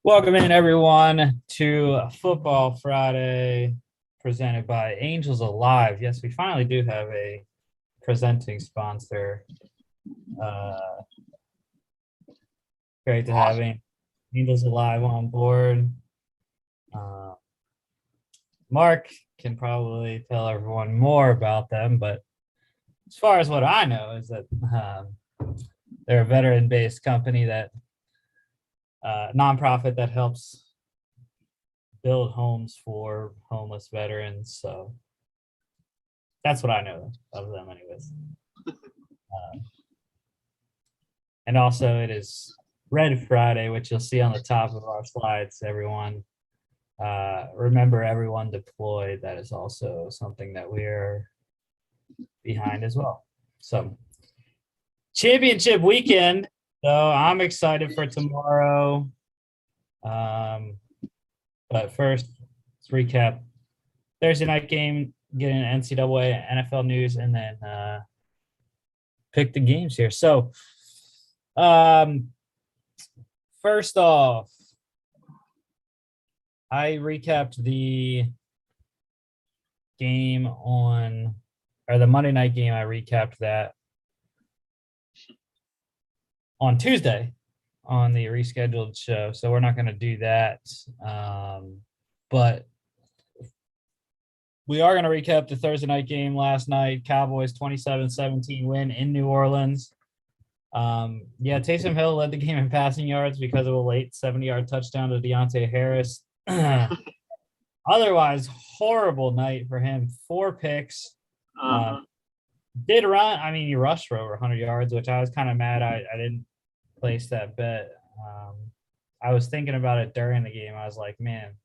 Welcome in, everyone, to Football Friday, presented by Angels Alive. Yes, we finally do have a presenting sponsor. Great to have Angels Alive on board. Mark can probably tell everyone more about them, but as far as what I know is that they're a veteran-based company that nonprofit that helps build homes for homeless veterans. So that's what I know of them anyways. And also it is Red Friday, which you'll see on the top of our slides, everyone. Remember, everyone deployed. That is also something that we're behind as well. So championship weekend, so I'm excited for tomorrow. But first, let's recap Thursday night game, get an NCAA, NFL news, and then pick the games here. So, first off, I recapped the game the Monday night game. I recapped that on Tuesday on the rescheduled show. So we're not going to do that. But we are going to recap the Thursday night game last night. Cowboys 27-17 win in New Orleans. Taysom Hill led the game in passing yards because of a late 70-yard touchdown to Deontay Harris. Otherwise, horrible night for him. 4 picks. Did run. I mean, he rushed for over 100 yards, which I was kind of mad. I didn't place that bet. I was thinking about it during the game. I was like, man,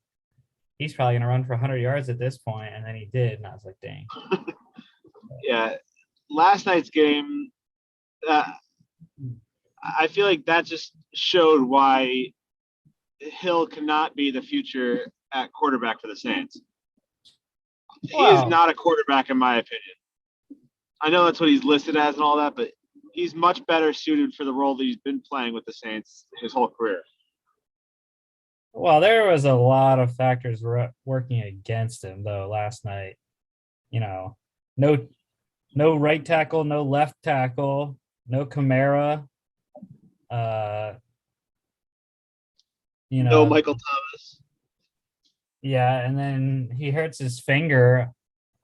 he's probably going to run for 100 yards at this point. And then he did. And I was like, dang. Yeah. Last night's game, I feel like that just showed why Hill cannot be the future at quarterback for the Saints. He is not a quarterback, in my opinion. I know that's what he's listed as and all that, but he's much better suited for the role that he's been playing with the Saints his whole career. Well, there was a lot of factors working against him, though, last night. No right tackle, no left tackle, no Kamara. No Michael Thomas. Yeah, and then he hurts his finger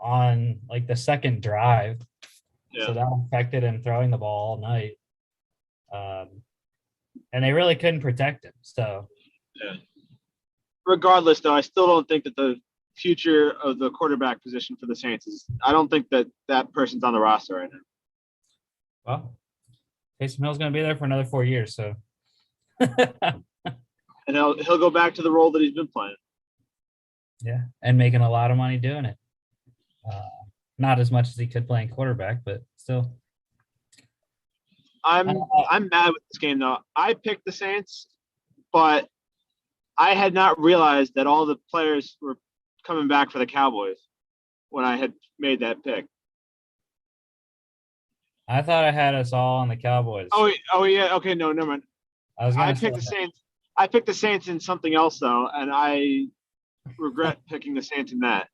on like the second drive. Yeah. So that affected him throwing the ball all night. And they really couldn't protect him. So yeah. Regardless, though, I still don't think that the future of the quarterback position for the Saints is – I don't think that person's on the roster right now. Well, Taysom Hill's going to be there for another 4 years, so. And he'll go back to the role that he's been playing. Yeah, and making a lot of money doing it. Not as much as he could playing quarterback, but still. I'm mad with this game, though. I picked the Saints, but I had not realized that all the players were coming back for the Cowboys when I had made that pick. I thought I had us all on the Cowboys. Oh yeah. Okay, no, never mind. I picked the Saints. I picked the Saints in something else, though, and I regret picking the Saints in that.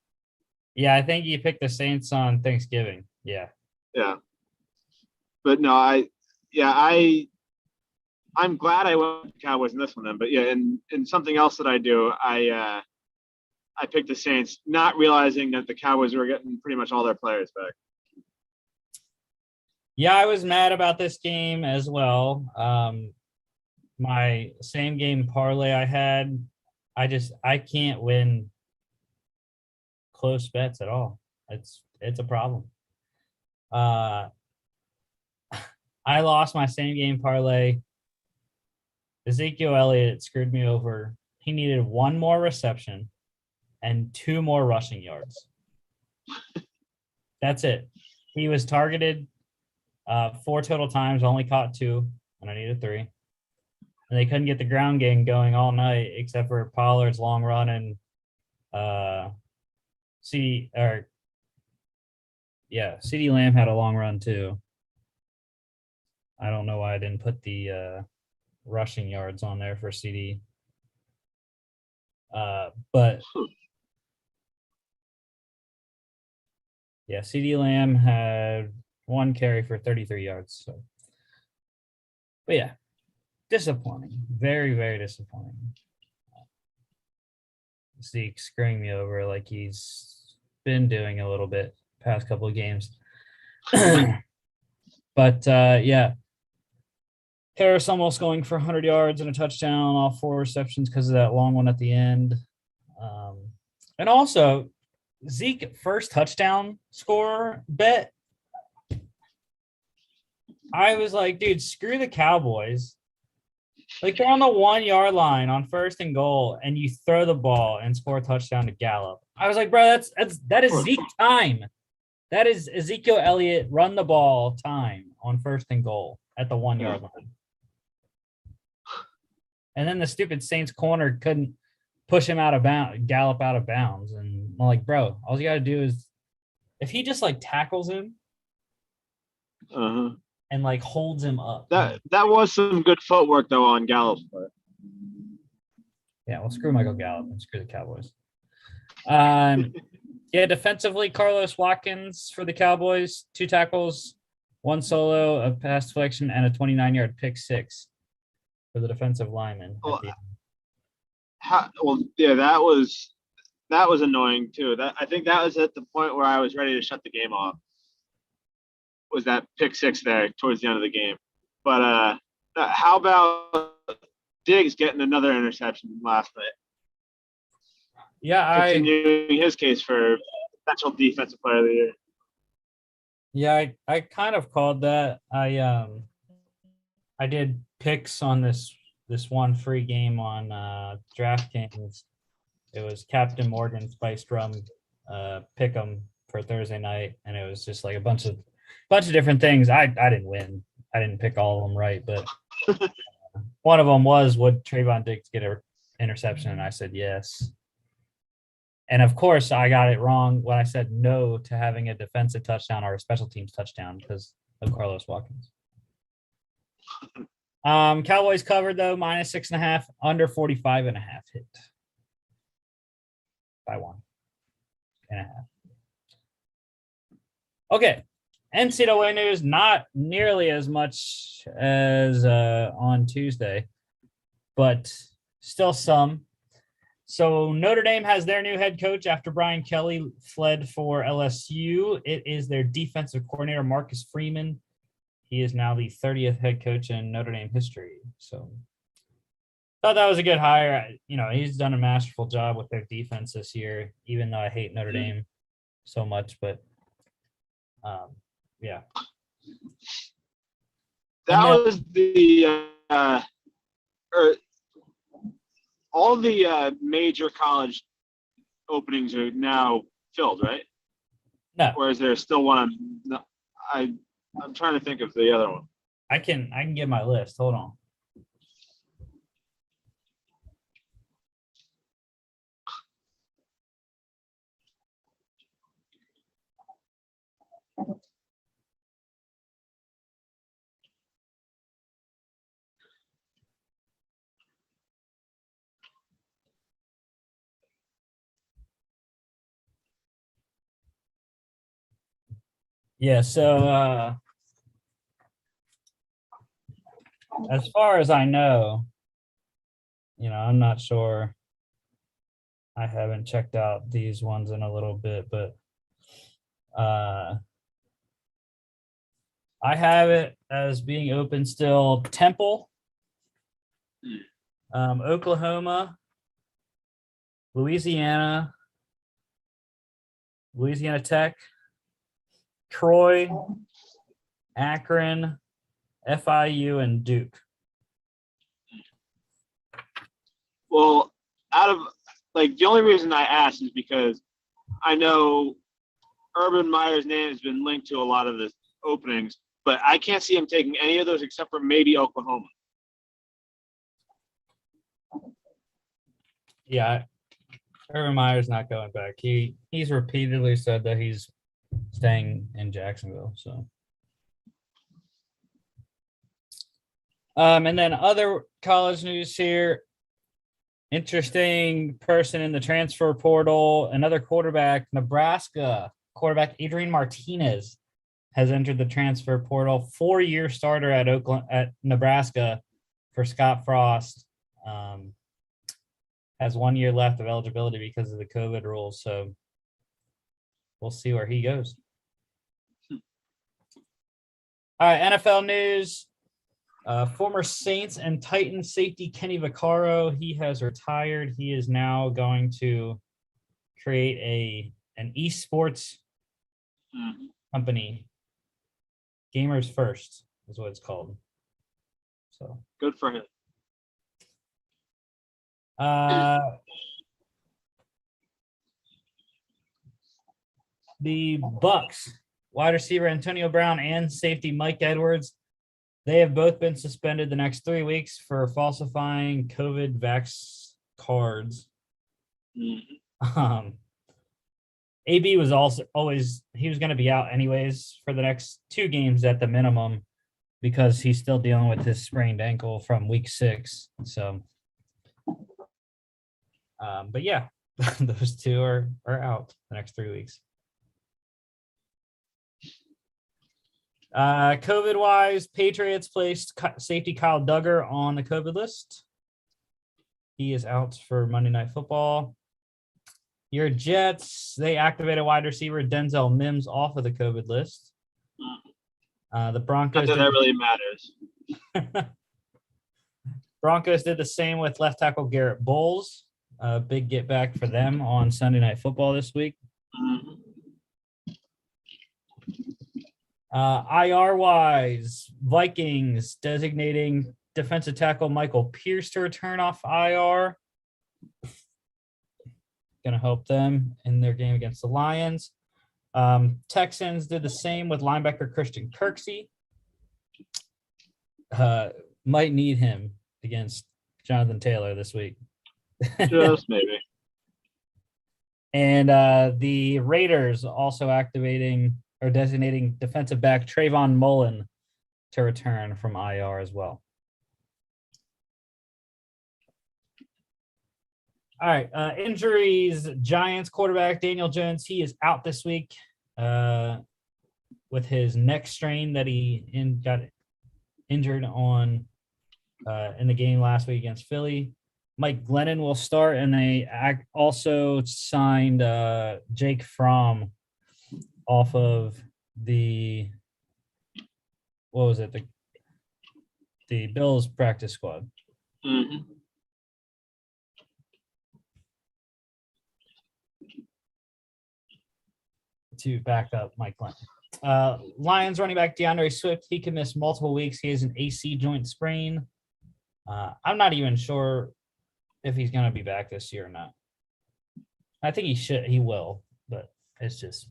Yeah, I think you picked the Saints on Thanksgiving. Yeah. Yeah. But no, I'm glad I went with the Cowboys in this one then. But yeah, in something else that I do, I picked the Saints, not realizing that the Cowboys were getting pretty much all their players back. Yeah, I was mad about this game as well. My same game parlay I had, I can't win close bets at all. It's a problem. I lost my same game parlay. Ezekiel Elliott screwed me over. He needed 1 more reception and 2 more rushing yards. That's it. He was targeted 4 total times, only caught 2, and I needed 3. And they couldn't get the ground game going all night except for Pollard's long run and CeeDee Lamb had a long run too. I don't know why I didn't put the rushing yards on there for CeeDee. But yeah, CD Lamb had 1 carry for 33 yards. So, but yeah, disappointing. Very, very disappointing. Zeke screwing me over like he's been doing a little bit past couple of games. But yeah, Harris almost going for 100 yards and a touchdown, all 4 receptions because of that long one at the end. And also, Zeke first touchdown score bet. I was like, dude, screw the Cowboys. Like, they're on the 1 yard line on 1st and goal, and you throw the ball and score a touchdown to Gallup. I was like, bro, that is Zeke time. That is Ezekiel Elliott run the ball time on 1st and goal at the 1 yard line. And then the stupid Saints corner couldn't push him out of bounds, Gallup out of bounds. And I'm like, bro, all you got to do is if he just like tackles him and like holds him up. That was some good footwork though on Gallup's part. Yeah, well, screw Michael Gallup and screw the Cowboys. Yeah, defensively, Carlos Watkins for the Cowboys, 2 tackles, 1 solo, a pass deflection, and a 29-yard pick 6 for the defensive lineman. That was annoying too. I think that was at the point where I was ready to shut the game off. Was that pick 6 there towards the end of the game? But how about Diggs getting another interception last night? Yeah, continuing his case for potential defensive player of the year. Yeah, I kind of called that. I did picks on this one free game on DraftKings. It was Captain Morgan Spiced Rum pick 'em for Thursday night, and it was just like a bunch of different things. I didn't win. I didn't pick all of them right, but one of them was, would Trayvon Diggs get an interception? And I said yes. And of course, I got it wrong when I said no to having a defensive touchdown or a special teams touchdown because of Carlos Watkins. Cowboys covered though, -6.5, under 45.5 hit by 1.5. Okay. NCAA news, not nearly as much as on Tuesday, but still some. So Notre Dame has their new head coach after Brian Kelly fled for LSU. It is their defensive coordinator, Marcus Freeman. He is now the 30th head coach in Notre Dame history. So thought that was a good hire. You know, he's done a masterful job with their defense this year, even though I hate Notre Dame so much. But yeah. That was the all the major college openings are now filled, right? No. Or is there still one? I'm trying to think of the other one. I can get my list. Hold on. Yeah, so as far as I know, you know, I'm not sure. I haven't checked out these ones in a little bit, but I have it as being open still. Temple, Oklahoma, Louisiana Tech, Troy, Akron, FIU, and Duke. Well, out of like the only reason I asked is because I know Urban Meyer's name has been linked to a lot of the openings, but I can't see him taking any of those except for maybe Oklahoma. Yeah, Urban Meyer's not going back. He's repeatedly said that he's staying in Jacksonville. So, and then other college news here. Interesting person in the transfer portal. Another quarterback, Nebraska quarterback Adrian Martinez has entered the transfer portal. 4-year starter at Nebraska for Scott Frost. Has 1 year left of eligibility because of the COVID rules. So we'll see where he goes. All right, NFL news. Former Saints and Titans safety Kenny Vaccaro, he has retired. He is now going to create an esports company. Gamers First is what it's called. So good for him. The Bucks wide receiver Antonio Brown and safety Mike Edwards, they have both been suspended the next 3 weeks for falsifying COVID vax cards. AB was he was going to be out anyways for the next 2 games at the minimum because he's still dealing with his sprained ankle from week 6. So, but yeah, those 2 are out the next 3 weeks. COVID-wise, Patriots placed safety Kyle Duggar on the COVID list. He is out for Monday Night Football. Your Jets, they activated wide receiver Denzel Mims off of the COVID list. The Broncos. Not that really matters. Broncos did the same with left tackle Garrett Bowles. Big get back for them on Sunday Night Football this week. IR-wise, Vikings designating defensive tackle Michael Pierce to return off IR. Going to help them in their game against the Lions. Texans did the same with linebacker Christian Kirksey. Might need him against Jonathan Taylor this week. Just maybe. And the Raiders also activating or designating defensive back Trayvon Mullen to return from IR as well. All right, injuries. Giants quarterback Daniel Jones, he is out this week with his neck strain that he got injured on in the game last week against Philly. Mike Glennon will start, and they also signed Jake Fromm off of the Bills practice squad. To back up Mike Glennon. Lions running back DeAndre Swift, he can miss multiple weeks. He has an AC joint sprain. I'm not even sure if he's going to be back this year or not. I think he will, but it's just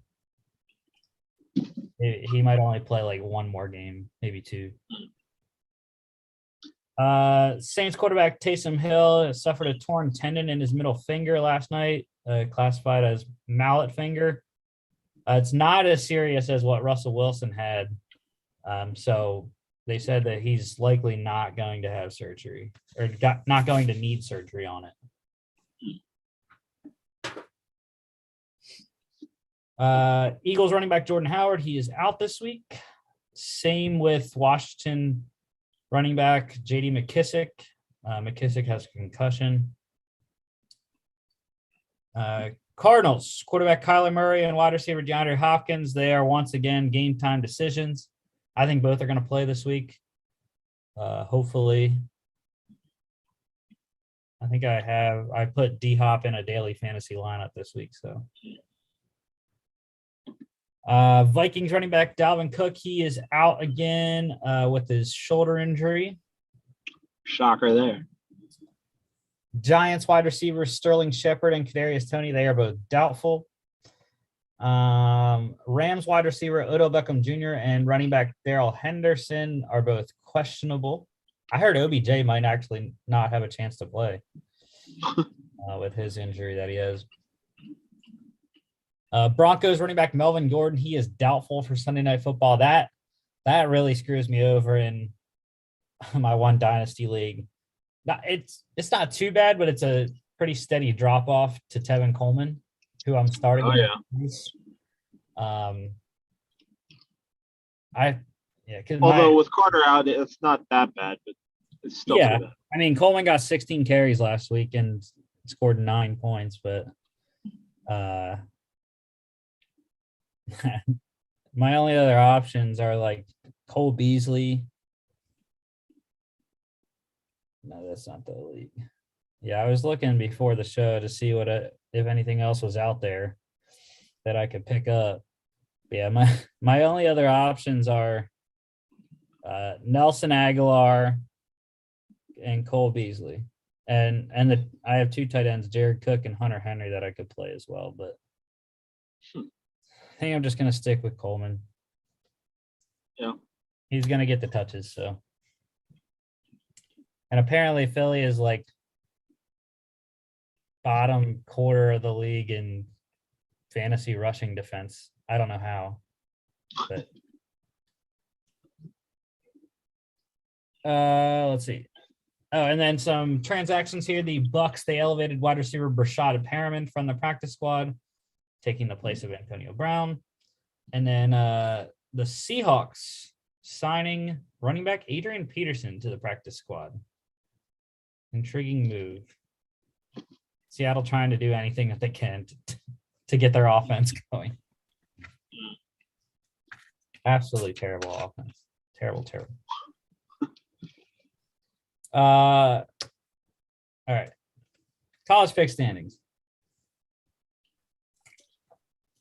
he might only play like 1 more game, maybe 2. Saints quarterback Taysom Hill suffered a torn tendon in his middle finger last night, classified as mallet finger. It's not as serious as what Russell Wilson had. So they said that he's likely not going to have surgery or not going to need surgery on it. Eagles running back Jordan Howard, he is out this week. Same with Washington running back J.D. McKissick. McKissick has a concussion. Cardinals quarterback Kyler Murray and wide receiver DeAndre Hopkins, they are once again game time decisions. I think both are going to play this week. Hopefully. I think I put D-Hop in a daily fantasy lineup this week, so. Vikings running back Dalvin Cook, he is out again with his shoulder injury. Shocker there. Giants wide receivers Sterling Shepard and Kadarius Toney, they are both doubtful. Rams wide receiver Odell Beckham Jr. and running back Darrell Henderson are both questionable. I heard OBJ might actually not have a chance to play with his injury that he has. Broncos running back Melvin Gordon, he is doubtful for Sunday Night Football. That really screws me over in my one dynasty league. It's not too bad, but it's a pretty steady drop off to Tevin Coleman, who I'm starting. Oh, yeah. Although with Carter out, it's not that bad, but it's still pretty bad. I mean, Coleman got 16 carries last week and scored 9 points, but my only other options are like Cole Beasley. No, that's not the league. Yeah, I was looking before the show to see if anything else was out there that I could pick up. Yeah, my only other options are Nelson Aguilar and Cole Beasley, and I have 2 tight ends, Jared Cook and Hunter Henry, that I could play as well. But I think I'm just gonna stick with Coleman. Yeah, he's gonna get the touches. So, and apparently Philly is like bottom quarter of the league in fantasy rushing defense. I don't know how, but let's see. Oh, and then some transactions here. The Bucks, they elevated wide receiver Brashad Perriman from the practice squad, taking the place of Antonio Brown. And then the Seahawks signing running back Adrian Peterson to the practice squad. Intriguing move. Seattle trying to do anything that they can to get their offense going. Absolutely terrible offense. Terrible. All right. College pick standings.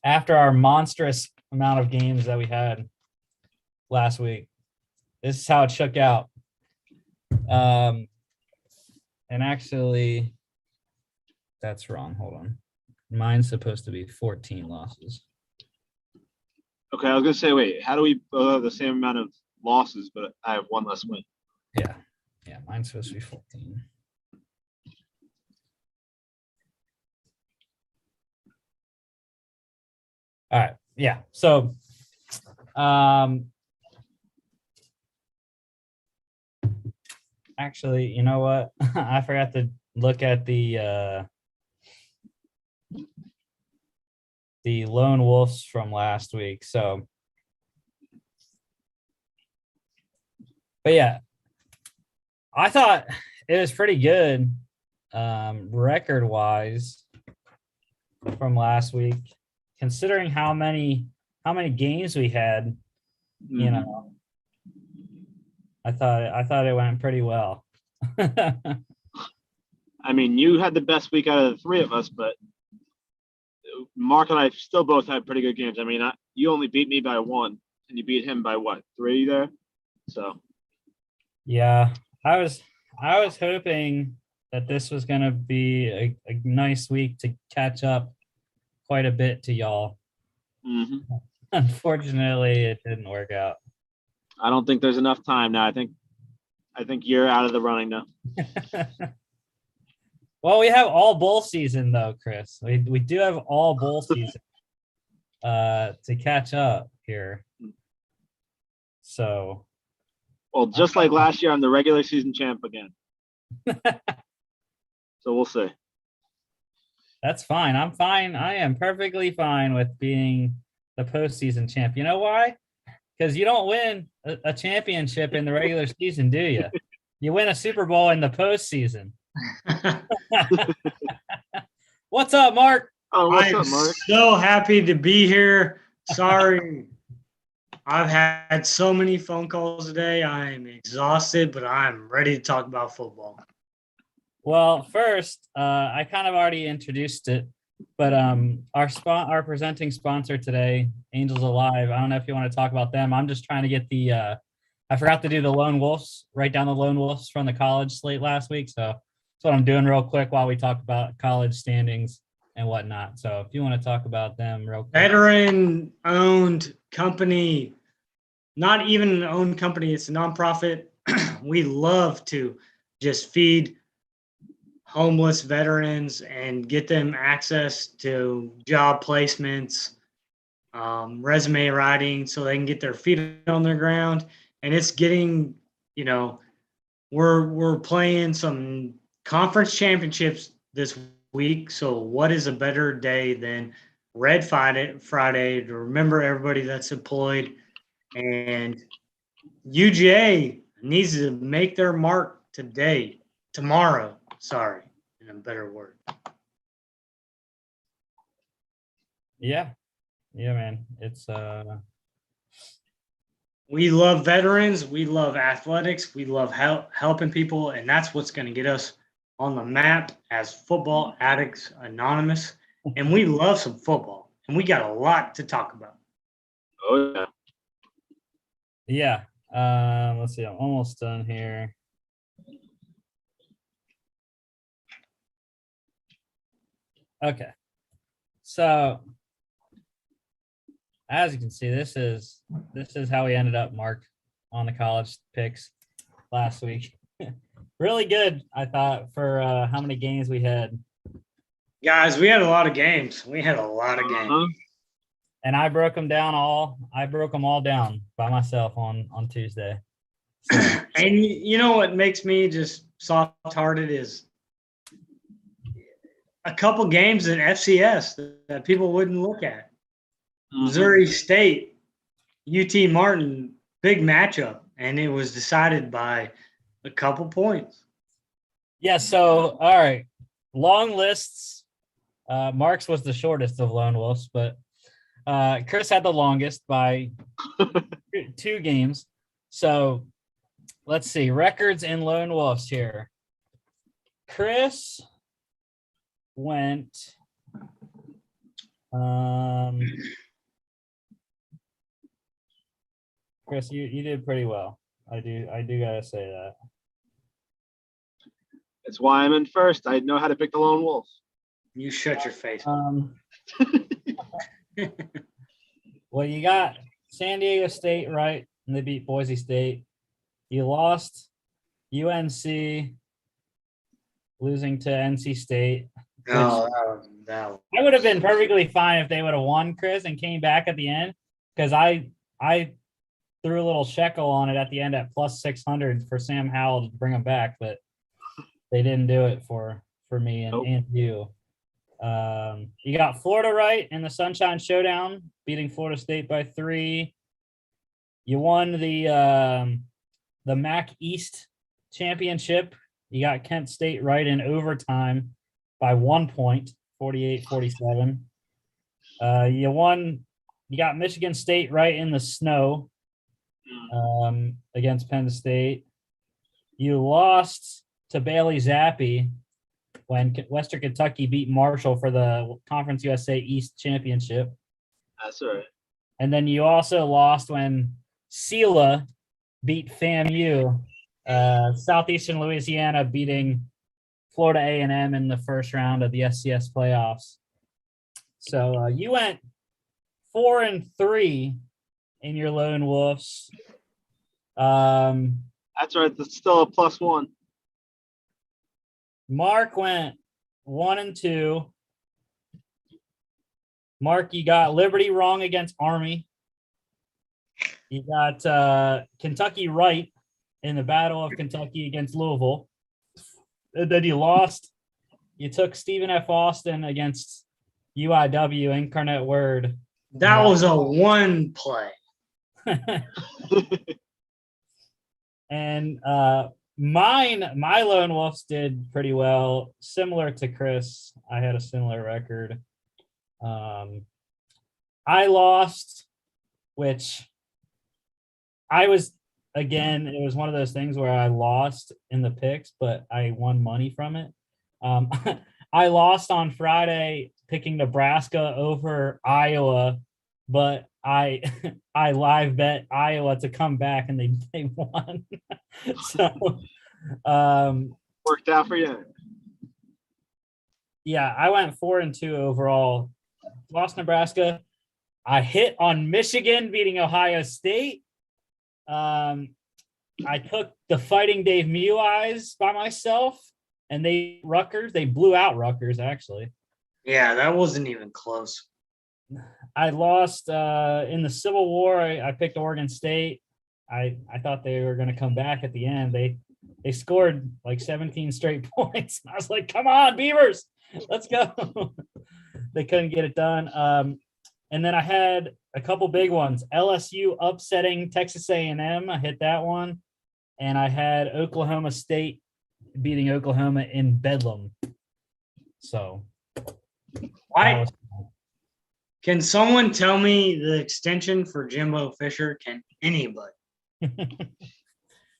After our monstrous amount of games that we had last week, this is how it shook out. And actually, that's wrong. Hold on. Mine's supposed to be 14 losses. Okay, I was going to say, wait, how do we have the same amount of losses, but I have 1 less win? Yeah, mine's supposed to be 14. All right, yeah. So, actually, you know what? I forgot to look at the Lone Wolves from last week. So, but yeah, I thought it was pretty good record-wise from last week, considering how many games we had. You know, I thought it went pretty well. I mean, you had the best week out of the 3 of us, but Mark and I still both had pretty good games. I mean, you only beat me by 1, and you beat him by what, 3 there? So, yeah, I was hoping that this was going to be a nice week to catch up quite a bit to y'all. Mm-hmm. Unfortunately, it didn't work out. I don't think there's enough time now. I think you're out of the running now. Well, we have all bowl season though, Chris. We do have all bowl season to catch up here. So, well, just like last year, I'm the regular season champ again. So we'll see. That's fine. I'm fine. I am perfectly fine with being the postseason champ. You know why? Because you don't win a championship in the regular season, do you? You win a Super Bowl in the postseason. What's up, Mark? Oh, what's up, Mark? So happy to be here. Sorry, I've had so many phone calls today. I am exhausted, but I'm ready to talk about football. Well, first, I kind of already introduced it, but our presenting sponsor today, Angels Alive. I don't know if you want to talk about them. I'm just trying to get I forgot to do the Lone Wolves, write down the Lone Wolves from the college slate last week. So that's what I'm doing real quick while we talk about college standings and whatnot. So if you want to talk about them real quick. Veteran-owned company, not even an owned company. It's a nonprofit. We love to just feed homeless veterans and get them access to job placements, resume writing, so they can get their feet on the ground. And it's getting, we're playing some conference championships this week. So what is a better day than Red Friday to remember everybody that's employed, and UGA needs to make their mark tomorrow. Sorry, in a better word. Yeah, man. It's We love veterans. We love athletics. We love helping people, and that's what's going to get us on the map as Football Addicts Anonymous. And we love some football, and we got a lot to talk about. Oh yeah. Let's see. I'm almost done here. Okay. So as you can see, this is how we ended up, Mark, on the college picks last week. Really good, I thought, for how many games we had. Guys, we had a lot of games. And I broke them down all. I broke them all down by myself on Tuesday. So. And you know what makes me just soft-hearted is a couple games in FCS that people wouldn't look at. Missouri State, UT Martin, big matchup, and it was decided by a couple points. Yeah, so, all right. Long lists. Mark's was the shortest of Lone Wolves, but Chris had the longest by 2 games. So let's see. Records in Lone Wolves here. Chris went Chris, you did pretty well. I do gotta say that. It's why I'm in first. I know how to pick the lone wolf. You shut your face. Well, you got San Diego State, right? And they beat Boise State. You lost UNC, losing to NC State. No, I would have been perfectly fine if they would have won, Chris, and came back at the end, because I threw a little shekel on it at the end at plus 600 for Sam Howell to bring them back, but they didn't do it for me and you. You got Florida right in the Sunshine Showdown, beating Florida State by 3. You won the MAC East Championship. You got Kent State right in overtime by 1 point, 48-47. You got Michigan State right in the snow against Penn State. You lost to Bailey Zappi when Western Kentucky beat Marshall for the Conference USA East Championship. That's all right. And then you also lost when Sela beat FAMU, Southeastern Louisiana beating Florida A&M in the first round of the FCS playoffs. So you went 4-3 in your Lone Wolves. That's right. That's still a +1. Mark went 1-2. Mark, you got Liberty wrong against Army. You got Kentucky right in the Battle of Kentucky against Louisville. And then you lost. You took Stephen F. Austin against UIW, Incarnate Word. That was a one play. And my Lone Wolves did pretty well, similar to Chris. I had a similar record. I lost, which I was, again, it was one of those things where I lost in the picks, but I won money from it. I lost on Friday picking Nebraska over Iowa, but I live bet Iowa to come back, and they won. So worked out for you. Yeah, I went 4-2 overall. Lost Nebraska. I hit on Michigan beating Ohio State. I took the Fighting Dave Meweyes by myself, and they blew out Rutgers, actually. Yeah, that wasn't even close. I lost in the Civil War. I picked Oregon State. I thought they were going to come back at the end. They They scored like 17 straight points. I was like, come on, Beavers, let's go. They couldn't get it done. And then I had a couple big ones. LSU upsetting Texas A&M. I hit that one. And I had Oklahoma State beating Oklahoma in Bedlam. So Why? Can someone tell me the extension for Jimbo Fisher? Can anybody?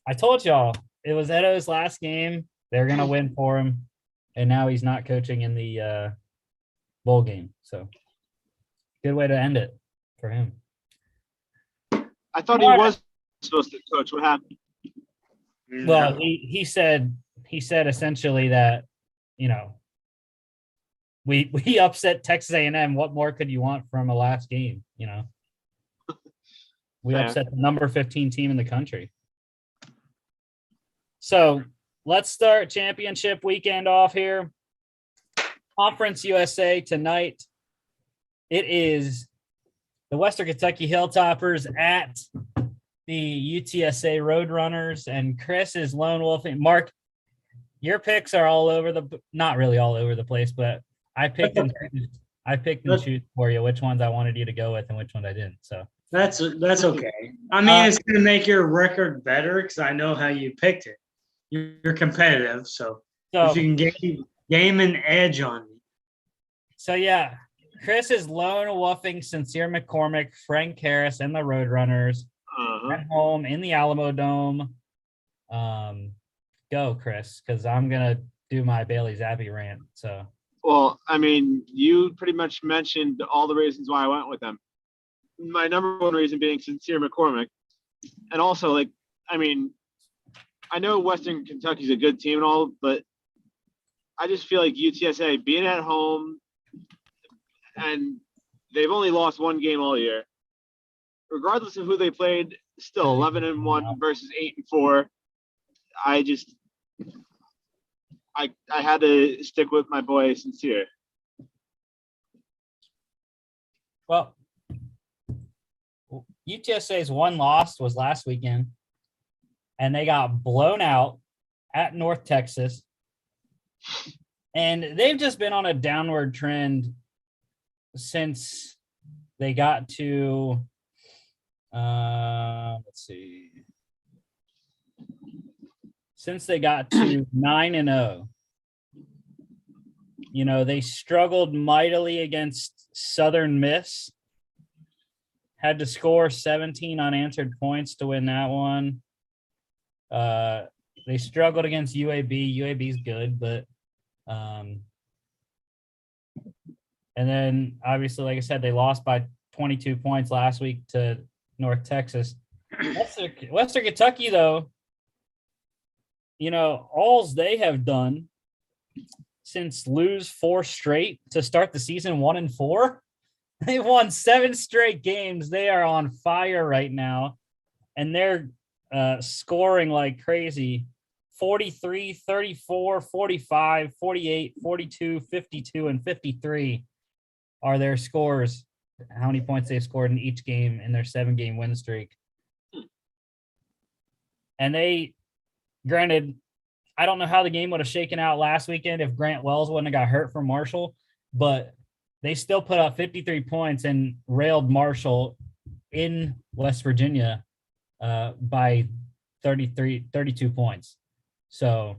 I told y'all it was Edo's last game. They're going to win for him. And now he's not coaching in the bowl game. So good way to end it for him. I thought he was supposed to coach. What happened? Well, he said essentially that, you know, we upset Texas A&M. What more could you want from a last game? You know, we upset the number 15 team in the country. So let's start championship weekend off here. Conference USA tonight. It is the Western Kentucky Hilltoppers at the UTSA Roadrunners, and Chris is lone wolfing. Mark, your picks are all over not really all over the place, but I picked and choose for you which ones I wanted you to go with and which ones I didn't. So that's okay. I mean, it's going to make your record better because I know how you picked it. You're competitive, so if you can game an edge on me. So yeah, Chris is lone wolfing Sincere McCormick, Frank Harris, and the Roadrunners at home in the Alamo Dome. Go, Chris, because I'm gonna do my Bailey Zappi rant. So, well, I mean, you pretty much mentioned all the reasons why I went with them. My number one reason being Sincere McCormick, and also, like, I mean, I know Western Kentucky's a good team and all, but I just feel like UTSA being at home, and they've only lost one game all year. Regardless of who they played, still 11-1 versus 8-4. I had to stick with my boy Sincere. Well, UTSA's one loss was last weekend, and they got blown out at North Texas. And they've just been on a downward trend since they got to since they got to 9-0. You know, they struggled mightily against Southern Miss. Had to score 17 unanswered points to win that one. They struggled against UAB. UAB's good, but and then obviously, like I said, they lost by 22 points last week to North Texas. Western Kentucky, though, you know, alls they have done since lose 4 straight to start the season 1-4. They won 7 straight games. They are on fire right now, and they're scoring like crazy. 43, 34, 45, 48, 42, 52, and 53 are their scores. How many points they've scored in each game in their 7-game win streak. And they, granted, I don't know how the game would have shaken out last weekend if Grant Wells wouldn't have got hurt for Marshall, but they still put up 53 points and railed Marshall in West Virginia by 32 points. So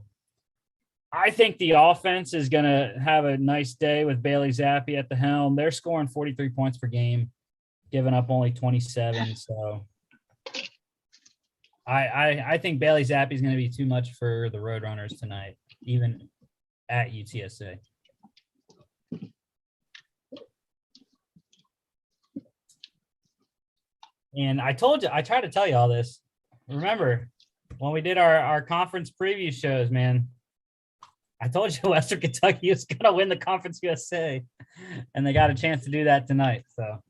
I think the offense is going to have a nice day with Bailey Zappi at the helm. They're scoring 43 points per game, giving up only 27. So I think Bailey Zappi is going to be too much for the Roadrunners tonight, even at UTSA. And I tried to tell you all this. Remember, when we did our conference preview shows, man, I told you Western Kentucky is going to win the Conference USA, and they got a chance to do that tonight. So,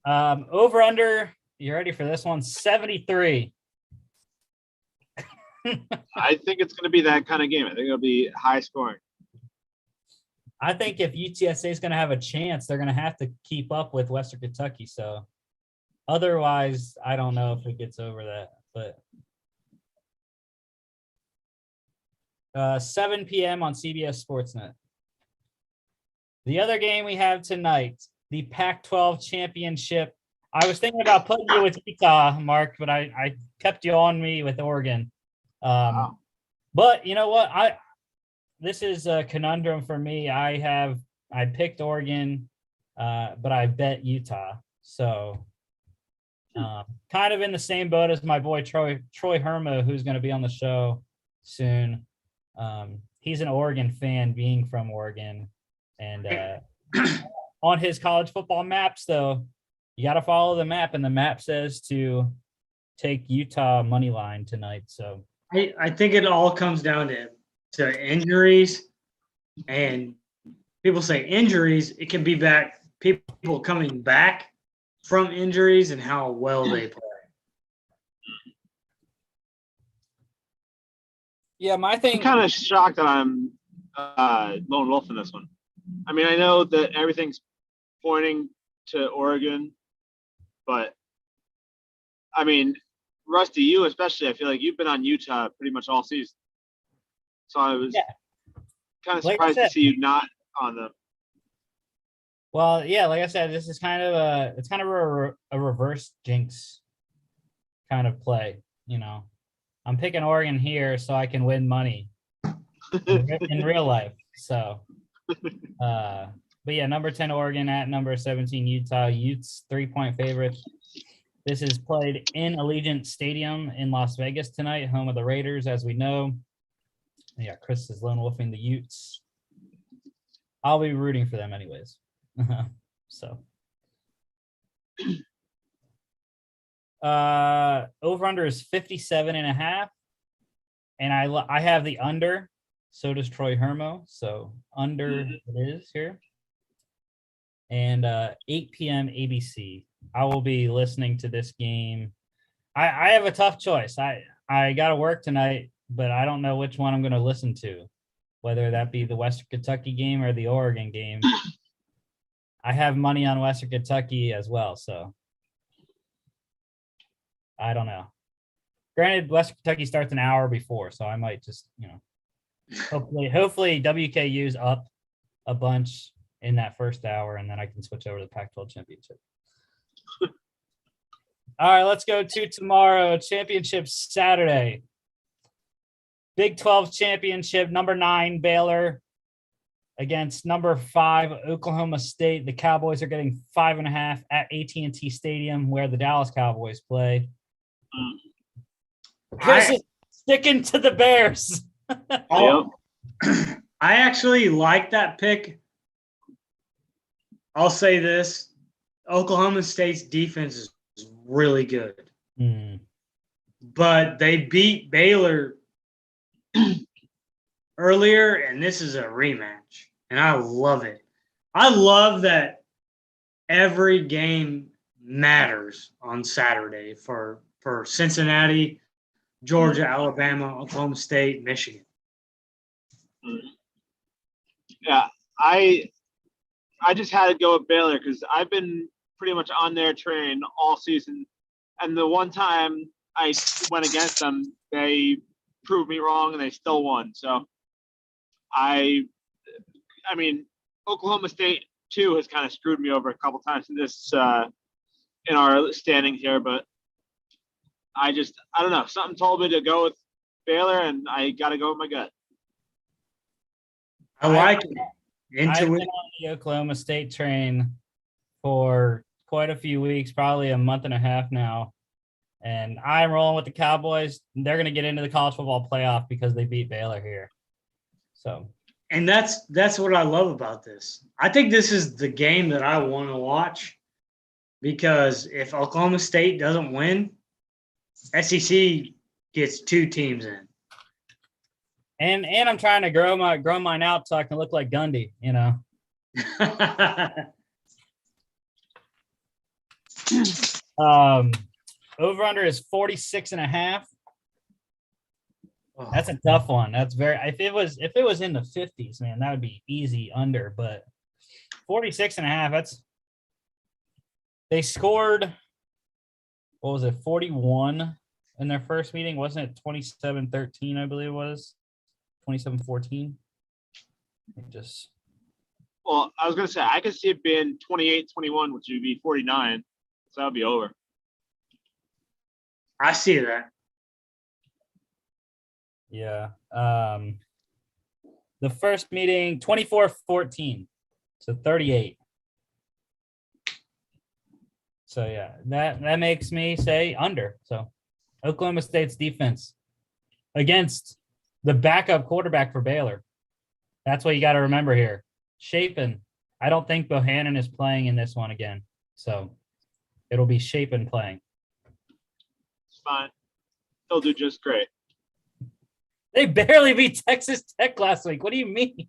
over under, you ready for this one? 73. I think it's going to be that kind of game. I think it'll be high scoring. I think if UTSA is going to have a chance, they're going to have to keep up with Western Kentucky. So, otherwise, I don't know if it gets over that. But 7 p.m. on CBS Sportsnet. The other game we have tonight, the Pac-12 Championship. I was thinking about putting you with Utah, Mark, but I kept you on me with Oregon. But you know what? This is a conundrum for me. I picked Oregon, but I bet Utah. So kind of in the same boat as my boy Troy Hermo, who's going to be on the show soon. He's an Oregon fan, being from Oregon. And on his college football maps, though, you got to follow the map, and the map says to take Utah money line tonight. So I think it all comes down to injuries, and people say injuries. It can be people coming back from injuries and how well they play. Yeah, my thing. I'm kind of shocked that I'm lone wolf in this one. I mean, I know that everything's pointing to Oregon, but I mean, Rusty, you especially, I feel like you've been on Utah pretty much all season. So I was kind of surprised to see you not on them. Well, yeah, like I said, this is kind of a reverse jinx kind of play. You know, I'm picking Oregon here so I can win money in real life. So, but yeah, number 10 Oregon at number 17 Utah. Utes 3-point favorites. This is played in Allegiant Stadium in Las Vegas tonight, home of the Raiders, as we know. Yeah, Chris is lone wolfing the Utes. I'll be rooting for them anyways. So over under is 57.5, and I have the under. So does Troy Hermo. So under it is here. And 8 p.m. ABC. I will be listening to this game. I have a tough choice. I got to work tonight, but I don't know which one I'm going to listen to, whether that be the Western Kentucky game or the Oregon game. I have money on Western Kentucky as well, so I don't know. Granted, Western Kentucky starts an hour before, so I might just, hopefully WKU's up a bunch in that first hour, and then I can switch over to the Pac-12 Championship. All right, let's go to tomorrow. Championship Saturday. Big 12 Championship, number 9 Baylor against number 5 Oklahoma State. The Cowboys are getting 5.5 at AT&T Stadium, where the Dallas Cowboys play. Chris is sticking to the Bears. I actually like that pick. I'll say this. Oklahoma State's defense is really good. But they beat Baylor earlier, and this is a rematch. And I love it. I love that every game matters on Saturday for Cincinnati, Georgia, Alabama, Oklahoma State, Michigan. Yeah, I just had to go with Baylor because I've been pretty much on their train all season. And the one time I went against them, they proved me wrong and they still won. So I mean, Oklahoma State too has kind of screwed me over a couple times in this in our standings here, but I don't know. Something told me to go with Baylor, and I got to go with my gut. I like it. I've been on the Oklahoma State train for quite a few weeks, probably a month and a half now. And I'm rolling with the Cowboys. They're going to get into the college football playoff because they beat Baylor here. So, and that's what I love about this. I think this is the game that I want to watch, because if Oklahoma State doesn't win, SEC gets 2 teams in. And I'm trying to grow mine out so I can look like Gundy, Over under is 46.5. That's a tough one. That's if it was in the 50s, man, that would be easy under, but 46.5, they scored, what was it, 41 in their first meeting? Wasn't it 27-13, I believe it was? 27-14. Just Well, I was going to say, I could see it being 28-21, which would be 49. So that would be over. I see that. yeah. The first meeting 24-14. So 38. So yeah, that makes me say under. So Oklahoma State's defense against the backup quarterback for Baylor. That's what you got to remember here. Shapen. I don't think Bohannon is playing in this one again. So it'll be Shapen playing. It's fine. He'll do just great. They barely beat Texas Tech last week. What do you mean?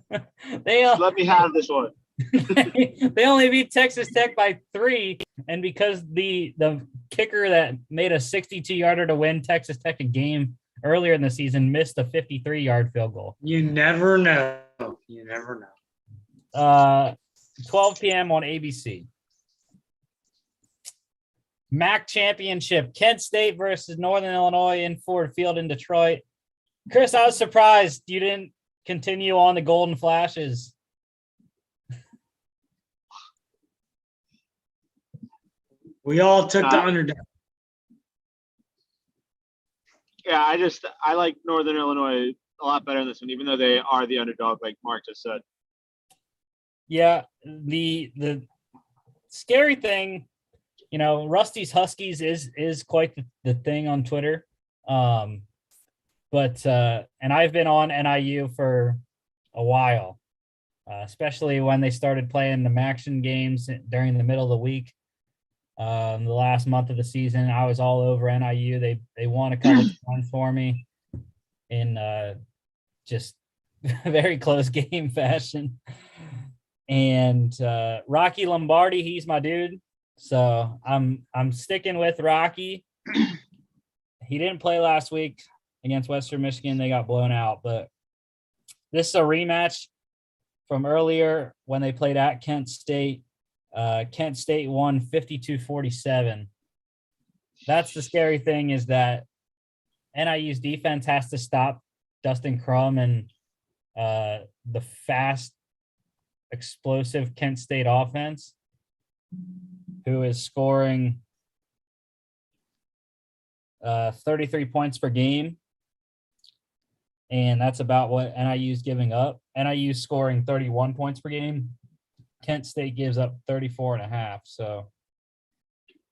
Let me have this one. They only beat Texas Tech by 3, and because the kicker that made a 62-yarder to win Texas Tech a game earlier in the season missed a 53-yard field goal. You never know. 12 p.m. on ABC. MAC Championship, Kent State versus Northern Illinois in Ford Field in Detroit. Chris, I was surprised you didn't continue on the Golden Flashes. We all took the underdog. Yeah, I like Northern Illinois a lot better in this one, even though they are the underdog, like Mark just said. Yeah, the scary thing, Rusty's Huskies is quite the thing on Twitter. But and I've been on NIU for a while, especially when they started playing the Maction games during the middle of the week. The last month of the season, I was all over NIU. They won a couple times for me in just very close game fashion. And Rocky Lombardi, he's my dude. So I'm sticking with Rocky. He didn't play last week against Western Michigan. They got blown out. But this is a rematch from earlier when they played at Kent State. Kent State won 52-47. That's the scary thing, is that NIU's defense has to stop Dustin Crum and the fast, explosive Kent State offense, who is scoring 33 points per game. And that's about what NIU's giving up. NIU's scoring 31 points per game. Kent State gives up 34.5. So,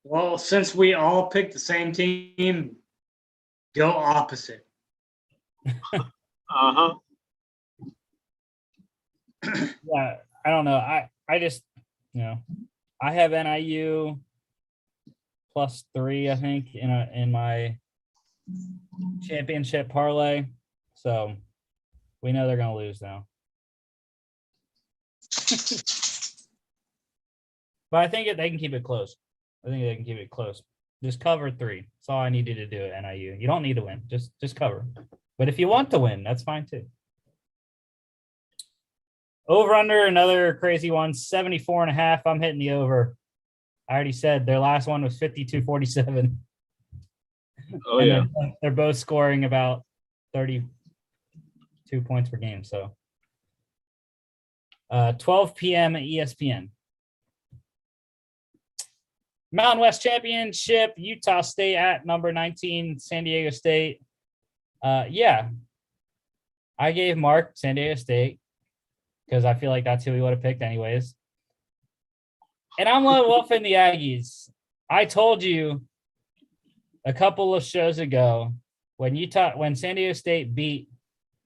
well, since we all picked the same team, go opposite. Uh-huh. Yeah, I don't know. I just, I have NIU +3, I think, in my championship parlay. So we know they're going to lose now. But I think they can keep it close. Just cover 3. That's all I needed to do at NIU. You don't need to win. Just cover. But if you want to win, that's fine too. Over under, another crazy one, 74.5. I'm hitting the over. I already said their last one was 52-47. Oh, yeah. They're both scoring about 32 points per game. So 12 p.m. at ESPN. Mountain West Championship, Utah State at number 19, San Diego State. Yeah, I gave Mark San Diego State because I feel like that's who he would have picked anyways. And I'm wolfing the Aggies. I told you a couple of shows ago when San Diego State beat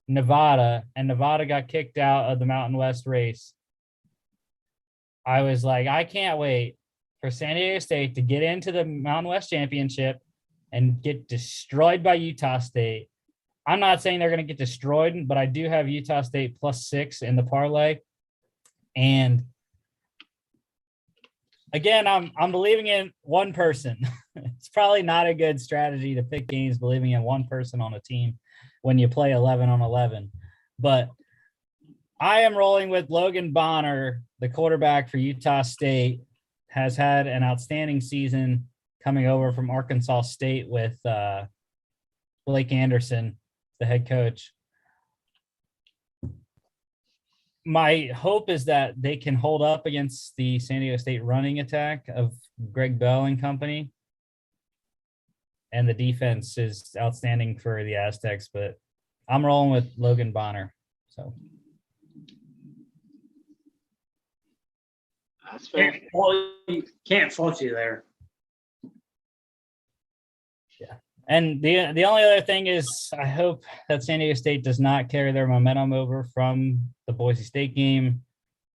Nevada and Nevada got kicked out of the Mountain West race, I was like, I can't wait for San Diego State to get into the Mountain West Championship and get destroyed by Utah State. I'm not saying they're going to get destroyed, but I do have Utah State +6 in the parlay. And again, I'm believing in one person. It's probably not a good strategy to pick games believing in one person on a team when you play 11 on 11. But I am rolling with Logan Bonner, the quarterback for Utah State. Has had an outstanding season coming over from Arkansas State with Blake Anderson the head coach. My hope is that they can hold up against the San Diego State running attack of Greg Bell and company. And the defense is outstanding for the Aztecs, but I'm rolling with Logan Bonner. So That's fair. Can't fault you there. Yeah. And the only other thing is I hope that San Diego State does not carry their momentum over from the Boise State game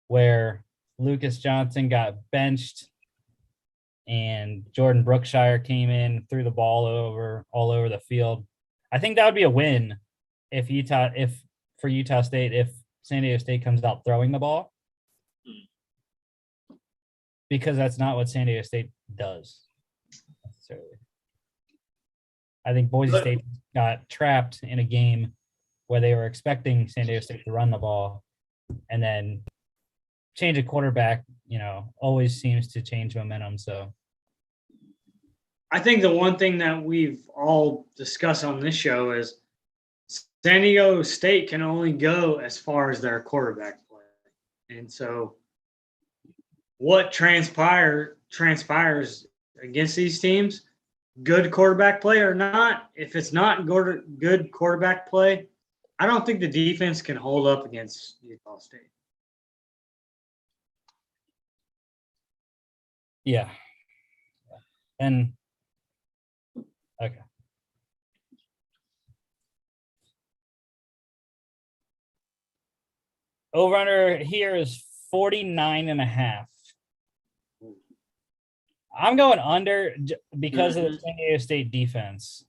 where Lucas Johnson got benched and Jordan Brookshire came in, threw the ball all over the field. I think that would be a win for Utah State if San Diego State comes out throwing the ball. Because that's not what San Diego State does necessarily. I think Boise State got trapped in a game where they were expecting San Diego State to run the ball, and then change a quarterback, always seems to change momentum. So I think the one thing that we've all discussed on this show is San Diego State can only go as far as their quarterback play. And so what transpires against these teams, good quarterback play or not, if it's not good quarterback play, I don't think the defense can hold up against Utah State. Yeah. And okay. Over under here is 49.5. I'm going under because of the San Diego State defense.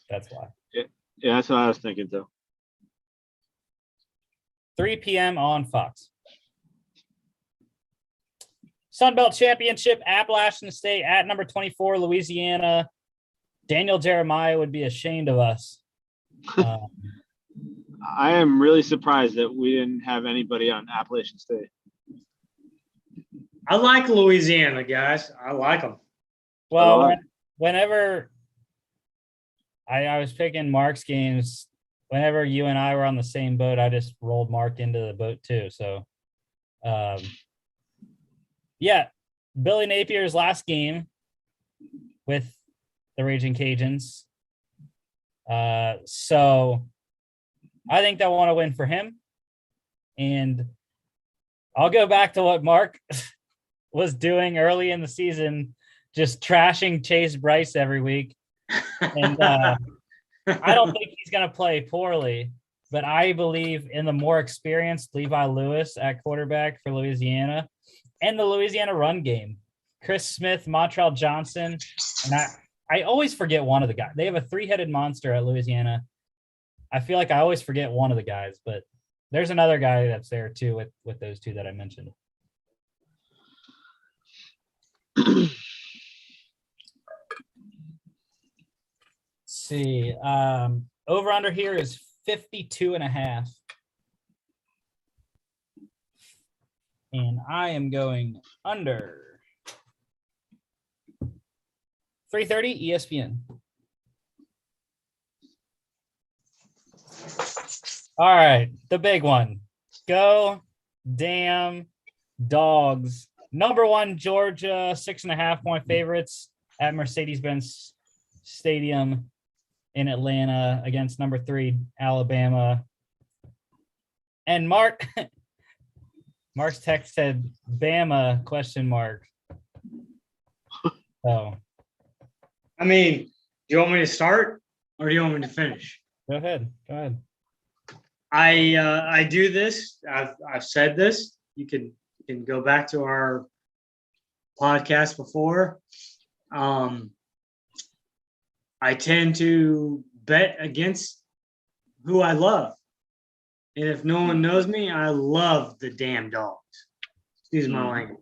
That's why. Yeah, that's what I was thinking too. 3 p.m. on Fox. Sun Belt Championship, Appalachian State at number 24, Louisiana. Daniel Jeremiah would be ashamed of us. I am really surprised that we didn't have anybody on Appalachian State. I like Louisiana, guys. I like them. Well, whenever I was picking Mark's games, whenever you and I were on the same boat, I just rolled Mark into the boat too. So, yeah, Billy Napier's last game with the Raging Cajuns. So I think they'll want to win for him. And I'll go back to what Mark was doing early in the season, just trashing Chase Bryce every week. And I don't think he's going to play poorly, but I believe in the more experienced Levi Lewis at quarterback for Louisiana and the Louisiana run game. Chris Smith, Montrell Johnson, and I always forget one of the guys. They have a three-headed monster at Louisiana. I feel like I always forget one of the guys, but there's another guy that's there too with those two that I mentioned. See, over under here is 52.5. And I am going under 3:30 ESPN. All right, the big one. Go damn dogs. Number 1, Georgia, 6.5-point favorites at Mercedes-Benz Stadium in Atlanta against number 3, Alabama. And Mark's text said Bama ? So, I mean, do you want me to start or do you want me to finish? Go ahead. I do this. I've said this. You can go back to our podcast before. I tend to bet against who I love. And if no one knows me, I love the damn dogs. Excuse my language.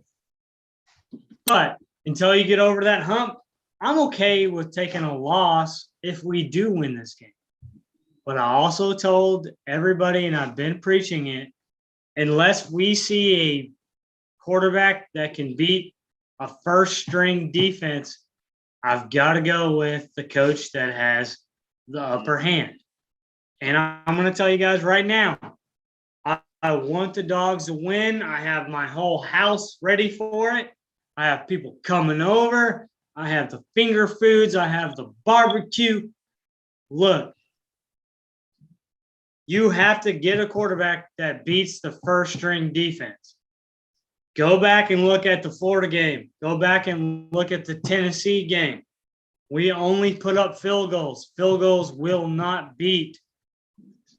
But until you get over that hump, I'm okay with taking a loss if we do win this game. But I also told everybody, and I've been preaching it, unless we see a quarterback that can beat a first-string defense, I've got to go with the coach that has the upper hand. And I'm going to tell you guys right now, I want the Dogs to win. I have my whole house ready for it. I have people coming over. I have the finger foods. I have the barbecue. Look, you have to get a quarterback that beats the first string defense. Go back and look at the Florida game. Go back and look at the Tennessee game. We only put up field goals. Field goals will not beat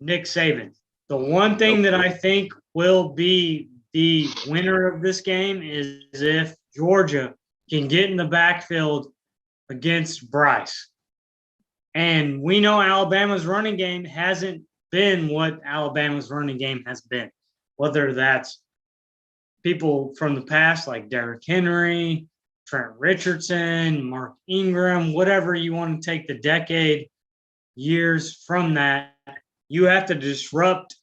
Nick Saban. The one thing that I think will be the winner of this game is if Georgia can get in the backfield against Bryce. And we know Alabama's running game hasn't been what Alabama's running game has been, whether that's people from the past like Derrick Henry, Trent Richardson, Mark Ingram, whatever you want to take the decade years from that, you have to disrupt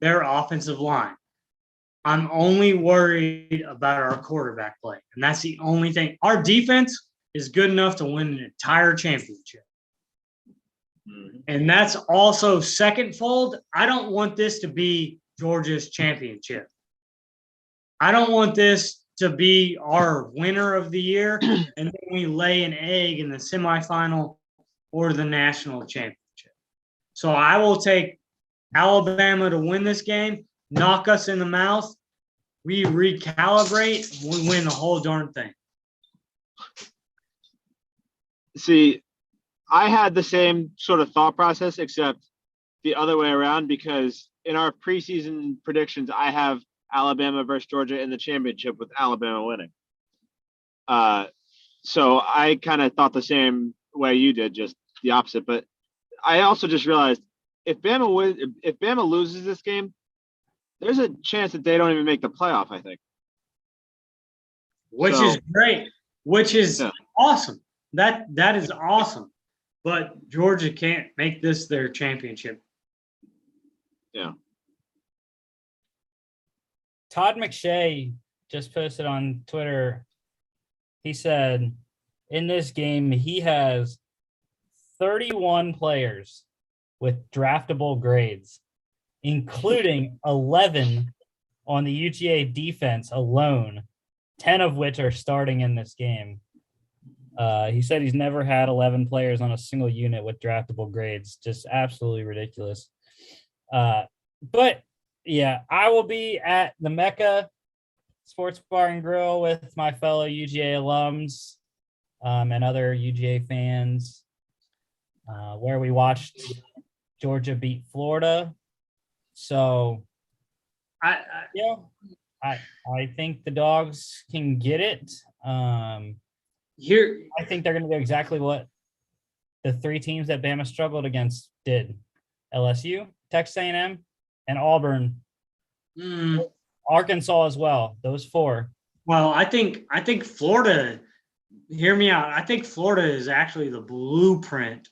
their offensive line. I'm only worried about our quarterback play, and that's the only thing. Our defense is good enough to win an entire championship. And that's also secondfold. I don't want this to be Georgia's championship. I don't want this to be our winner of the year, and then we lay an egg in the semifinal or the national championship. So I will take Alabama to win this game, knock us in the mouth, we recalibrate, we win the whole darn thing. See, I had the same sort of thought process, except the other way around, because in our preseason predictions, I have Alabama versus Georgia in the championship with Alabama winning. So I kind of thought the same way you did, just the opposite. But I also just realized if Bama loses this game, there's a chance that they don't even make the playoff, I think. Which is great. Which is awesome. That is awesome. But Georgia can't make this their championship. Yeah. Todd McShay just posted on Twitter. He said in this game, he has 31 players with draftable grades, including 11 on the UGA defense alone, 10 of which are starting in this game. He said he's never had 11 players on a single unit with draftable grades. Just absolutely ridiculous. But yeah, I will be at the Mecca Sports Bar and Grill with my fellow UGA alums and other UGA fans, where we watched Georgia beat Florida. So, I think the Dogs can get it. Here, I think they're going to do exactly what the three teams that Bama struggled against did: LSU, Texas A&M, and Auburn. Arkansas as well. Those four. Well, I think Florida. Hear me out. I think Florida is actually the blueprint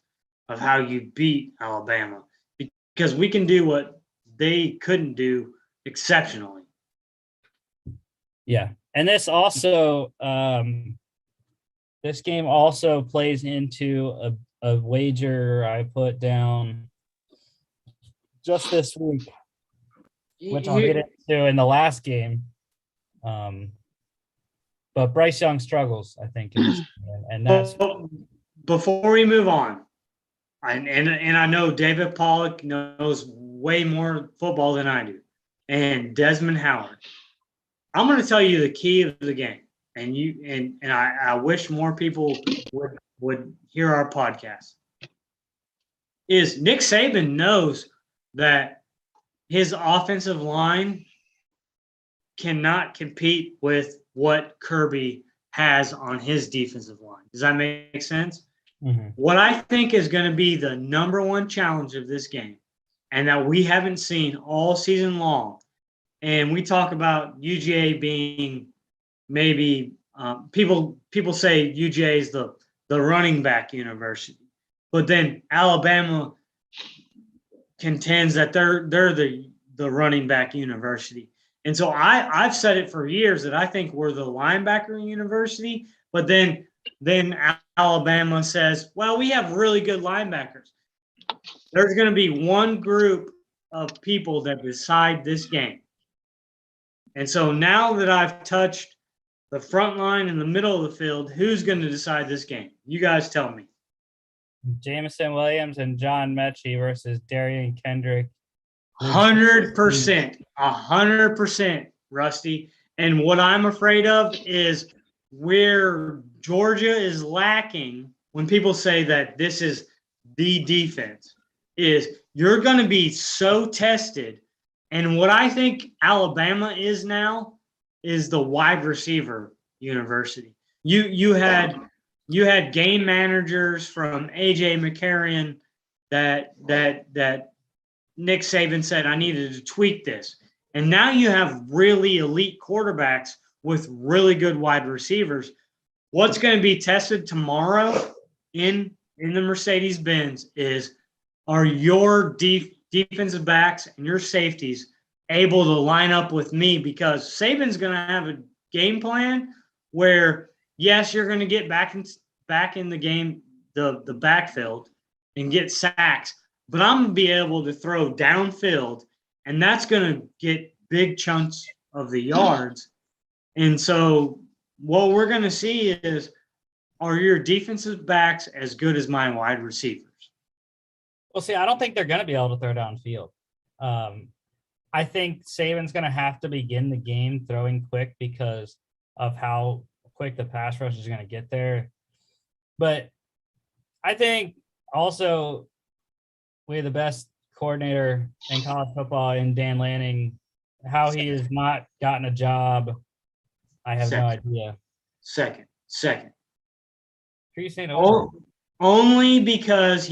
of how you beat Alabama, because we can do what they couldn't do exceptionally. Yeah, and this also. This game also plays into a wager I put down just this week, which I'll get into in the last game. But Bryce Young struggles, I think, in this game, and that's before we move on. And I know David Pollock knows way more football than I do, and Desmond Howard. I'm going to tell you the key of the game. And I wish more people would hear our podcast. Is Nick Saban knows that his offensive line cannot compete with what Kirby has on his defensive line. Does that make sense? Mm-hmm. What I think is going to be the number one challenge of this game, and that we haven't seen all season long, and we talk about UGA being maybe people say UGA is the running back university, but then Alabama contends that they're the running back university. And so I've said it for years that I think we're the linebacker university, But then Alabama says, well, we have really good linebackers. There's going to be one group of people that decide this game. And so now that I've touched the front line in the middle of the field, who's going to decide this game? You guys tell me. Jameson Williams and John Mechie versus Darian Kendrick. 100%, Rusty. And what I'm afraid of is where Georgia is lacking when people say that this is the defense is you're going to be so tested. And what I think Alabama is now is the wide receiver university. You had game managers from AJ McCarron that Nick Saban said I needed to tweak this. And now you have really elite quarterbacks with really good wide receivers. What's going to be tested tomorrow in the Mercedes-Benz is are your defensive backs and your safeties able to line up with me, because Saban's going to have a game plan where, yes, you're going to get back in the game, the backfield and get sacks, but I'm going to be able to throw downfield, and that's going to get big chunks of the yards. And so what we're going to see is, are your defensive backs as good as my wide receivers? Well, see, I don't think they're going to be able to throw downfield. I think Saban's going to have to begin the game throwing quick because of how quick the pass rush is going to get there. But I think also we have the best coordinator in college football in Dan Lanning. How he has not gotten a job, I have no idea. Second. Who are you saying? Only because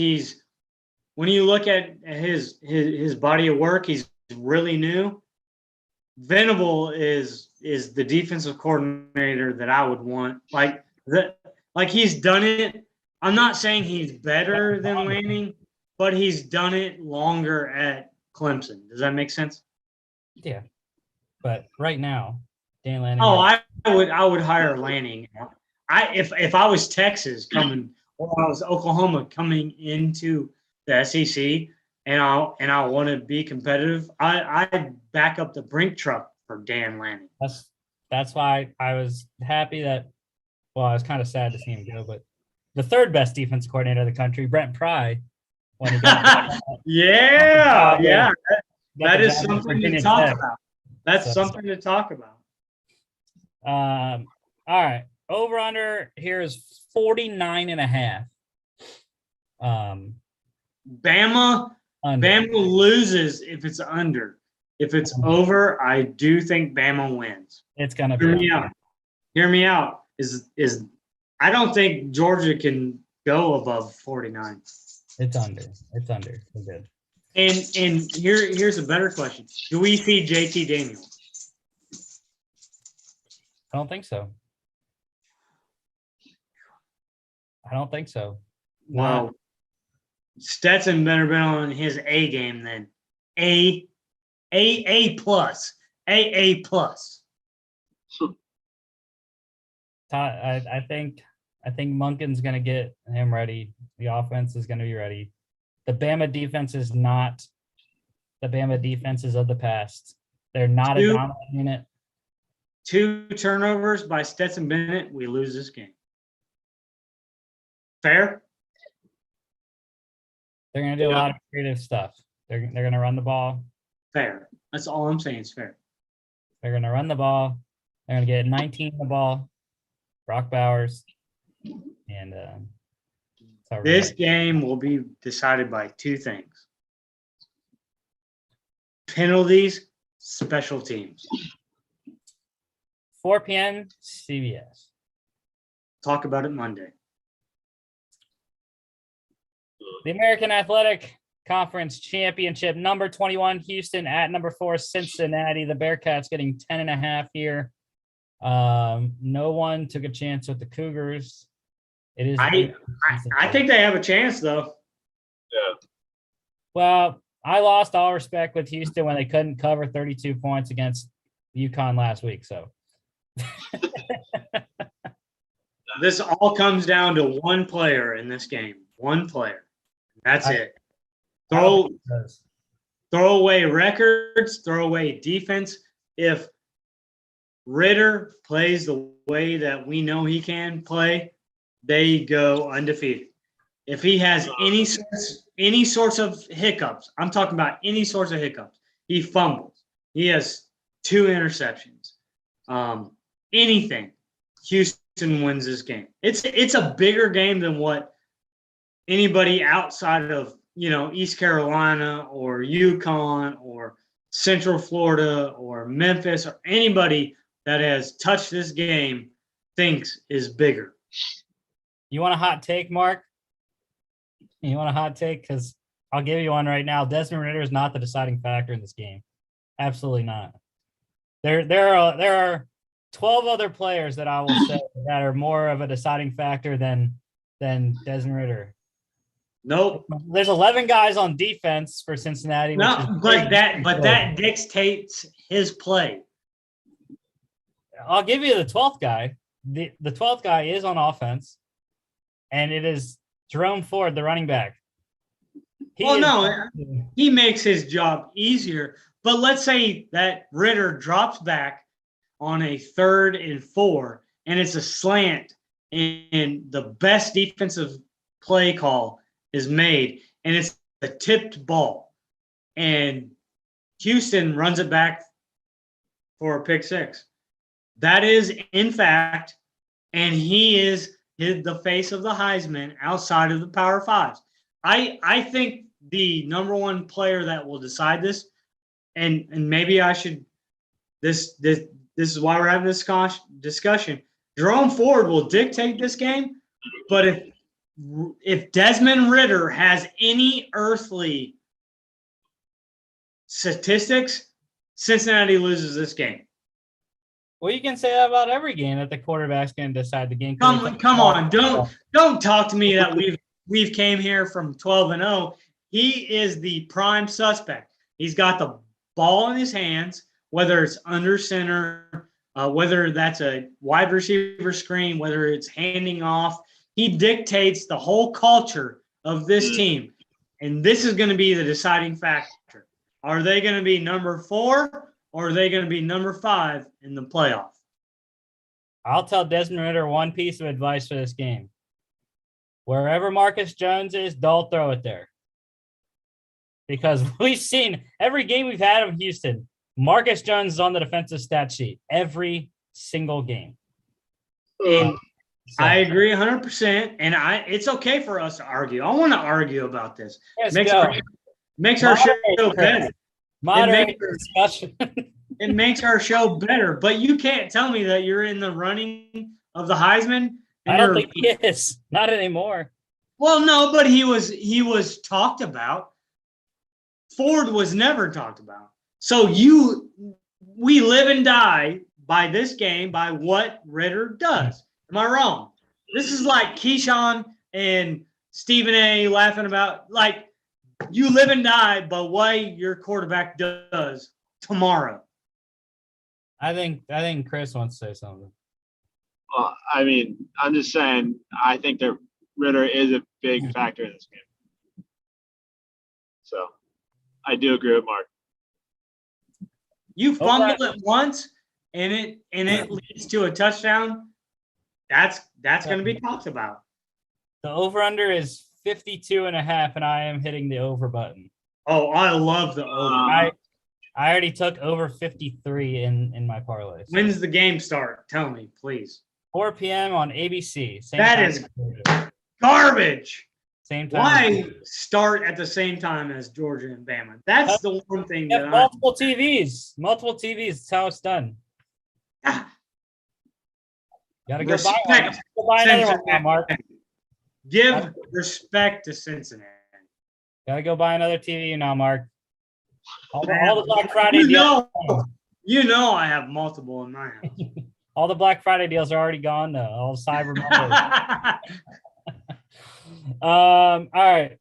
when you look at his body of work, he's really new. Venable is the defensive coordinator that I would want. Like he's done it. I'm not saying he's better than Lanning, but he's done it longer at Clemson. Does that make sense? Yeah. But right now, Dan Lanning. Oh, I would hire Lanning. If I was Texas coming, or I was Oklahoma coming into the SEC, and I want to be competitive, I'd back up the Brink truck for Dan Lanning. That's why I was happy that. Well, I was kind of sad to see him go, but the third best defense coordinator of the country, Brent Pry, when he got yeah, that is something to talk about. That's something to talk about. All right. Over under here is 49.5. Bama loses if it's under. If it's over, I do think Bama wins. It's gonna be. Hear me out. Is I don't think Georgia can go above 49. It's under. We're good. And here's a better question. Do we see JT Daniels? I don't think so. Wow. Stetson better been on his A game then. A plus. AA plus. I think Munkin's gonna get him ready. The offense is gonna be ready. The Bama defense is not the Bama defenses of the past. They're not a dominant unit. 2 turnovers by Stetson Bennett, we lose this game. Fair? They're going to do a lot of creative stuff. They're going to run the ball. Fair. That's all I'm saying is fair. They're going to run the ball. They're going to get 19 in the ball. Brock Bowers. And this game will be decided by 2 things. Penalties, special teams. 4 p.m. CBS. Talk about it Monday. The American Athletic Conference Championship, number 21, Houston at number 4, Cincinnati. The Bearcats getting 10.5 here. No one took a chance with the Cougars. It is. I think they have a chance, though. Yeah. Well, I lost all respect with Houston when they couldn't cover 32 points against UConn last week. So. This all comes down to one player in this game. One player. That's it. Throw away records, throw away defense. If Ritter plays the way that we know he can play, they go undefeated. If he has any sorts of hiccups, I'm talking about any sorts of hiccups, he fumbles. He has 2 interceptions. Anything, Houston wins this game. It's a bigger game than what anybody outside of East Carolina or UConn or Central Florida or Memphis or anybody that has touched this game thinks is bigger. You want a hot take, Mark? You want a hot take? Because I'll give you one right now. Desmond Ritter is not the deciding factor in this game. Absolutely not. There are 12 other players that I will say that are more of a deciding factor than Desmond Ritter. Nope. There's 11 guys on defense for Cincinnati. No, but that dictates his play. I'll give you the 12th guy. The 12th guy is on offense, and it is Jerome Ford, the running back. He makes his job easier. But let's say that Ritter drops back on a 3rd and 4, and it's a slant, and the best defensive play call is made, and it's a tipped ball, and Houston runs it back for a pick 6. That is, in fact, and he is the face of the Heisman outside of the Power Fives. I think the number one player that will decide this, and maybe I should this is why we're having this discussion. Jerome Ford will dictate this game, but if Desmond Ritter has any earthly statistics, Cincinnati loses this game. Well, you can say that about every game that the quarterback's going to decide the game. Come on, don't talk to me that we've came here from 12-0. He is the prime suspect. He's got the ball in his hands, whether it's under center, whether that's a wide receiver screen, whether it's handing off. He dictates the whole culture of this team, and this is going to be the deciding factor. Are they going to be number 4? Or are they going to be number 5 in the playoff? I'll tell Desmond Ritter one piece of advice for this game. Wherever Marcus Jones is, don't throw it there. Because we've seen every game we've had in Houston, Marcus Jones is on the defensive stat sheet every single game. I agree 100%, and it's okay for us to argue. I want to argue about this. Yes, makes our show better. Moderate discussion. It makes our show better, but you can't tell me that you're in the running of the Heisman. I don't think he is. Not anymore. Well, no, but he was talked about. Ford was never talked about. So we live and die by this game, by what Ritter does. Am I wrong? This is like Keyshawn and Stephen A. laughing about, like, you live and die by what your quarterback does tomorrow. I think Chris wants to say something. Well, I mean, I'm just saying, I think that Ritter is a big factor in this game. So, I do agree with Mark. You fumble it once, and it leads to a touchdown. That's going to be talked about. The over/under is 52.5, and I am hitting the over button. Oh, I love the over. I already took over 53 in my parlay. So. When's the game start? Tell me, please. 4 p.m. on ABC. That is garbage. Same time. Why start at the same time as Georgia and Bama? That's the one thing. Multiple TVs. Multiple TVs. That's how it's done. Gotta go buy another one now, Mark. Give respect to Cincinnati. Gotta go buy another TV now, Mark. All the Black Friday deals. You know I have multiple in my house. All the Black Friday deals are already gone, though. All Cyber Monday. All right.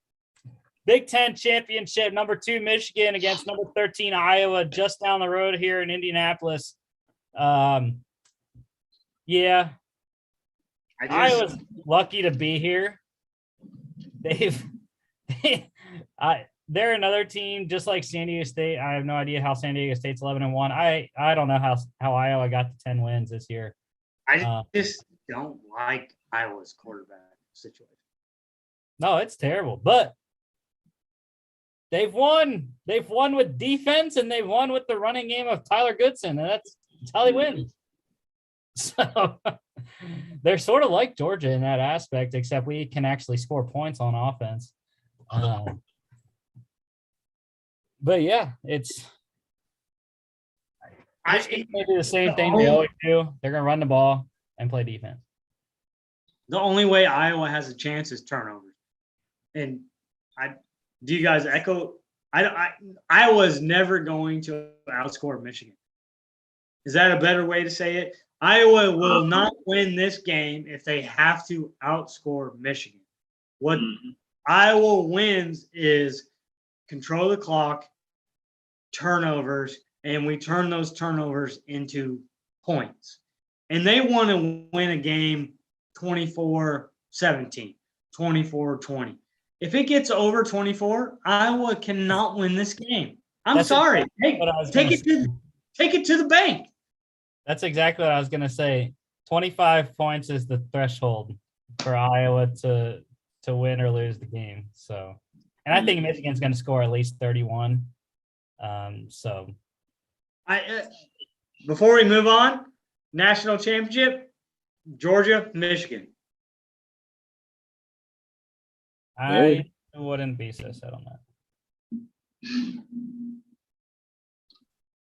Big Ten Championship, number 2 Michigan against number 13 Iowa, just down the road here in Indianapolis. Yeah. I was lucky to be here. They're another team just like San Diego State. I have no idea how San Diego State's 11-1. I don't know how Iowa got to 10 wins this year. I just don't like Iowa's quarterback situation. No, it's terrible. But they've won. They've won with defense, and they've won with the running game of Tyler Goodson, and that's how they win. So they're sort of like Georgia in that aspect, except we can actually score points on offense. But yeah, I think they do the same thing they always do. They're going to run the ball and play defense. The only way Iowa has a chance is turnovers. And do you guys echo? Iowa's never going to outscore Michigan. Is that a better way to say it? Iowa will not win this game if they have to outscore Michigan. What Iowa wins is control the clock, turnovers, and we turn those turnovers into points. And they want to win a game 24-17, 24-20. If it gets over 24, Iowa cannot win this game. I'm sorry. Hey, take it to the bank. That's exactly what I was going to say. 25 points is the threshold for Iowa to win or lose the game. So, and I think Michigan's going to score at least 31. Before we move on, national championship, Georgia, Michigan. I wouldn't be so set on that.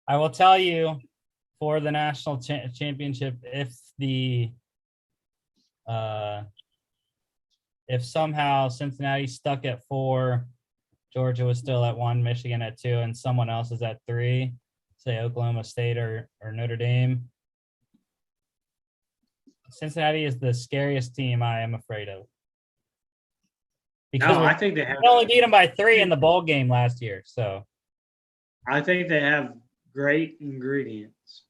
I will tell you for the national championship, if somehow Cincinnati stuck at 4, Georgia was still at 1, Michigan at 2, and someone else is at 3, say Oklahoma State or Notre Dame, Cincinnati is the scariest team I am afraid of. Because I think they only beat them by 3 in the bowl game last year. So I think they have great ingredients.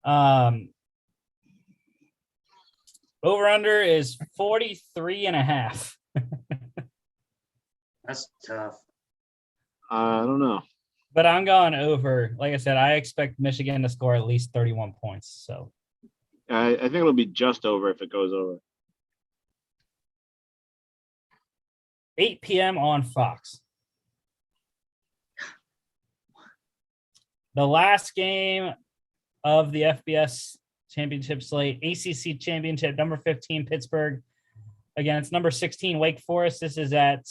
Over under is 43.5. That's tough. I don't know. But I'm going over. Like I said, I expect Michigan to score at least 31 points. So I think it'll be just over if it goes over. 8 p.m. on Fox. The last game of the FBS championship slate, ACC championship, number 15, Pittsburgh against number 16, Wake Forest. This is at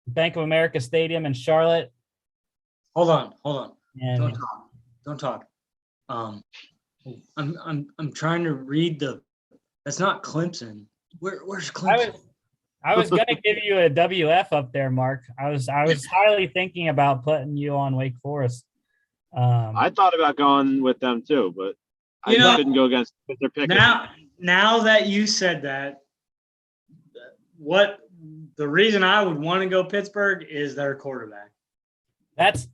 Bank of America Stadium in Charlotte. Hold on. And Don't talk. I'm trying to read that's not Clemson. Where's Clemson? I was going to give you a WF up there, Mark. I was highly thinking about putting you on Wake Forest. I thought about going with them too, but I couldn't go against their pick. Now that you said that, the reason I would want to go Pittsburgh is their quarterback. That's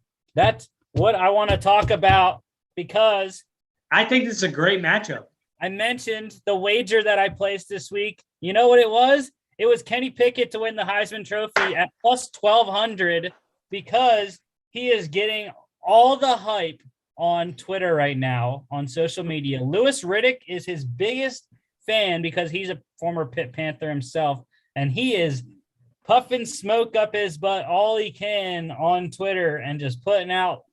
what I want to talk about because I think this is a great matchup. I mentioned the wager that I placed this week. You know what it was? It was Kenny Pickett to win the Heisman Trophy at plus 1,200 because he is getting all the hype on Twitter right now, on social media. Louis Riddick is his biggest fan because he's a former Pitt Panther himself, and he is puffing smoke up his butt all he can on Twitter and just putting out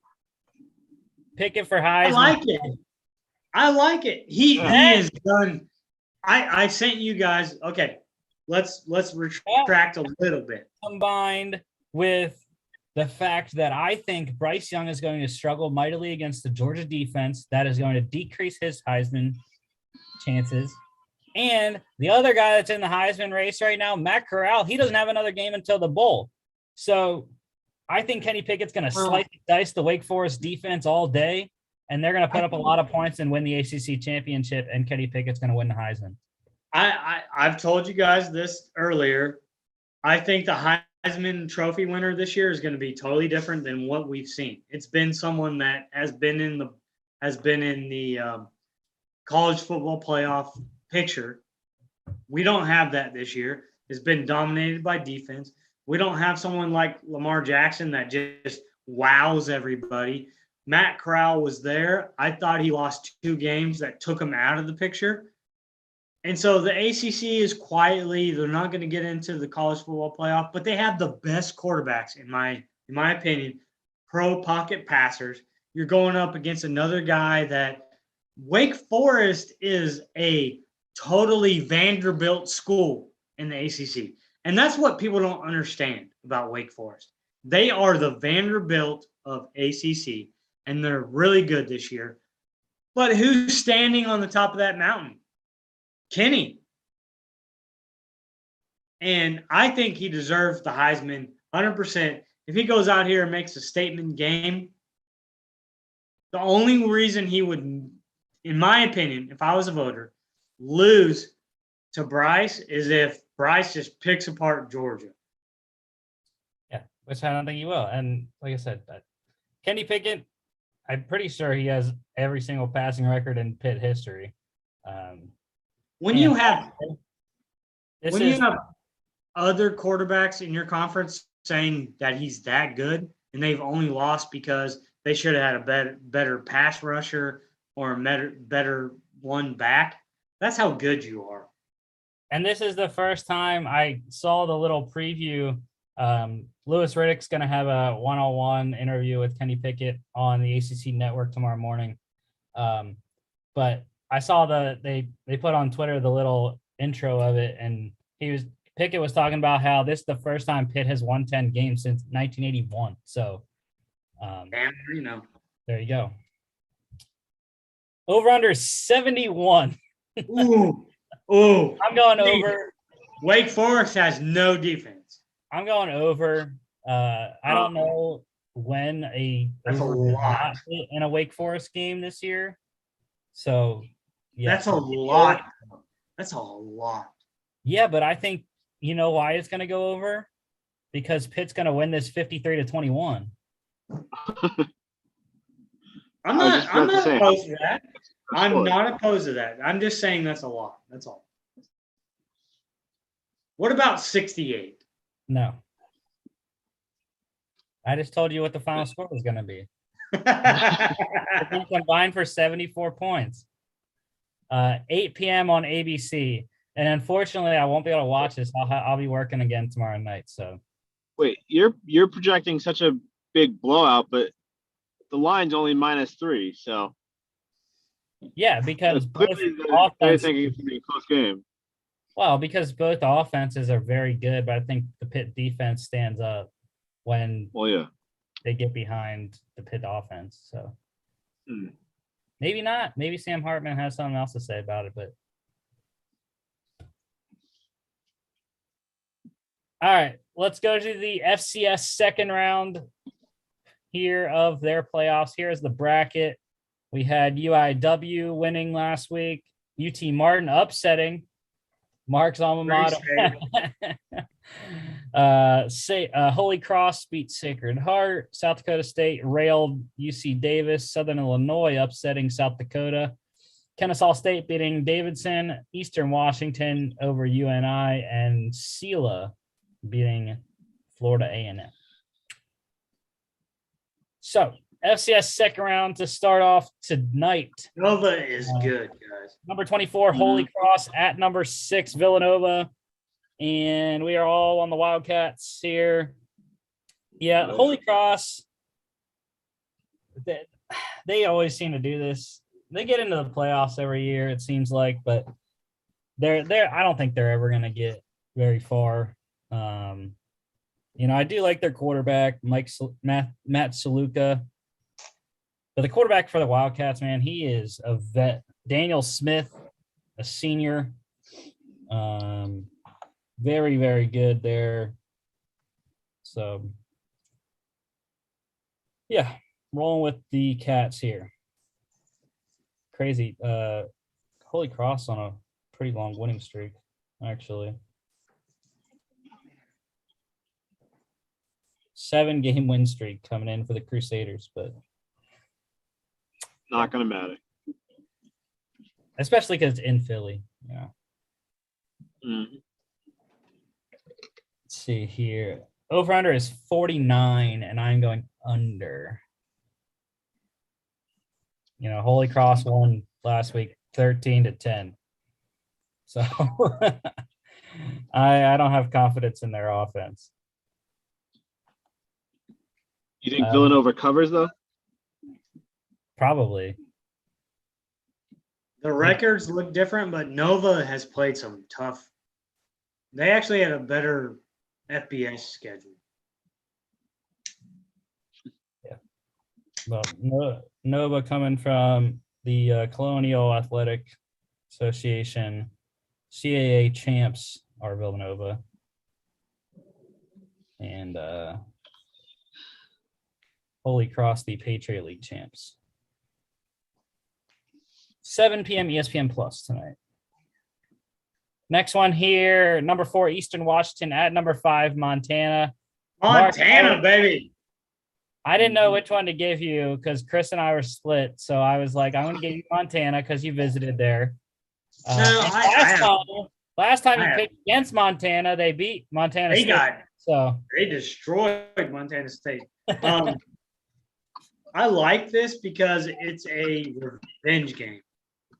Pickett for Heisman. I like it. He is done. I sent you guys. Okay, let's retract a little bit. Combined with the fact that I think Bryce Young is going to struggle mightily against the Georgia defense, that is going to decrease his Heisman chances. And the other guy that's in the Heisman race right now, Matt Corral, he doesn't have another game until the bowl. So I think Kenny Pickett's going to slice and dice the Wake Forest defense all day. And they're going to put up a lot of points and win the ACC championship, and Kenny Pickett's going to win the Heisman. I've told you guys this earlier. I think the Heisman Trophy winner this year is going to be totally different than what we've seen. It's been someone that has been in the college football playoff picture. We don't have that this year. It's been dominated by defense. We don't have someone like Lamar Jackson that just wows everybody. Matt Corral was there. I thought he lost 2 games that took him out of the picture. And so the ACC is quietly, they're not going to get into the college football playoff, but they have the best quarterbacks, in my opinion, pro pocket passers. You're going up against another guy that Wake Forest is a totally Vanderbilt school in the ACC. And that's what people don't understand about Wake Forest. They are the Vanderbilt of ACC, and they're really good this year. But who's standing on the top of that mountain? Kenny. And I think he deserves the Heisman 100%. If he goes out here and makes a statement game, the only reason he would, in my opinion, if I was a voter, lose to Bryce is if Bryce just picks apart Georgia. Yeah, which I don't think he will. And like I said, Kenny Pickett, I'm pretty sure he has every single passing record in Pitt history. When you have other quarterbacks in your conference saying that he's that good and they've only lost because they should have had a better pass rusher or a better one back, that's how good you are. And this is the first time I saw the little preview. Louis Riddick's going to have a one-on-one interview with Kenny Pickett on the ACC network tomorrow morning. But I saw they put on Twitter the little intro of it, and Pickett was talking about how this is the first time Pitt has won 10 games since 1981. So, there you go. Over under 71. Ooh. I'm going over. Wake Forest has no defense. I'm going over. I don't know when that's a lot in a Wake Forest game this year. So, yeah. That's a lot. That's a lot. Yeah, but I think you know why it's going to go over? Because Pitt's going to win this 53-21. I'm not opposed to that. I'm not opposed to that. I'm just saying that's a lot. That's all. What about 68? No. I just told you what the final score was going to be. Combined for 74 points. 8 p.m. on ABC. And unfortunately, I won't be able to watch this. I'll be working again tomorrow night. So, wait, you're projecting such a big blowout, but the line's only -3. So, yeah, because both I think it's gonna be a close game. Well, because both offenses are very good, but I think the Pitt defense stands up when they get behind the Pitt offense. So maybe not. Maybe Sam Hartman has something else to say about it, but all right, let's go to the FCS second round here of their playoffs. Here's the bracket. We had UIW winning last week, UT Martin upsetting Mark's alma mater. Holy Cross beat Sacred Heart. South Dakota State railed UC Davis. Southern Illinois upsetting South Dakota. Kennesaw State beating Davidson. Eastern Washington over UNI. And Sela beating Florida A&M. So, FCS second round to start off tonight. Nova is good, guys. Number 24, Holy Cross at number 6, Villanova. And we are all on the Wildcats here. Yeah, Holy Cross, they always seem to do this. They get into the playoffs every year, it seems like, but I don't think they're ever going to get very far. I do like their quarterback, Matt Saluka. But the quarterback for the Wildcats, man, he is a vet. Daniel Smith, a senior. Very, very good there. So, yeah, rolling with the Cats here. Crazy. Holy Cross on a pretty long winning streak, actually. 7-game win streak coming in for the Crusaders, but not going to matter. especially because it's in Philly. Mm. Let's see here. Over under is 49, and I'm going under. Holy Cross won last week 13-10. So I don't have confidence in their offense. You think Villanova covers though? Probably. The records look different, but Nova has played some tough. They actually had a better FBS schedule. Yeah. Well, Nova coming from the Colonial Athletic Association, CAA champs are Villanova. And Holy Cross, the Patriot League champs. 7 p.m. ESPN Plus tonight. Next one here, number 4, Eastern Washington at number 5, Montana. Montana, baby. I didn't know which one to give you because Chris and I were split. So I was like, I'm going to give you Montana because you visited there. Last time you picked against Montana, they beat Montana State. They destroyed Montana State. I like this because it's a revenge game.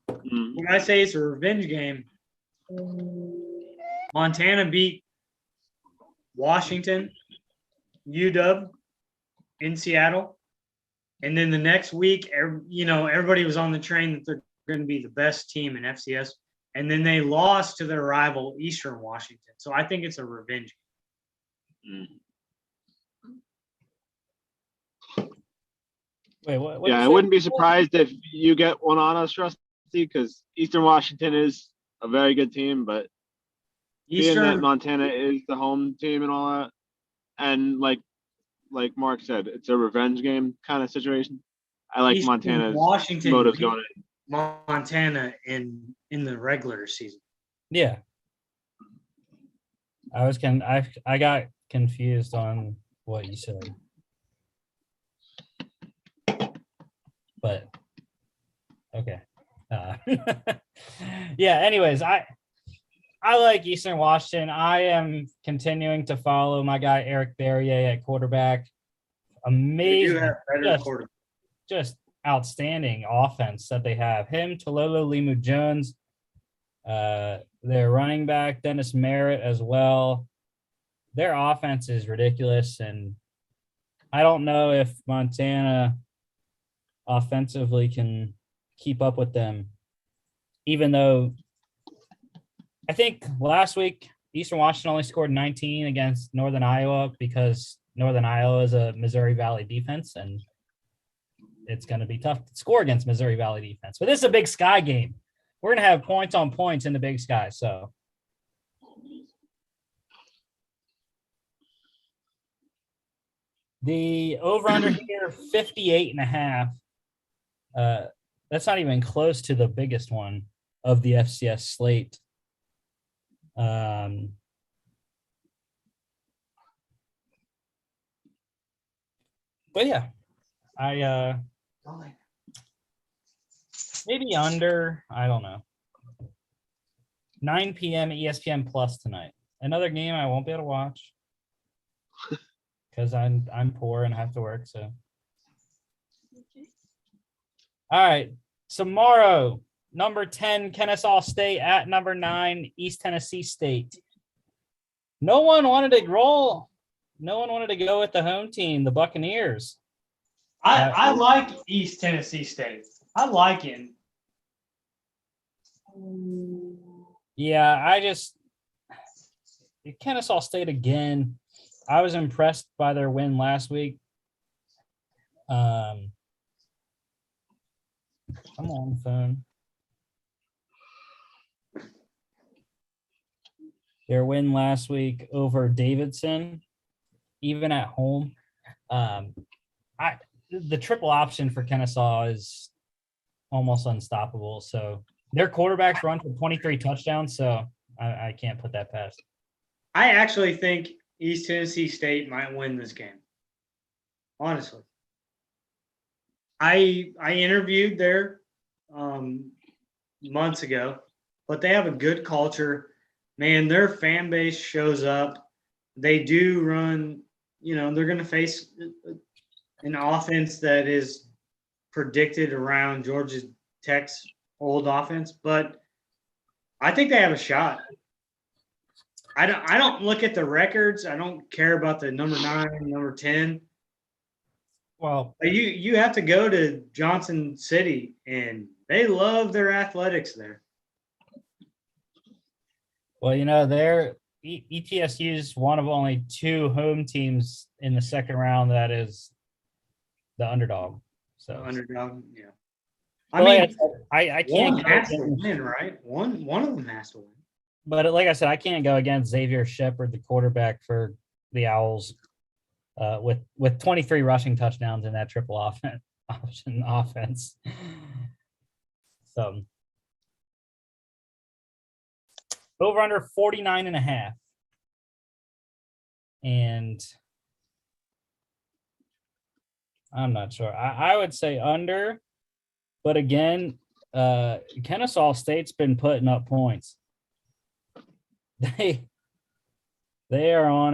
When I say it's a revenge game, Montana beat Washington, UW in Seattle. And then the next week, everybody was on the train that they're going to be the best team in FCS. And then they lost to their rival, Eastern Washington. So I think it's a revenge game. Wait, what I wouldn't be surprised if you get one on us, Rusty, because Eastern Washington is a very good team, but being that Montana is the home team and all that, and like Mark said, it's a revenge game kind of situation. I like Eastern Montana's Washington motives going in. Montana in the regular season. Yeah. I got confused on what you said. But okay. Yeah, anyways, I like Eastern Washington. I am continuing to follow my guy Eric Barrier at quarterback. Amazing. Just outstanding offense that they have. Him, Talolo Limu-Jones, their running back, Dennis Merritt as well. Their offense is ridiculous, and I don't know if Montana offensively can keep up with them, even though I think last week Eastern Washington only scored 19 against Northern Iowa because Northern Iowa is a Missouri Valley defense, and it's going to be tough to score against Missouri Valley defense. But this is a Big Sky game. We're going to have points on points in the Big Sky. So the over-under here, 58.5. That's not even close to the biggest one of the FCS slate. But yeah, I maybe under, I don't know. 9 p.m. ESPN Plus tonight. Another game I won't be able to watch because I'm poor and have to work. So, all right, tomorrow, number 10 Kennesaw State at number 9 East Tennessee State. No one wanted to roll. No one wanted to go with the home team, the Buccaneers. I like East Tennessee State. I like him. Yeah, Kennesaw State again. I was impressed by their win last week. I'm on the phone. Their win last week over Davidson, even at home. The triple option for Kennesaw is almost unstoppable. So their quarterbacks run for 23 touchdowns. So I can't put that past. I actually think East Tennessee State might win this game. Honestly. I interviewed their months ago, but they have a good culture. Man, their fan base shows up. They do run, they're going to face an offense that is predicted around Georgia Tech's old offense, but I think they have a shot. I don't look at the records. I don't care about the number 9, number 10. Well, you have to go to Johnson City, and they love their athletics there. Well, they're ETSU is one of only 2 home teams in the second round that is the underdog. So Underdog, yeah. I can't one has to win, right? One of them has to win. But like I said, I can't go against Xavier Shepard, the quarterback for the Owls, with 23 rushing touchdowns in that triple option offense. So over under 49.5. And I'm not sure. I would say under, but again, Kennesaw State's been putting up points. They are on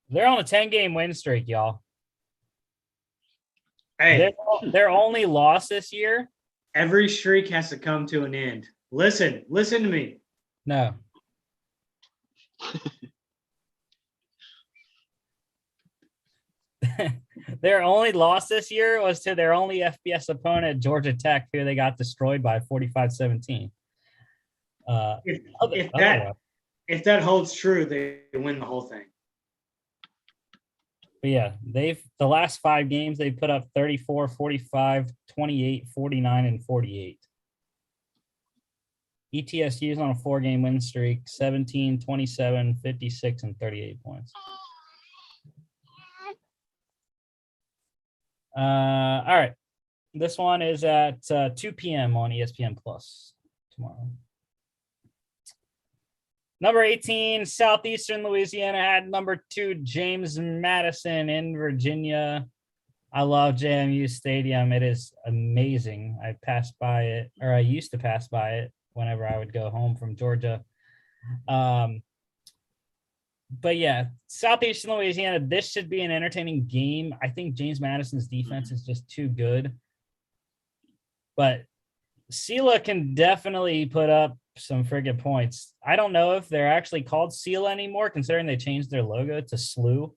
they're on a 10-game win streak, y'all. Hey, their only loss this year. Every streak has to come to an end. Listen to me. No. Their only loss this year was to their only FBS opponent, Georgia Tech, who they got destroyed by 45-17. If that holds true, they win the whole thing. But yeah, the last 5 games they put up 34, 45, 28, 49, and 48. ETSU is on a 4-game win streak, 17, 27, 56, and 38 points. All right. This one is at 2 p.m. on ESPN Plus tomorrow. Number 18, Southeastern Louisiana had number 2, James Madison in Virginia. I love JMU Stadium. It is amazing. I passed by it, or I used to pass by it whenever I would go home from Georgia. But yeah, Southeastern Louisiana, this should be an entertaining game. I think James Madison's defense is just too good. But Sela can definitely put up some friggin' points. I don't know if they're actually called Sela anymore, considering they changed their logo to SLU,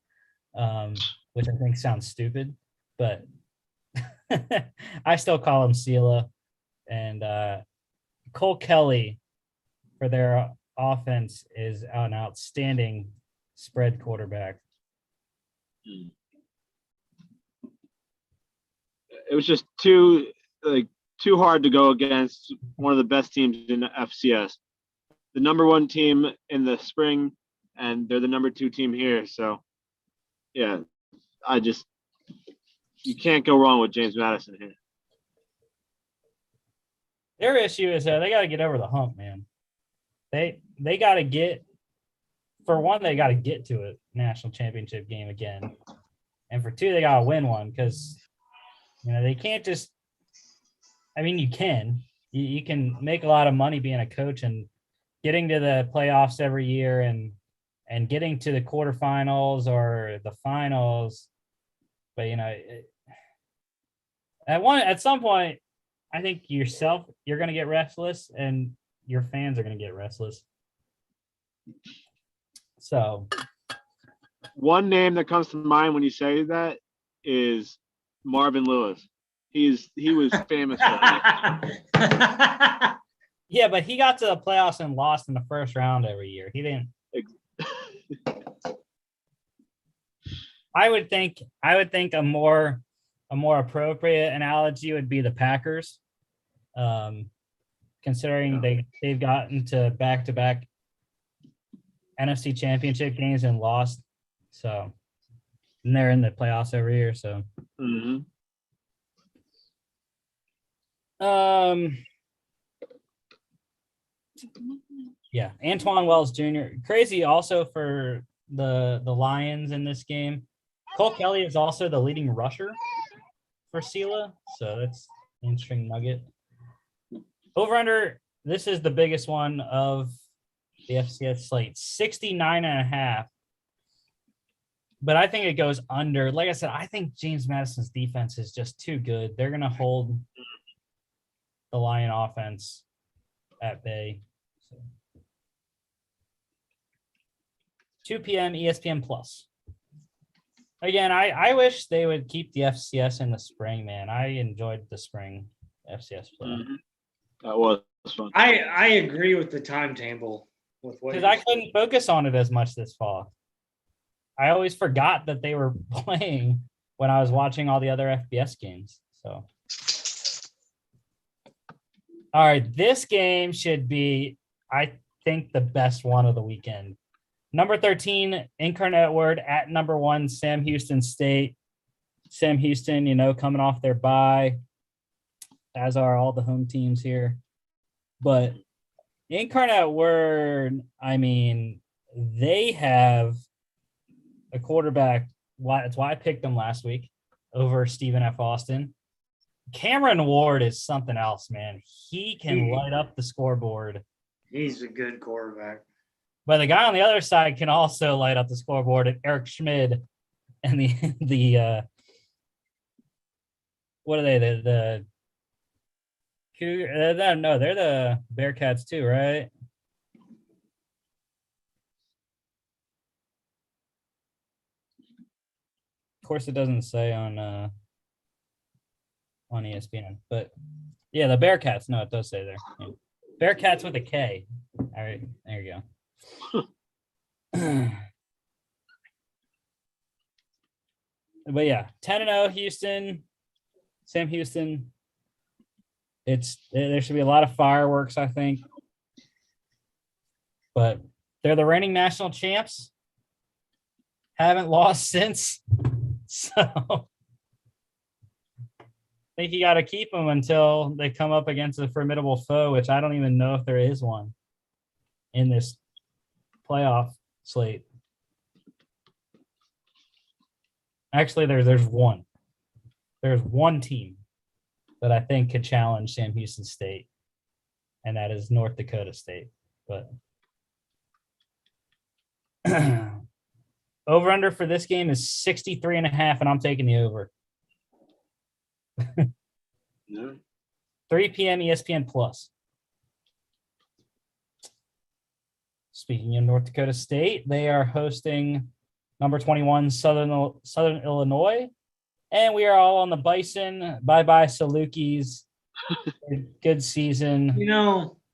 which I think sounds stupid. But I still call him Sela. And Cole Kelly, for their offense, is an outstanding spread quarterback. It was just too hard to go against one of the best teams in the FCS. The number 1 team in the spring, and they're the number 2 team here. So, yeah, you can't go wrong with James Madison here. Their issue is they got to get over the hump, man. They got to get, for one, they got to get to a national championship game again. And for 2, they got to win one, because, they can't just, you can. You can make a lot of money being a coach and getting to the playoffs every year and getting to the quarterfinals or the finals. But, at some point, I think you're going to get restless, and your fans are going to get restless. So, one name that comes to mind when you say that is Marvin Lewis. He was famous for that. Yeah, but he got to the playoffs and lost in the first round every year. He didn't. I would think a more appropriate analogy would be the Packers, considering they've gotten to back-to-back NFC Championship games and lost. So, and they're in the playoffs every year. So, yeah, Antoine Wells Jr. Crazy also for the Lions in this game. Cole Kelly is also the leading rusher. for Sela. So that's an interesting nugget. Over under, this is the biggest one of the FCS slate, 69.5. But I think it goes under. Like I said, I think James Madison's defense is just too good. They're going to hold the Lion offense at bay. So. 2 p.m. ESPN Plus. Again, I wish they would keep the FCS in the spring, man. I enjoyed the spring FCS play. Mm-hmm. That was fun. I agree with the timetable. Because I couldn't focus on it as much this fall. I always forgot that they were playing when I was watching all the other FBS games. So, all right, this game should be, I think, the best one of the weekend. Number 13, Incarnate Word at number 1, Sam Houston State. Sam Houston, coming off their bye, as are all the home teams here. But Incarnate Word, I mean, they have a quarterback. That's why I picked them last week over Stephen F. Austin. Cameron Ward is something else, man. He can light up the scoreboard. He's a good quarterback. But the guy on the other side can also light up the scoreboard at Eric Schmid and the what are they? The no, they're the Bearcats too, right? Of course, it doesn't say on ESPN, but yeah, the Bearcats. No, it does say there. Yeah. Bearcats with a K. All right, there you go. But yeah, 10-0 Houston, Sam Houston. There should be a lot of fireworks, I think. But they're the reigning national champs. Haven't lost since. So I think you got to keep them until they come up against a formidable foe, which I don't even know if there is one in this playoff slate. Actually, there's one. There's one team that I think could challenge Sam Houston State, and that is North Dakota State. But over under for this game is 63.5, and I'm taking the over. No. 3 p.m. ESPN Plus. Speaking of North Dakota State, they are hosting number 21 Southern Illinois, and we are all on the Bison. Bye-bye, Salukis. Good season.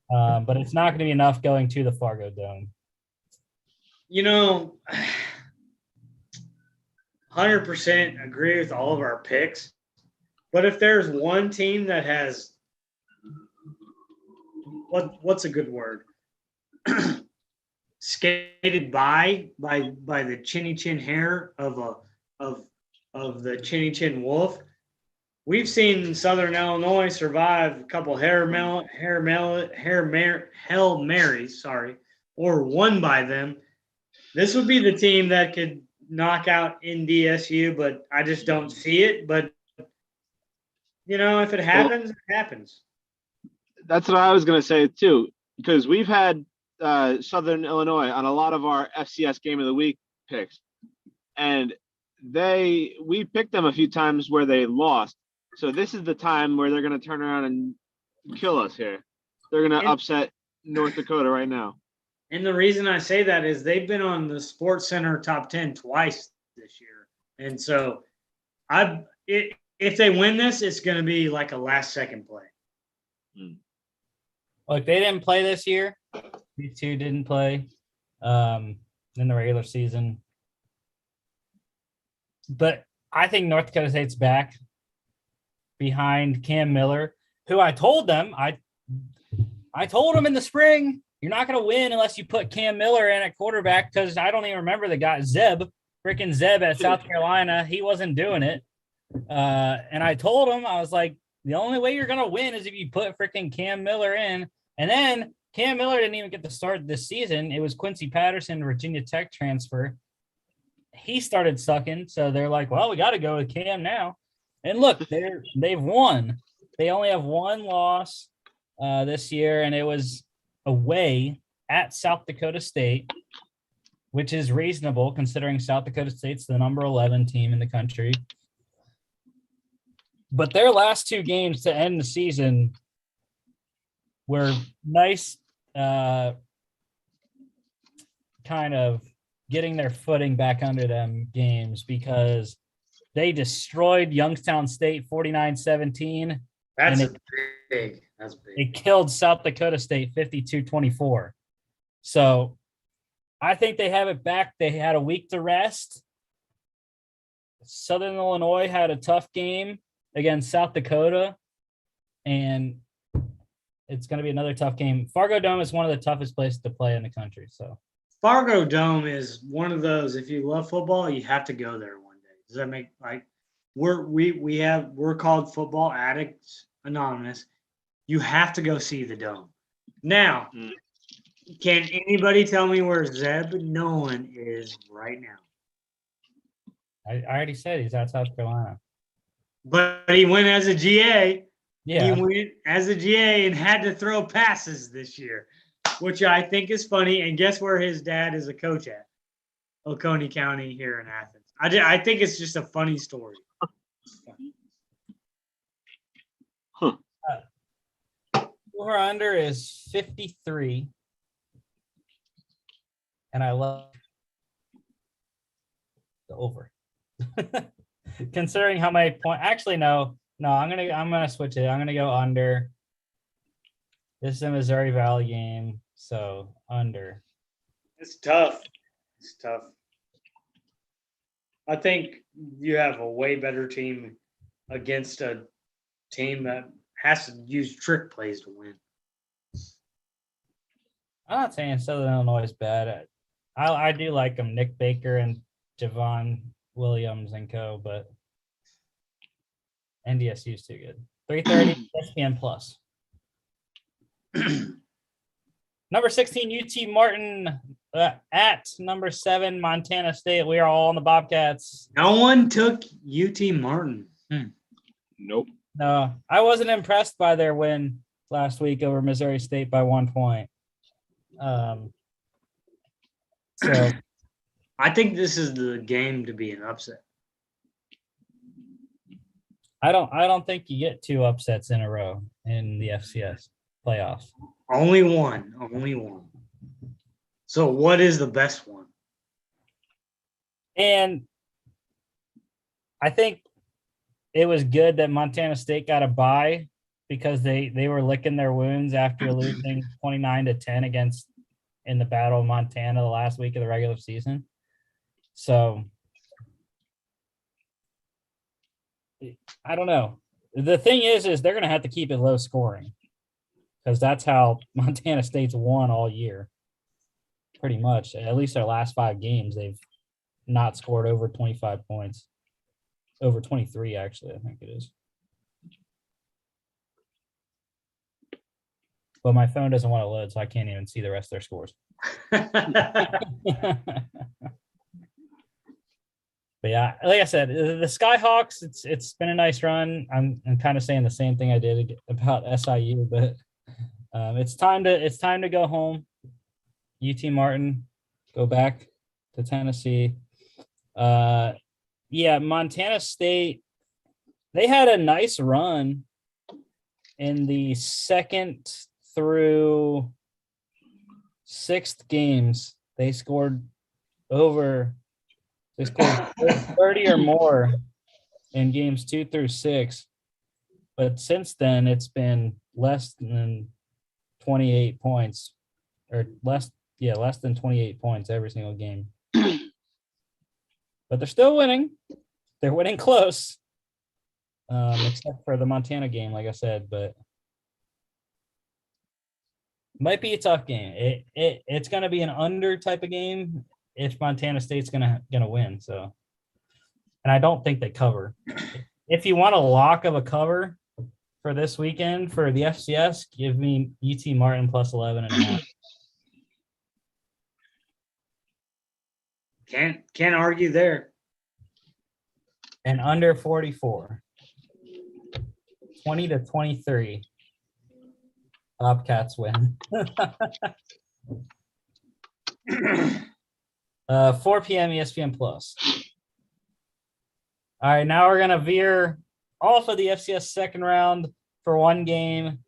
But it's not going to be enough going to the Fargo Dome. 100% agree with all of our picks. But if there's one team that has what's a good word? Skated by the chinny chin hair of the chinny chin wolf. We've seen Southern Illinois survive a couple Hail Marys, or won by them. This would be the team that could knock out NDSU, but I just don't see it. But if it happens, it happens. That's what I was going to say too, because we've had Southern Illinois on a lot of our FCS Game of the Week picks, and we picked them a few times where they lost. So this is the time where they're going to turn around and kill us here. They're going to upset North Dakota right now. And the reason I say that is they've been on the Sports Center top 10 twice this year, and so if they win this, it's going to be like a last-second play. Look, they didn't play this year. These two didn't play in the regular season. But I think North Dakota State's back behind Cam Miller, who I told them in the spring, you're not going to win unless you put Cam Miller in at quarterback, because I don't even remember the guy, freaking Zeb at South Carolina. He wasn't doing it. And I told him, I was like, the only way you're going to win is if you put freaking Cam Miller in. And then Cam Miller didn't even get to start this season. It was Quincy Patterson, Virginia Tech transfer. He started sucking. So they're like, well, we got to go with Cam now. And look, they've won. They only have one loss this year, and it was away at South Dakota State, which is reasonable considering South Dakota State's the number 11 team in the country. But their last two games to end the season were nice, kind of getting their footing back under them games because they destroyed Youngstown State 49-17. That's big. That's big. It killed South Dakota State 52-24. So I think they have it back. They had a week to rest. Southern Illinois had a tough game against South Dakota, and it's going to be another tough game. Fargo Dome is one of the toughest places to play in the country. So Fargo Dome is one of those. If you love football, you have to go there one day. Does that make like we're called Football Addicts Anonymous. You have to go see the Dome. Now, can anybody tell me where Zeb Nolan is right now? I already said he's at South Carolina. But he went as a GA. Yeah. He went as a GA and had to throw passes this year, which I think is funny. And guess where his dad is a coach at? Oconee County here in Athens. I think it's just a funny story. Huh. Over under is 53. And I love the over. Considering how many points, actually, no, I'm gonna switch it. I'm gonna go under. This is a Missouri Valley game, so under. It's tough. It's tough. I think you have a way better team against a team that has to use trick plays to win. I'm not saying Southern Illinois is bad. I do like them, Nick Baker and Javon Williams and co, but NDSU is too good. 3:30 ESPN Plus. Number 16 UT Martin at number 7 Montana State. We are all on the Bobcats. No one took UT Martin. Nope. No, I wasn't impressed by their win last week over Missouri State by 1 point. So I think this is the game to be an upset. I don't think you get 2 upsets in a row in the FCS playoffs. Only one. So what is the best one? And I think it was good that Montana State got a bye because they were licking their wounds after losing 29-10 against in the Battle of Montana the last week of the regular season. So I don't know. The thing is they're going to have to keep it low scoring because that's how Montana State's won all year. Pretty much. At least their last 5 games, they've not scored over 25 points. Over 23, actually, I think it is. But my phone doesn't want to load, so I can't even see the rest of their scores. But yeah, like I said, the Skyhawks, it's been a nice run. I'm kind of saying the same thing I did about SIU, but it's time to go home. UT Martin, go back to Tennessee. Yeah, Montana State, they had a nice run in the 2nd through 6th games. They scored 30 or more in games 2 through 6. But since then, it's been less than 28 points or less than 28 points every single game. But they're still winning. They're winning close, except for the Montana game, like I said. But might be a tough game. It's going to be an under type of game if Montana State's gonna win. So, and I don't think they cover. If you want a lock of a cover for this weekend for the FCS, give me UT Martin plus 11.5. Can't argue there. And under 44. 20-23. Bobcats win. 4 p.m. ESPN Plus. All right, now we're gonna veer off of the FCS second round for one game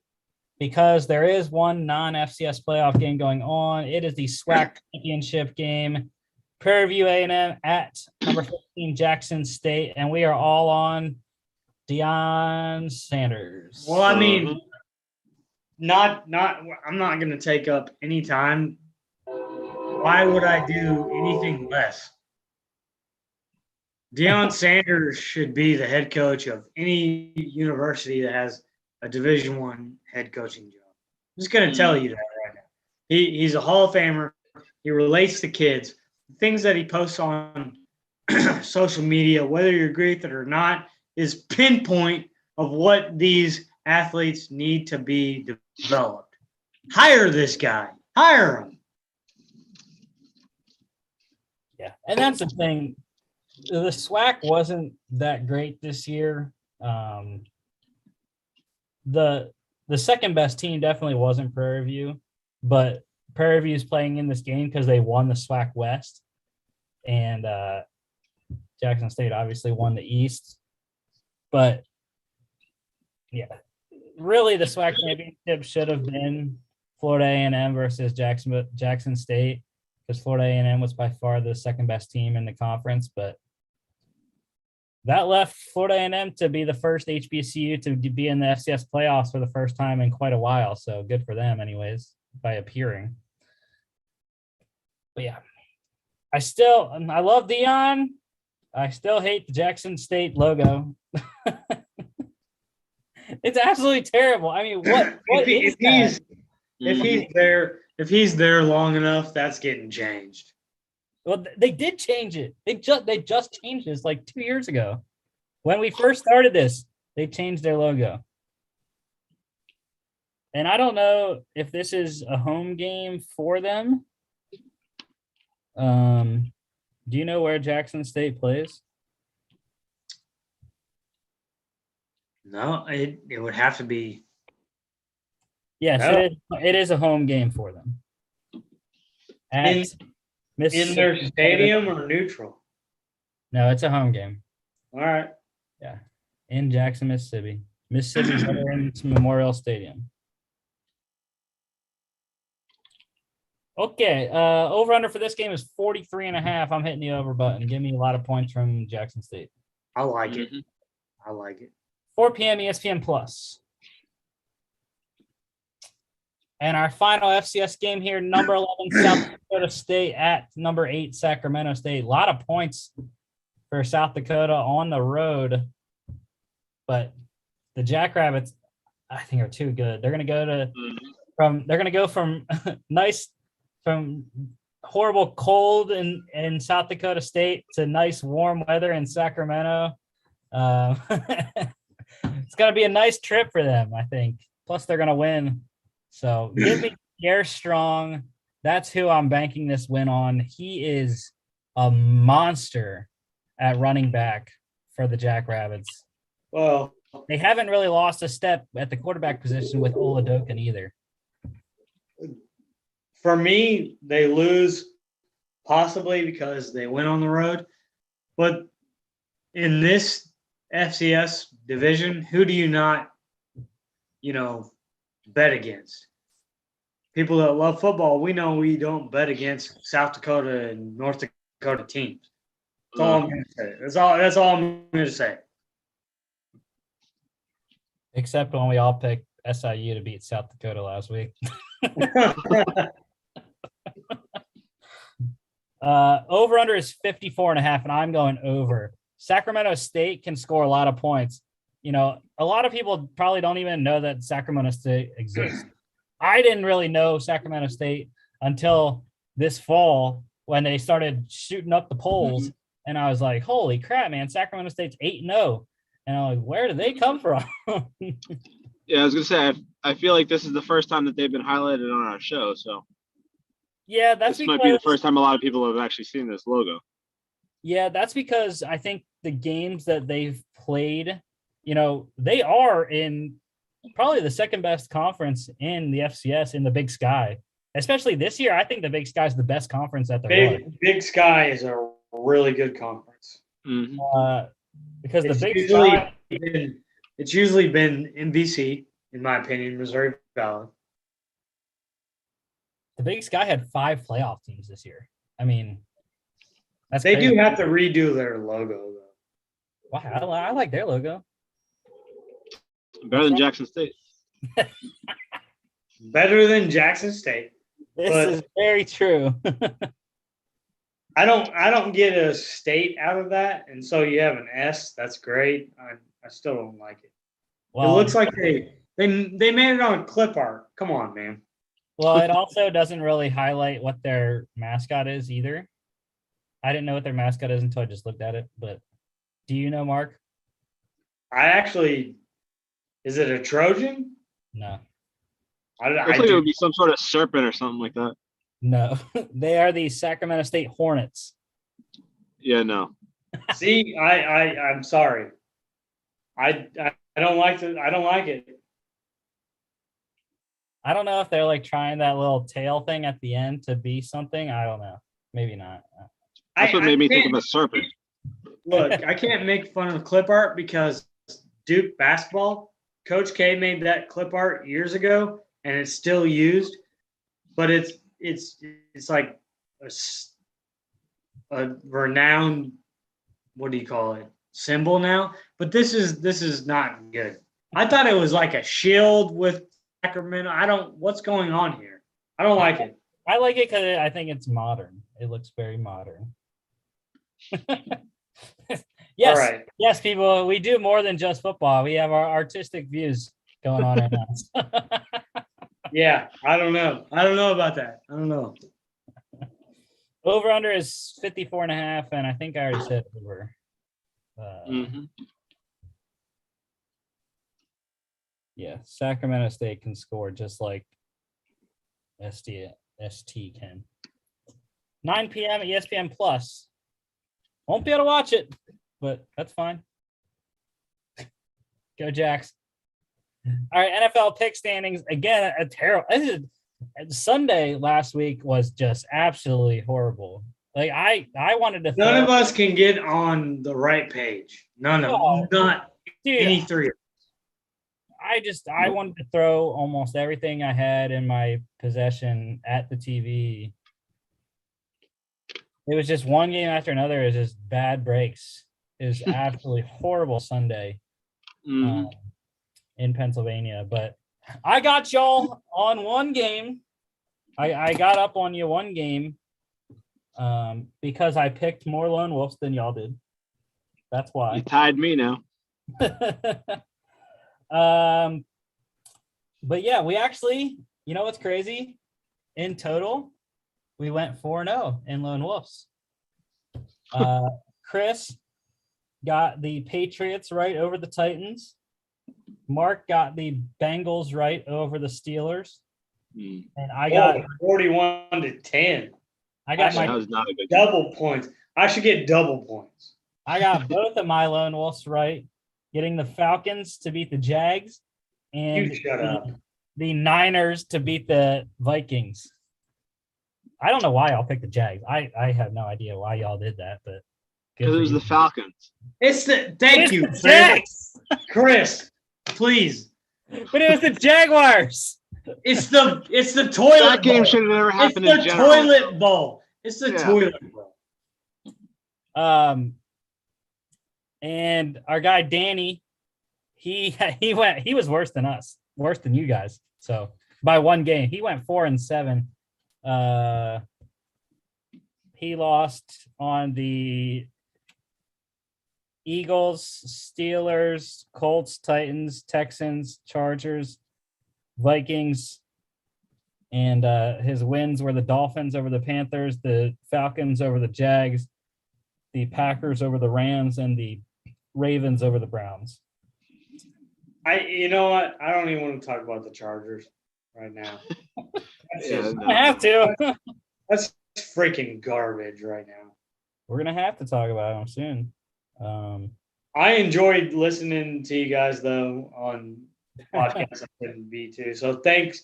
because there is one non-FCS playoff game going on. It is the SWAC championship game. Prairie View A&M at number 15 Jackson State, and we are all on Deion Sanders. Well, I mean, I'm not going to take up any time. Why would I do anything less? Deion Sanders should be the head coach of any university that has a Division I head coaching job. I'm just going to tell you that right now. He's a Hall of Famer. He relates to kids. The things that he posts on social media, whether you agree with it or not, is pinpoint of what these athletes need to be developed. Hire this guy. Hire him. Yeah, and that's the thing. The SWAC wasn't that great this year. The second best team definitely wasn't Prairie View, but Prairie View is playing in this game because they won the SWAC West, and Jackson State obviously won the East. But yeah, really the SWAC championship should have been Florida A&M versus Jackson State, because Florida A&M was by far the second best team in the conference, but that left Florida A&M to be the first HBCU to be in the FCS playoffs for the first time in quite a while. So good for them anyways, by appearing. But yeah, I love Deion. I still hate the Jackson State logo. It's absolutely terrible. I mean, if he's there long enough, that's getting changed. Well, they did change it. They just changed this like 2 years ago. When we first started this, they changed their logo. And I don't know if this is a home game for them. Do you know where Jackson State plays? No, it would have to be. Yes, it is a home game for them. In their stadium or neutral? No, it's a home game. All right. Yeah, in Jackson, Mississippi. Mississippi Veterans Memorial Stadium. Okay, over-under for this game is 43.5. I'm hitting the over button. Give me a lot of points from Jackson State. I like it. I like it. 4 p.m. ESPN Plus. And our final FCS game here, number 11 South Dakota State at number 8 Sacramento State. A lot of points for South Dakota on the road, but the Jackrabbits, I think, are too good. They're going to go from horrible cold in South Dakota State to nice warm weather in Sacramento. It's going to be a nice trip for them, I think. Plus, they're going to win. So give me Pierre Strong. That's who I'm banking this win on. He is a monster at running back for the Jackrabbits. Well, they haven't really lost a step at the quarterback position with Oladokin either. For me, they lose possibly because they went on the road. But in this FCS division, who do you not, bet against? People that love football, we know we don't bet against South Dakota and North Dakota teams. That's all I'm going to say. That's all I'm going to say. Except when we all picked SIU to beat South Dakota last week. Over-under is 54.5, and I'm going over. Sacramento State can score a lot of points. A lot of people probably don't even know that Sacramento State exists. I didn't really know Sacramento State until this fall when they started shooting up the polls, and I was like, holy crap, man, Sacramento State's 8-0. And I'm like, where did they come from? Yeah, I was going to say, I feel like this is the first time that they've been highlighted on our show, so. Yeah, this might be the first time a lot of people have actually seen this logo. Yeah, that's because I think the games that they've played they are in probably the second best conference in the FCS in the Big Sky. Especially this year, I think the Big Sky is the best conference that there was. Big Sky is a really good conference. Mm-hmm. Because it's the Big usually Sky, it's usually been MVC, in my opinion, Missouri Valley. the Big Sky had 5 playoff teams this year. I mean, They crazy. do have to redo their logo, though. Wow, I like their logo. Better than Jackson State. Better than Jackson State. This is very true. I don't get a state out of that, and so you have an S. That's great. I still don't like it. Well, it looks like they made it on clip art. Come on, man. Well, it also doesn't really highlight what their mascot is either. I didn't know what their mascot is until I just looked at it. But do you know, Mark? Is it a Trojan? No. I think it would be some sort of serpent or something like that. No, they are the Sacramento State Hornets. Yeah, no. See, I'm sorry. I don't like it. I don't like it. I don't know if they're like trying that little tail thing at the end to be something. I don't know. Maybe not. That's what made me think of a serpent. Look, I can't make fun of clip art because Duke basketball, Coach K made that clip art years ago, and it's still used. But it's like a renowned, what do you call it, symbol now. But this is not good. I thought it was like a shield with Sacramento. What's going on here? I don't like it. I like it because I think it's modern. It looks very modern. Yes, right. Yes, people. We do more than just football. We have our artistic views going on right now. Yeah, I don't know about that. I don't know. Over under is 54.5, and I think I already said over. Yeah, Sacramento State can score just like ST can. 9 p.m. at ESPN Plus. Won't be able to watch it, but that's fine. Go Jacks. All right, NFL pick standings. Again, a terrible. Sunday last week was just absolutely horrible. Like I wanted to. None of us can get on the right page. None of them. Not any three. I wanted to throw almost everything I had in my possession at the TV. It was just one game after another. It was just bad breaks. It was absolutely horrible Sunday in Pennsylvania. But I got y'all on one game. I got up on you one game because I picked more Lone Wolves than y'all did. That's why. You tied me now. But yeah, we actually, you know what's crazy? In total, we went 4-0 in Lone Wolves. Chris got the Patriots right over the Titans. Mark got the Bengals right over the Steelers. And I got 41-10. I got that was not a good double points. I should get double points. I got both of my Lone Wolves right, getting the Falcons to beat the Jags and the Niners to beat the Vikings. I don't know why y'all picked the Jags. I have no idea why y'all did that, but because it was the Falcons. Thank you, Jags. Chris, please. But it was the Jaguars. It's the toilet. That game should have never happened in general. Toilet bowl. It's the toilet bowl. And our guy Danny, he was worse than us, worse than you guys. So by one game, he went 4-7. He lost on the Eagles, Steelers, Colts, Titans, Texans, Chargers, Vikings, and his wins were the Dolphins over the Panthers, the Falcons over the Jags, the Packers over the Rams, and the Ravens over the Browns. You know what? I don't even want to talk about the Chargers right now. I have to. That's freaking garbage right now. We're gonna have to talk about them soon. I enjoyed listening to you guys though on podcasts I couldn't be to. So thank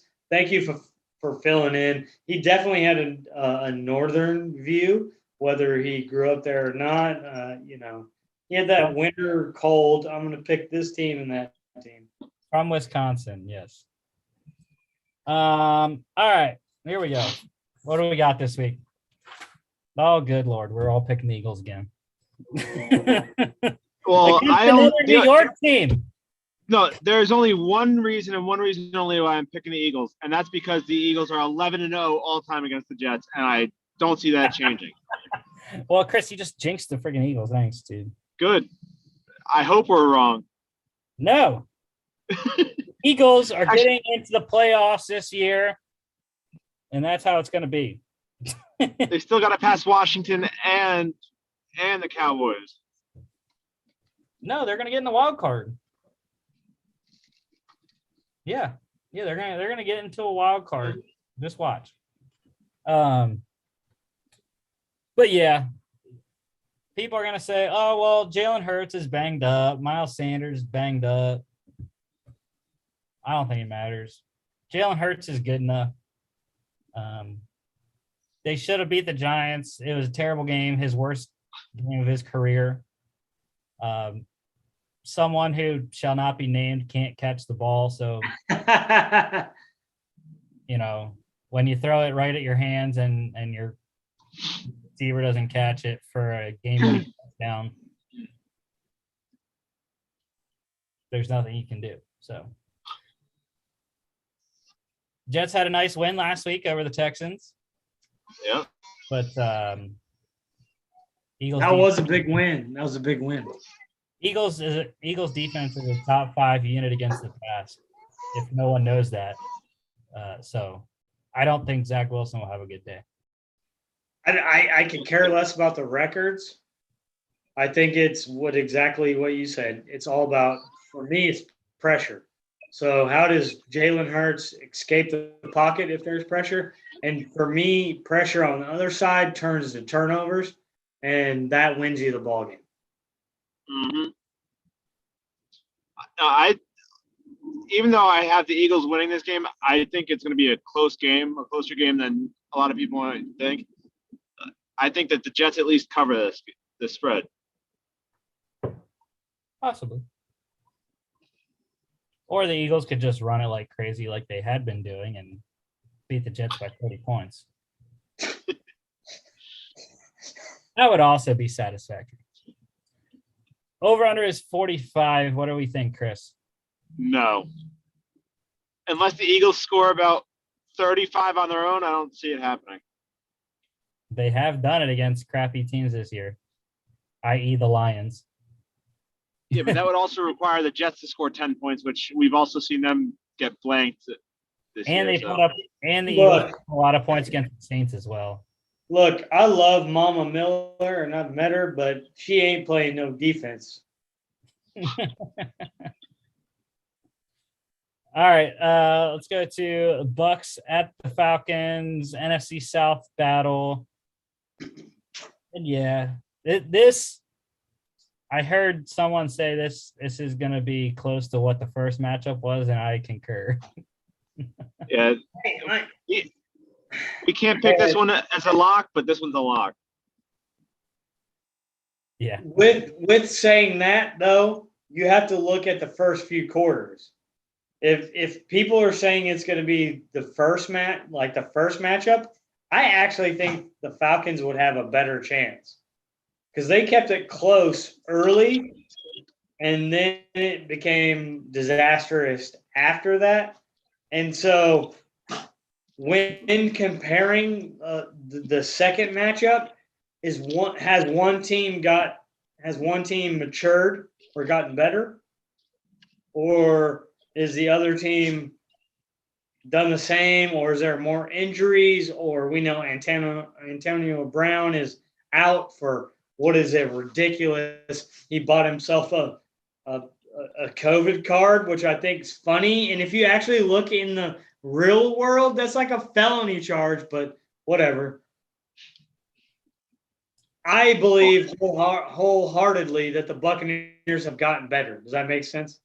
you for filling in. He definitely had a northern view, whether he grew up there or not. He had that winter cold. I'm going to pick this team and that team. From Wisconsin, yes. All right, here we go. What do we got this week? Oh, good Lord, we're all picking the Eagles again. Well, New York team. No, there's only one reason and one reason only why I'm picking the Eagles, and that's because the Eagles are 11-0 all time against the Jets, and I don't see that changing. Well, Chris, you just jinxed the freaking Eagles. Thanks, dude. Good. I hope we're wrong. No. Eagles are getting into the playoffs this year, and that's how it's going to be. They still got to pass Washington and the Cowboys. No, they're going to get in the wild card. Yeah, they're gonna get into a wild card. Just watch. But yeah, people are gonna say, "Oh well, Jalen Hurts is banged up. Miles Sanders is banged up." I don't think it matters. Jalen Hurts is good enough. They should have beat the Giants. It was a terrible game, his worst game of his career. Someone who shall not be named can't catch the ball. So, when you throw it right at your hands and your receiver doesn't catch it for a game touchdown, there's nothing you can do. So, Jets had a nice win last week over the Texans. Yeah. But Eagles. That was a big win. Eagles defense is a top 5 unit against the pass, if no one knows that. So I don't think Zach Wilson will have a good day. I can care less about the records. I think it's exactly what you said. It's all about, for me, it's pressure. So how does Jalen Hurts escape the pocket if there's pressure? And for me, pressure on the other side turns to turnovers, and that wins you the ball game. Mm-hmm. Even though I have the Eagles winning this game, I think it's going to be a closer game than a lot of people might think. I think that the Jets at least cover this spread. Possibly. Or the Eagles could just run it like crazy like they had been doing and beat the Jets by 30 points. That would also be satisfactory. Over-under is 45. What do we think, Chris? No. Unless the Eagles score about 35 on their own, I don't see it happening. They have done it against crappy teams this year, i.e. the Lions. Yeah, but that would also require the Jets to score 10 points, which we've also seen them get blanked this year. And they put up – and the Eagles put a lot of points against the Saints as well. Look, I love Mama Miller, and I've met her, but she ain't playing no defense. All right, let's go to Bucks at the Falcons, NFC South battle. And yeah, this I heard someone say this is going to be close to what the first matchup was, and I concur. Yeah. We can't pick this one as a lock, but this one's a lock. Yeah. With saying that, though, you have to look at the first few quarters. If people are saying it's going to be the first matchup, I actually think the Falcons would have a better chance because they kept it close early, and then it became disastrous after that. And so when comparing the second matchup, has one team matured or gotten better, or is the other team done the same, or is there more injuries, or we know Antonio Brown is out for what is it ridiculous? He bought himself a COVID card, which I think is funny. And if you actually look in the real world, that's like a felony charge, but whatever. I believe wholeheartedly that the Buccaneers have gotten better. Does that make sense?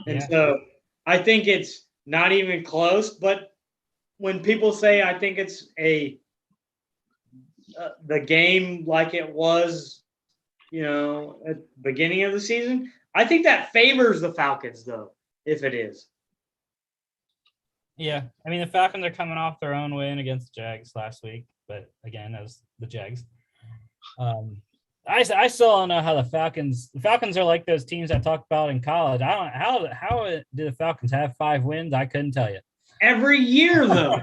And so I think it's not even close. But when people say I think it's the game like it was, at the beginning of the season, I think that favors the Falcons, though, if it is. Yeah, I mean, the Falcons are coming off their own win against the Jags last week, but again, as the Jags. I still don't know how the Falcons are like those teams I talked about in college. How do the Falcons have 5 wins? I couldn't tell you. Every year, though.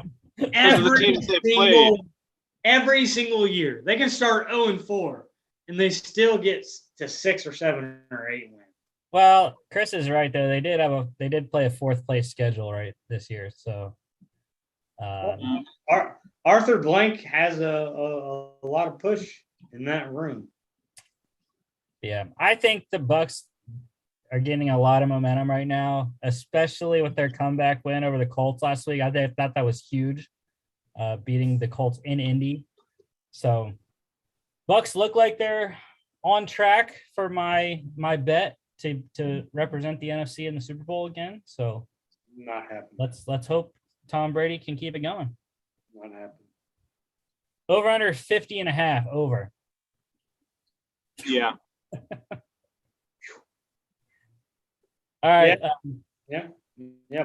Every single year. They can start 0-4, and they still get to 6 or 7 or 8 wins. Well, Chris is right though. They did play a 4th place schedule right this year. So Arthur Blank has a lot of push in that room. Yeah, I think the Bucs are getting a lot of momentum right now, especially with their comeback win over the Colts last week. I thought that was huge, beating the Colts in Indy. So Bucs look like they're on track for my bet to represent the NFC in the Super Bowl again. So not happening. Let's hope Tom Brady can keep it going. Not happening. Over under 50.5 over. Yeah. All right. Yeah.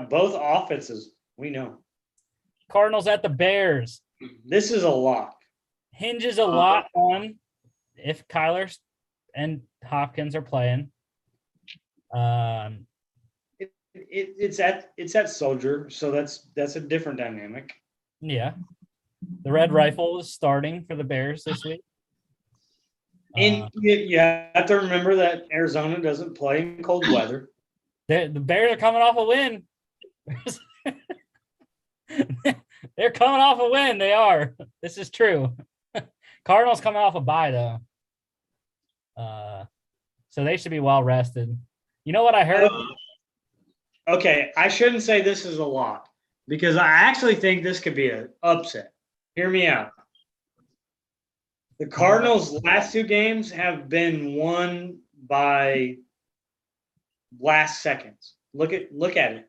Both offenses, we know. Cardinals at the Bears. This is a lock. Hinges a lot on if Kyler and Hopkins are playing. It's at Soldier, so that's a different dynamic. Yeah, the Red Rifle is starting for the Bears this week. And you have to remember that Arizona doesn't play in cold weather. The Bears are coming off a win. They're coming off a win. They are. This is true. Cardinals coming off a bye though, so they should be well rested. You know what I heard? Okay, I shouldn't say this is a lock because I actually think this could be an upset. Hear me out. The Cardinals' last 2 games have been won by last seconds. Look at it.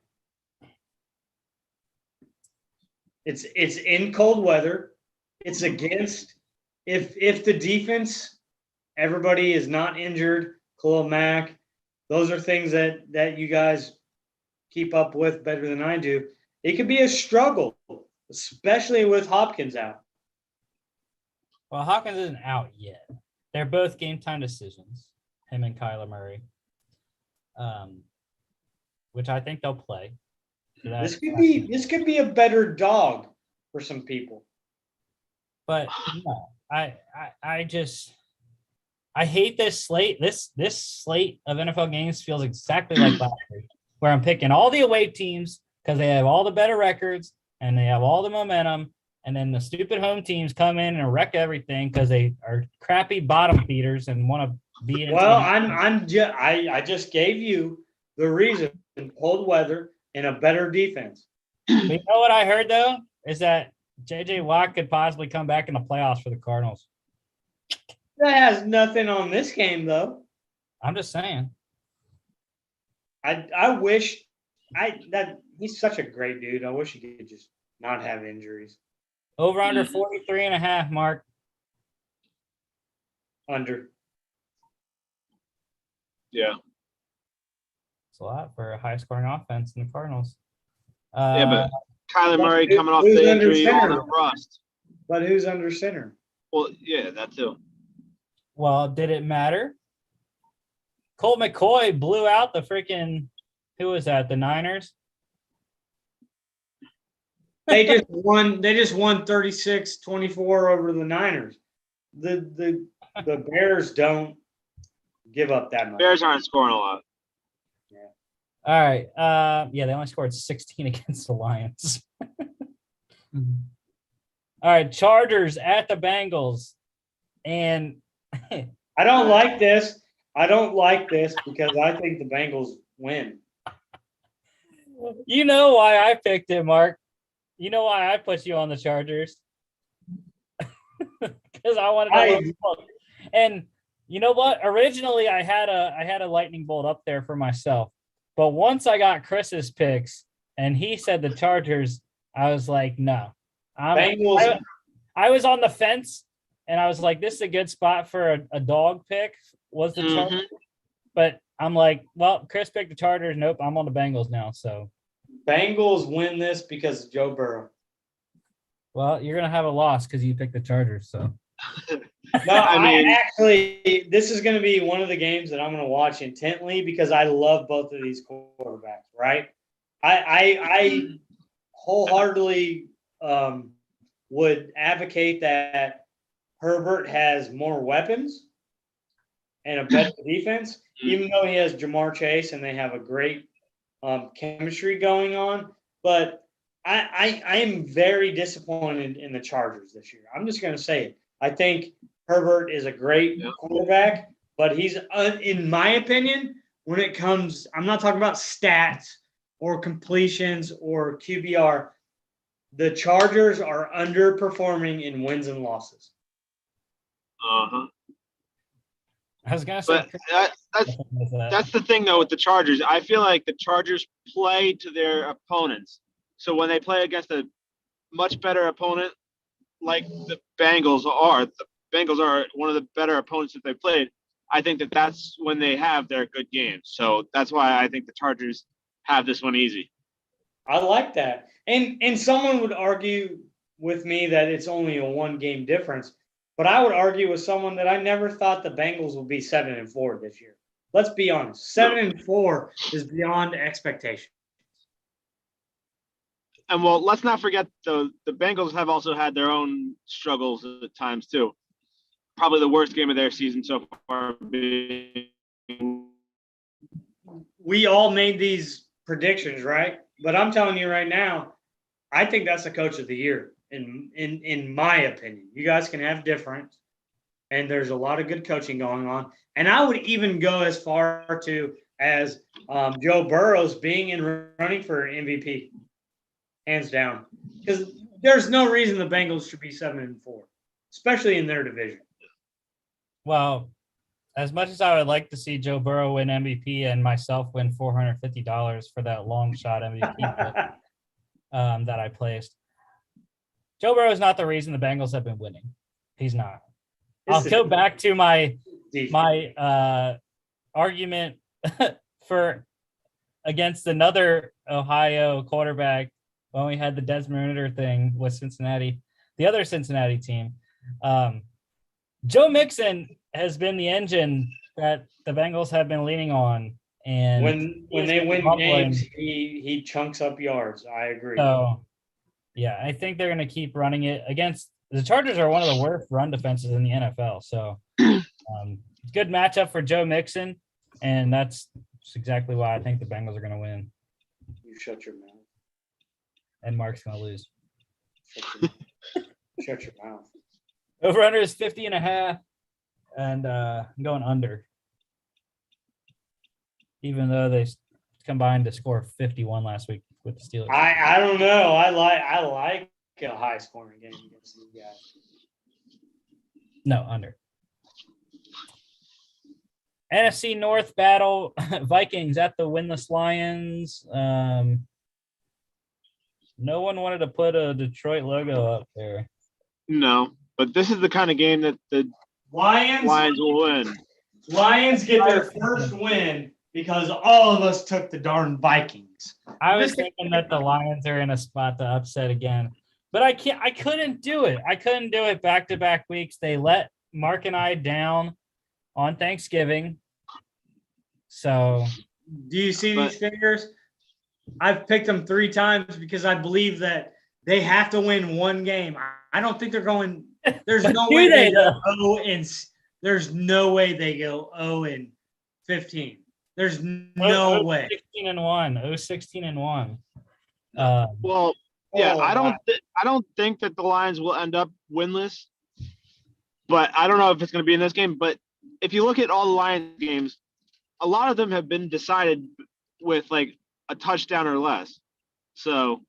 It's in cold weather. It's against if the defense, everybody is not injured, Khalil Mack, those are things that you guys keep up with better than I do. It could be a struggle, especially with Hopkins out. Well, Hopkins isn't out yet. They're both game time decisions, him and Kyler Murray, which I think they'll play. So this could be a better dog for some people. But no, I hate this slate. This slate of NFL games feels exactly like last week, where I'm picking all the away teams because they have all the better records and they have all the momentum. And then the stupid home teams come in and wreck everything because they are crappy bottom feeders and want to be in. Well, I just gave you the reason: cold weather and a better defense. But you know what I heard though is that J.J. Watt could possibly come back in the playoffs for the Cardinals. That has nothing on this game though. I'm just saying. I wish that he's such a great dude. I wish he could just not have injuries. Over under 43.5, Mark. Under. Yeah. It's a lot for a high scoring offense in the Cardinals. But Kyler Murray coming off the injury on a rust. But who's under center? Well, yeah, that too. Well, did it matter? Colt McCoy blew out the freaking who was that? The Niners? They just won 36-24 over the Niners. The Bears don't give up that much. Bears aren't scoring a lot. Yeah. All right. They only scored 16 against the Lions. All right, Chargers at the Bengals. And I don't like this. Because I think the Bengals win. You know why I picked it, Mark. You know why I put you on the Chargers? Because I wanted to look. And you know what? Originally, I had a lightning bolt up there for myself, but once I got Chris's picks and he said the Chargers, I was like, no. Bengals. I was on the fence, and I was like, this is a good spot for a dog pick. Was the Chargers, but I'm like, well, Chris picked the Chargers. Nope, I'm on the Bengals now. So Bengals win this because of Joe Burrow. Well, you're gonna have a loss because you picked the Chargers. So no, I actually, this is going to be one of the games that I'm going to watch intently because I love both of these quarterbacks. Right? I wholeheartedly would advocate that Herbert has more weapons and a better defense, even though he has Jamar Chase and they have a great chemistry going on. But I am very disappointed in the Chargers this year. I'm just going to say it. I think Herbert is a great quarterback, but he's, in my opinion, when it comes, I'm not talking about stats or completions or QBR. The Chargers are underperforming in wins and losses. Uh-huh. I was gonna say, that's the thing though with the Chargers. I feel like the Chargers play to their opponents. So when they play against a much better opponent, like the Bengals are one of the better opponents that they played. I think that's when they have their good games. So that's why I think the Chargers have this one easy. I like that. And someone would argue with me that it's only a 1-game difference, but I would argue with someone that I never thought the Bengals would be 7-4 this year. Let's be honest. 7-4 is beyond expectation. And well, let's not forget the Bengals have also had their own struggles at times too. Probably the worst game of their season so far. We all made these predictions, right? But I'm telling you right now, I think that's the coach of the year, in my opinion. You guys can have different, and there's a lot of good coaching going on. And I would even go as far to as Joe Burrow's being in running for MVP. Hands down, because there's no reason the Bengals should be 7-4, especially in their division. Well, as much as I would like to see Joe Burrow win MVP and myself win $450 for that long shot MVP that I placed, Joe Burrow is not the reason the Bengals have been winning. He's not. I'll go back to my argument for against another Ohio quarterback when we had the Desmond Ridder thing with Cincinnati, the other Cincinnati team. Joe Mixon has been the engine that the Bengals have been leaning on. And when they win games, he chunks up yards. I agree. So, yeah, I think they're going to keep running it against the Chargers are one of the worst run defenses in the NFL. So, good matchup for Joe Mixon, and that's exactly why I think the Bengals are going to win. You shut your mouth. And Mark's going to lose. Shut your mouth. Over-under is 50.5, and I'm going under. Even though they combined to score 51 last week with the Steelers. I don't know. I like a high-scoring game against these guys. No, under. NFC North battle, Vikings at the winless Lions. No one wanted to put a Detroit logo up there. No, but this is the kind of game that the Lions will win. Lions get their first win because all of us took the darn Vikings. I was thinking that the Lions are in a spot to upset again, but I couldn't do it. I couldn't do it back-to-back weeks. They let Mark and I down on Thanksgiving. So, do you see these fingers? I've picked them 3 times because I believe that they have to win one game. I don't think they're going. There's no way they go 0-. There's no way they go 0-15. There's no way. 16-1. 16-1. Well, yeah, I don't think that the Lions will end up winless, but I don't know if it's going to be in this game. But if you look at all the Lions games, a lot of them have been decided with like a touchdown or less. So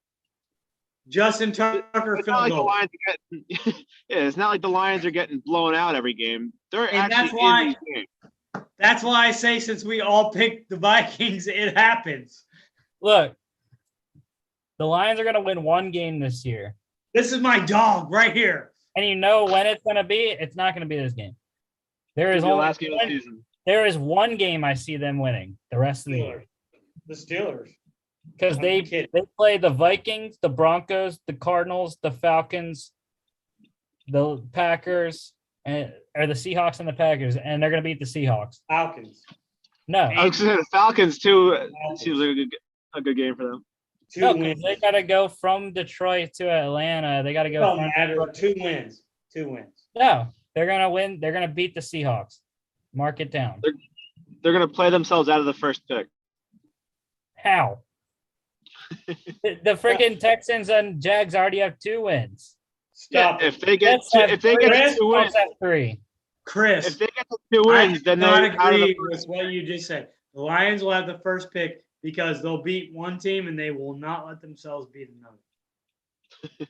Justin Tucker It's field not like the goal. Lions are getting, yeah, it's not like the Lions are getting blown out every game. They're And actually that's why- in these games. That's why I say since we all picked the Vikings, it happens. Look, the Lions are going to win one game this year. This is my dog right here. And you know when it's going to be? It's not going to be this game. There is The only last game of the season. there is one game I see them winning the rest of the year. The Steelers. Because I'm they kidding. play the Vikings, the Broncos, the Cardinals, the Falcons, the Packers, or the Seahawks and the Packers, and they're going to beat the Seahawks. Falcons. No. I was gonna say the Falcons too. Seems like a good game for them. No, because they got to go from Detroit to Atlanta. They got to go. Don't matter. 2 wins. 2 wins. No, they're going to win. They're going to beat the Seahawks. Mark it down. They're gonna play themselves out of the first pick. How? The freaking Texans and Jags already have 2 wins. Stop. Yeah, if they get to 2 wins, Have 3. Chris. if they get to 2 wins, then I they're do out not of the agree first. with what you just said. The Lions will have the first pick because they'll beat one team and they will not let themselves beat another.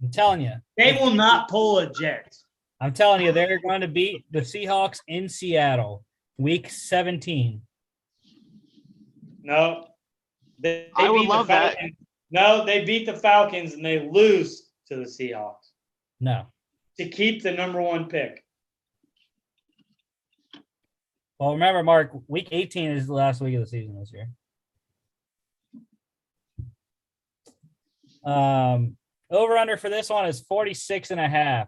I'm telling you. They will not pull a Jets. I'm telling you, they're going to beat the Seahawks in Seattle, week 17. No. They I would beat the love that. Falcons. No, they beat the Falcons and they lose to the Seahawks No. to keep the number 1 pick. Well, remember, Mark, week 18 is the last week of the season this year. Over under for this one is 46.5.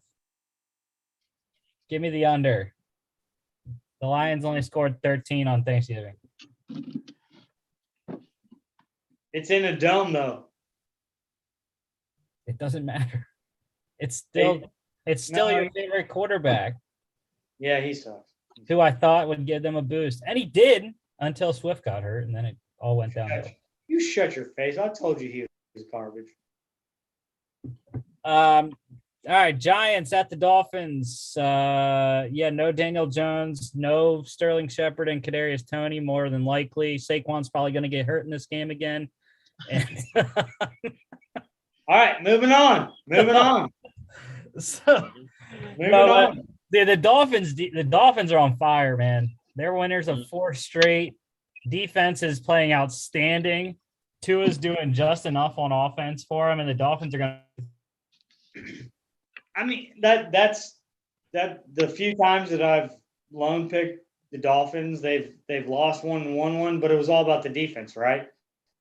Give me the under. The Lions only scored 13 on Thanksgiving. It's in a dome though. It doesn't matter. It's still your favorite quarterback, Yeah, he sucks. who I thought would give them a boost. And he did until Swift got hurt, and then it all went downhill. You shut your face. I told you he was garbage. All right, Giants at the Dolphins. No Daniel Jones, no Sterling Shepard and Kadarius Toney, more than likely. Saquon's probably going to get hurt in this game again. And All right, moving on. Moving on. so, Moving on. the Dolphins are on fire, man. They're winners of 4 straight. Defense is playing outstanding. Tua's doing just enough on offense for him, and the Dolphins are going to. I mean, that's the few times that I've lone picked the Dolphins, they've lost one and won one, but it was all about the defense, right?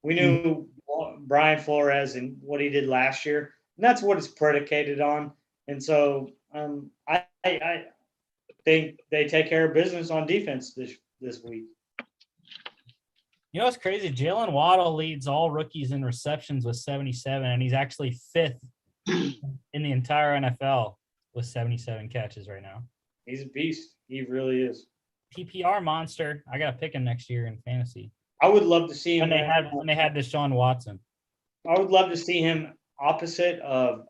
We knew Brian Flores and what he did last year, and that's what it's predicated on. And so I think they take care of business on defense this week. You know what's crazy? Jalen Waddle leads all rookies in receptions with 77, and he's actually 5th in the entire NFL with 77 catches right now. He's a beast. He really is. PPR monster. I got to pick him next year in fantasy. I would love to see him. When they had Deshaun Watson. I would love to see him opposite of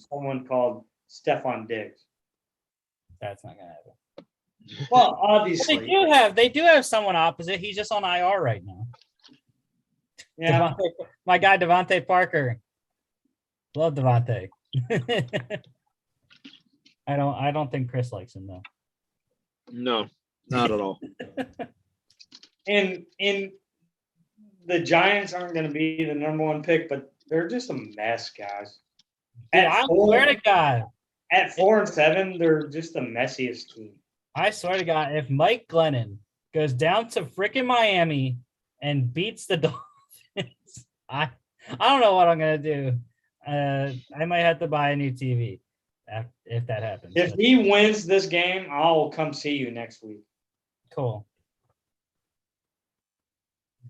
someone called Stephon Diggs. That's not gonna happen. Well, obviously, They do have someone opposite. He's just on IR right now. yeah. My guy Devontae Parker. Love Devontae. I don't think Chris likes him though. No, not at all. And the Giants aren't going to be the number 1 pick, but they're just a mess, guys. Dude, I swear to God. At 4-7, they're just the messiest team. I swear to God, if Mike Glennon goes down to freaking Miami and beats the Dolphins, I don't know what I'm gonna do. I might have to buy a new TV if that happens. If he wins this game, I'll come see you next week. Cool.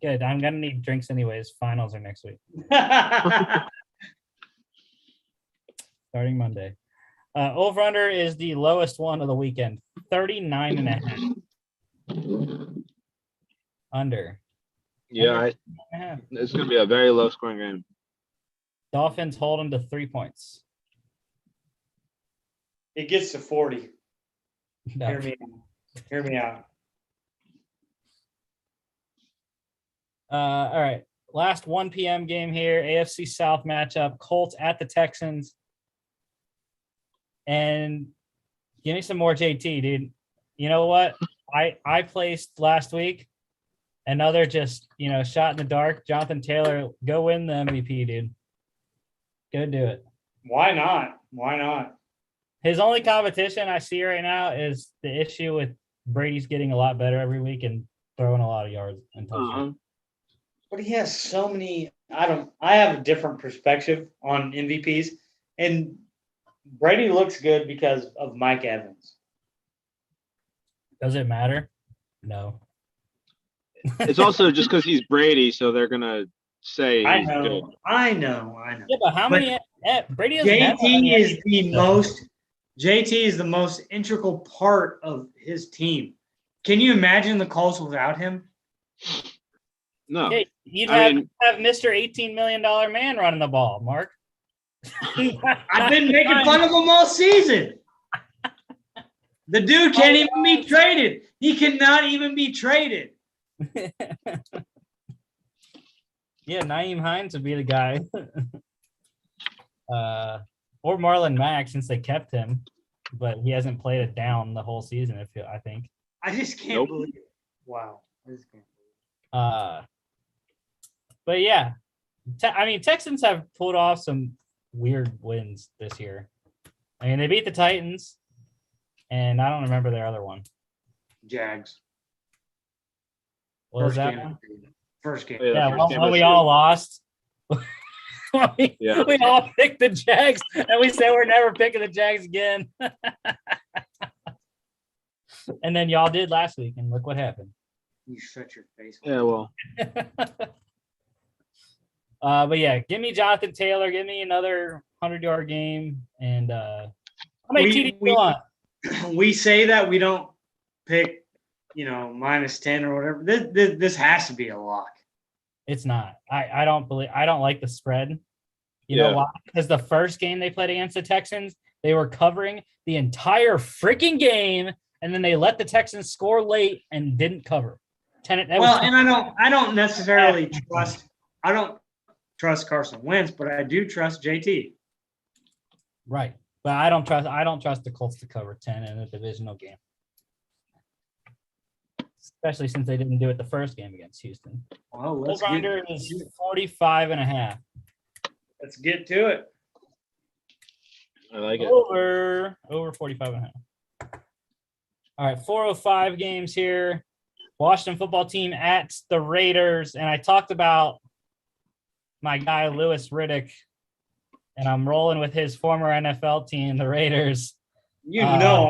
Good. I'm gonna need drinks anyways. Finals are next week, starting Monday. Over under is the lowest one of the weekend. 39.5. Under. Yeah, it's going to be a very low scoring game. Dolphins hold them to 3 points. It gets to 40. No. Hear me out. All right. last 1 p.m. game here, AFC South matchup, Colts at the Texans. And give me some more JT, dude. You know what? I placed last week another just, shot in the dark. Jonathan Taylor, go win the MVP, dude. Go do it. Why not? Why not? His only competition I see right now is the issue with Brady's getting a lot better every week and throwing a lot of yards and touchdowns. But he has so many. I have a different perspective on MVPs, and Brady looks good because of Mike Evans. Does it matter? No. It's also just because he's Brady, so they're gonna say he's I know. good. I know. Yeah, but how many? Brady doesn't have JT is the most. JT is the most integral part of his team. Can you imagine the Colts without him? No. Hey, you'd have Mr. $18 million man running the ball, Mark. I've been making fun of him all season. The dude can't even be traded. He cannot even be traded. Yeah, Naeem Hines would be the guy. Or Marlon Mack, since they kept him, but he hasn't played it down the whole season, I think. I just can't believe it. Wow. I just can't believe it. But yeah, Texans have pulled off some weird wins this year. I mean, they beat the Titans, and I don't remember their other one. Jags. What was that one? First game. Yeah, when we all lost. We all picked the Jags, and we said we're never picking the Jags again. And then y'all did last week, and look what happened. You shut your face. Yeah, well. But yeah, give me Jonathan Taylor. Give me another 100-yard game. And how many TDs do you want? We say that we don't pick, minus 10 or whatever. This has to be a lock. It's not. I don't like the spread. You know why? Because the first game they played against the Texans, they were covering the entire freaking game, and then they let the Texans score late and didn't cover. And I don't necessarily trust. I don't trust Carson Wentz, but I do trust JT. Right, but I don't trust the Colts to cover 10 in a divisional game, especially since they didn't do it the first game against Houston. Well, let's over-under is 45.5. Let's get to it. I like it. Over 45.5. All right, 405 games here. Washington football team at the Raiders, and I talked about my guy Louis Riddick, and I'm rolling with his former NFL team, the Raiders. You know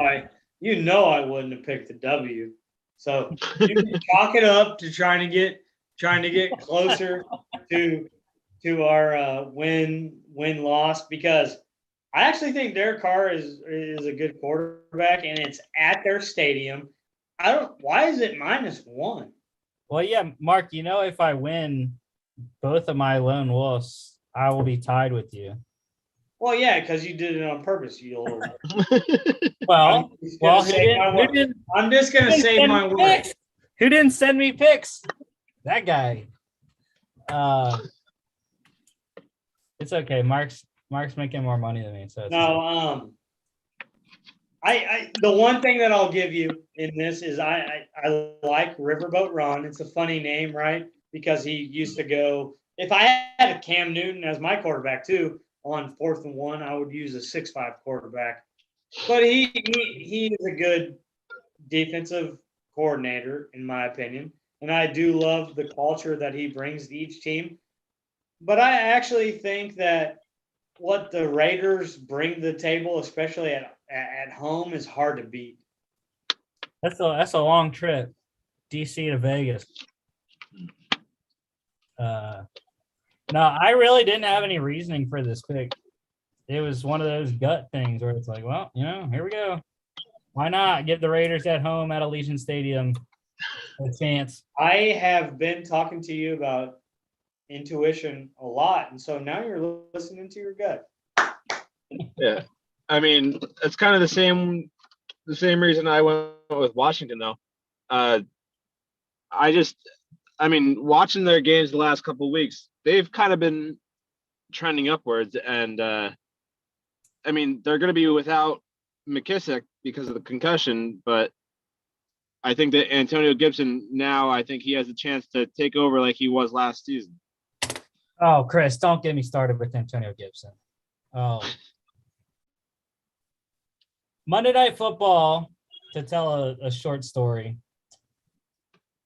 I wouldn't have picked the W. So you can chalk it up to trying to get closer to our win-loss, because I actually think Derek Carr is a good quarterback, and it's at their stadium. Why is it -1? Well, yeah, Mark, if I win both of my lone wolves, I will be tied with you. Well, yeah, because you did it on purpose. I'm just going to save my word. Who didn't send me picks? That guy. It's okay. Mark's making more money than me. So no. The one thing that I'll give you in this is I like Riverboat Ron. It's a funny name, right? Because he used to go. If I had a Cam Newton as my quarterback too, on 4th and 1, I would use a 6'5" quarterback. But he is a good defensive coordinator, in my opinion. And I do love the culture that he brings to each team. But I actually think that what the Raiders bring to the table, especially at home, is hard to beat. That's a long trip, DC to Vegas. No, I really didn't have any reasoning for this pick. It was one of those gut things where it's like, well, here we go. Why not give the Raiders at home at Allegiant Stadium a chance? I have been talking to you about intuition a lot, and so now you're listening to your gut. Yeah, I mean, it's kind of the same reason I went with Washington, though. I mean, watching their games the last couple of weeks, they've kind of been trending upwards. And, I mean, they're going to be without McKissick because of the concussion, but I think that Antonio Gibson now, I think he has a chance to take over like he was last season. Oh, Chris, don't get me started with Antonio Gibson. Oh. Monday Night Football, to tell a short story.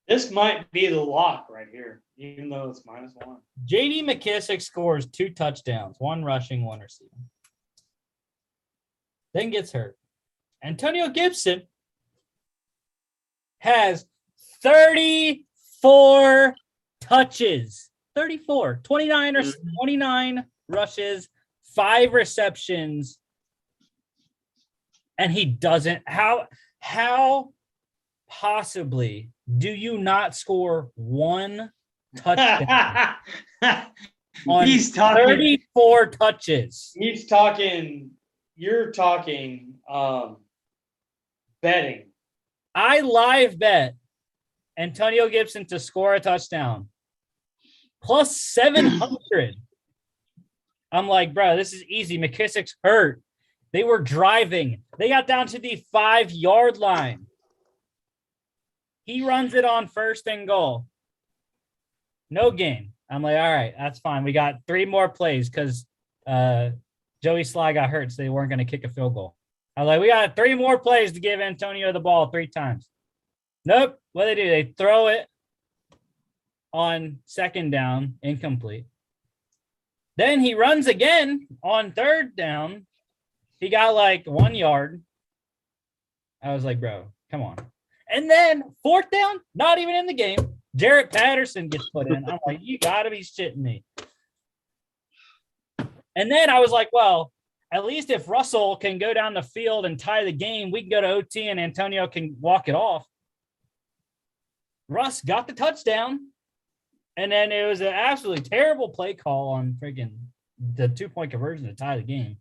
This might be the lock right here, even though it's -1. J.D. McKissick scores 2 touchdowns, 1 rushing, 1 receiving. Then gets hurt. Antonio Gibson has 34 touches. 34. 29 rushes, 5 receptions. And he doesn't. How possibly do you not score 1 touchdown on He's talking 34 touches? You're talking betting. I live bet Antonio Gibson to score a touchdown plus 700. I'm like, bro, this is easy. McKissick's hurt. They were driving. They got down to the 5-yard line. He runs it on 1st and goal. No gain. I'm like, all right, that's fine. We got 3 more plays because Joey Sly got hurt, so they weren't going to kick a field goal. I was like, we got 3 more plays to give Antonio the ball 3 times. Nope. What do? They throw it on 2nd down, incomplete. Then he runs again on 3rd down. He got like 1 yard. I was like, bro, come on. And then 4th down, not even in the game. Jarrett Patterson gets put in. I'm like, you got to be shitting me. And then I was like, well, at least if Russell can go down the field and tie the game, we can go to OT and Antonio can walk it off. Russ got the touchdown. And then it was an absolutely terrible play call on freaking the 2-point conversion to tie the game.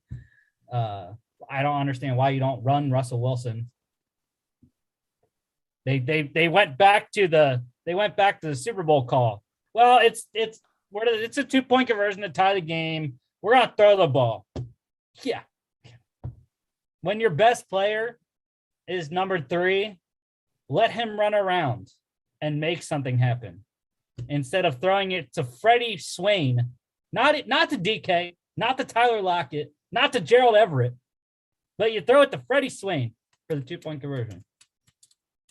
I don't understand why you don't run Russell Wilson. They went back to the Super Bowl call. Well, it's a 2-point conversion to tie the game. We're gonna throw the ball. Yeah. When your best player is number 3, let him run around and make something happen instead of throwing it to Freddie Swain, not to DK, not to Tyler Lockett, not to Gerald Everett, but you throw it to Freddie Swain for the 2-point conversion.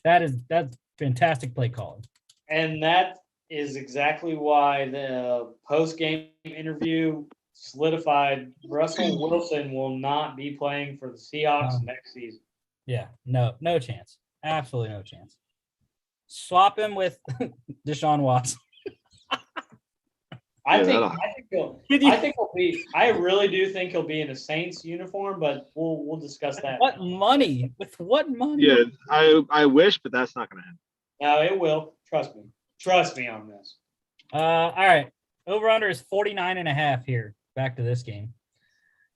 That's fantastic play calling. And that is exactly why the post-game interview solidified Russell Wilson will not be playing for the Seahawks next season. Yeah, no chance. Absolutely no chance. Swap him with Deshaun Watson. I really do think he'll be in a Saints uniform, but we'll discuss that. What money? With what money? Yeah, I wish, but that's not going to happen. No, it will. Trust me. Trust me on this. All right. Over under is 49.5 here. Back to this game.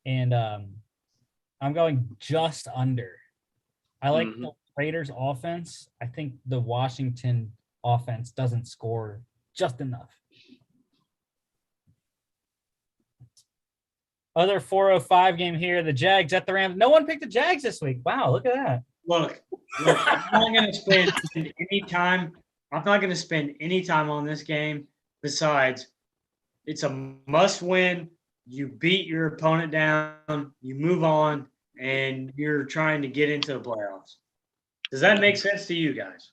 And I'm going just under. I like the Raiders offense. I think the Washington offense doesn't score just enough. Other 4:05 game here. The Jags at the Rams. No one picked the Jags this week. Wow, look at that. Look, I'm not going to spend any time. I'm not going to spend any time on this game. Besides, it's a must-win. You beat your opponent down. You move on, and you're trying to get into the playoffs. Does that make sense to you guys?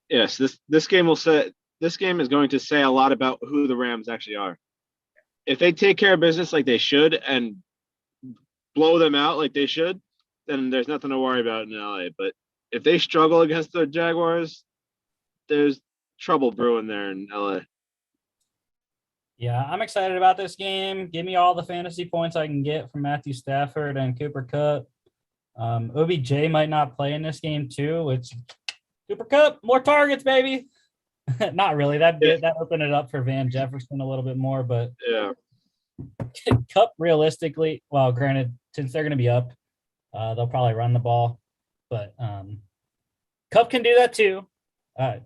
Yes. This game is going to say a lot about who the Rams actually are. If they take care of business like they should and blow them out like they should, then there's nothing to worry about in LA. But if they struggle against the Jaguars, there's trouble brewing there in LA. Yeah, I'm excited about this game. Give me all the fantasy points I can get from Matthew Stafford and Cooper Kupp. OBJ might not play in this game too, which Cooper Kupp, more targets, baby. Not really. That opened it up for Van Jefferson a little bit more, but yeah. Kupp realistically, well, granted, since they're going to be up, they'll probably run the ball, but Kupp can do that too.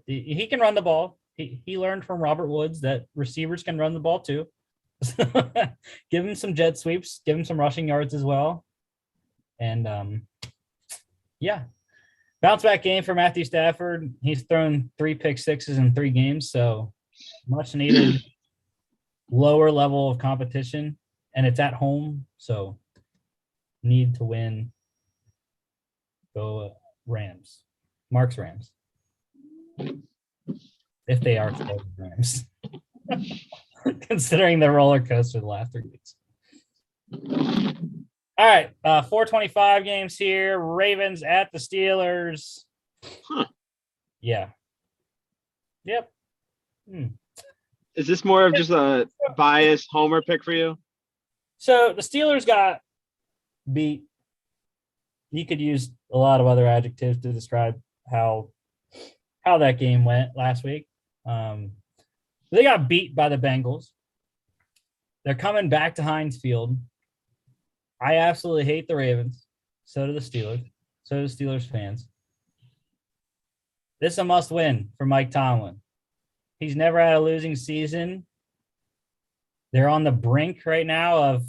He can run the ball. He learned from Robert Woods that receivers can run the ball too. Give him some jet sweeps, give him some rushing yards as well. And bounce back game for Matthew Stafford. He's thrown 3 pick sixes in 3 games, so much needed lower level of competition, and it's at home, so need to win. Go Rams. Mark's Rams. If they are still the Rams. Considering the roller coaster the last 3 weeks. All right, 425 games here. Ravens at the Steelers. Yeah. Yep. Is this more of just a biased homer pick for you? So the Steelers got beat. You could use a lot of other adjectives to describe how that game went last week. They got beat by the Bengals. They're coming back to Heinz Field. I absolutely hate the Ravens. So do the Steelers. So do the Steelers fans. This is a must win for Mike Tomlin. He's never had a losing season. They're on the brink right now of,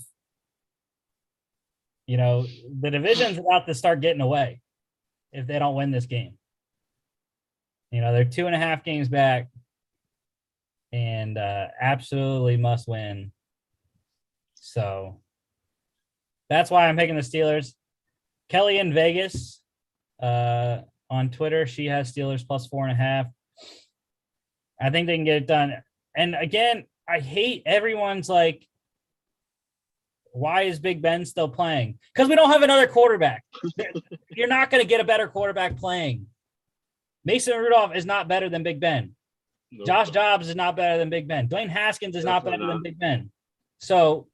the division's about to start getting away if they don't win this game. They're 2.5 games back and absolutely must win. So that's why I'm picking the Steelers. Kelly in Vegas on Twitter, she has Steelers plus 4.5. I think they can get it done. And again, I hate everyone's like, why is Big Ben still playing? Because we don't have another quarterback. You're not going to get a better quarterback playing. Mason Rudolph is not better than Big Ben. Nope. Josh Dobbs is not better than Big Ben. Dwayne Haskins is not better than Big Ben. So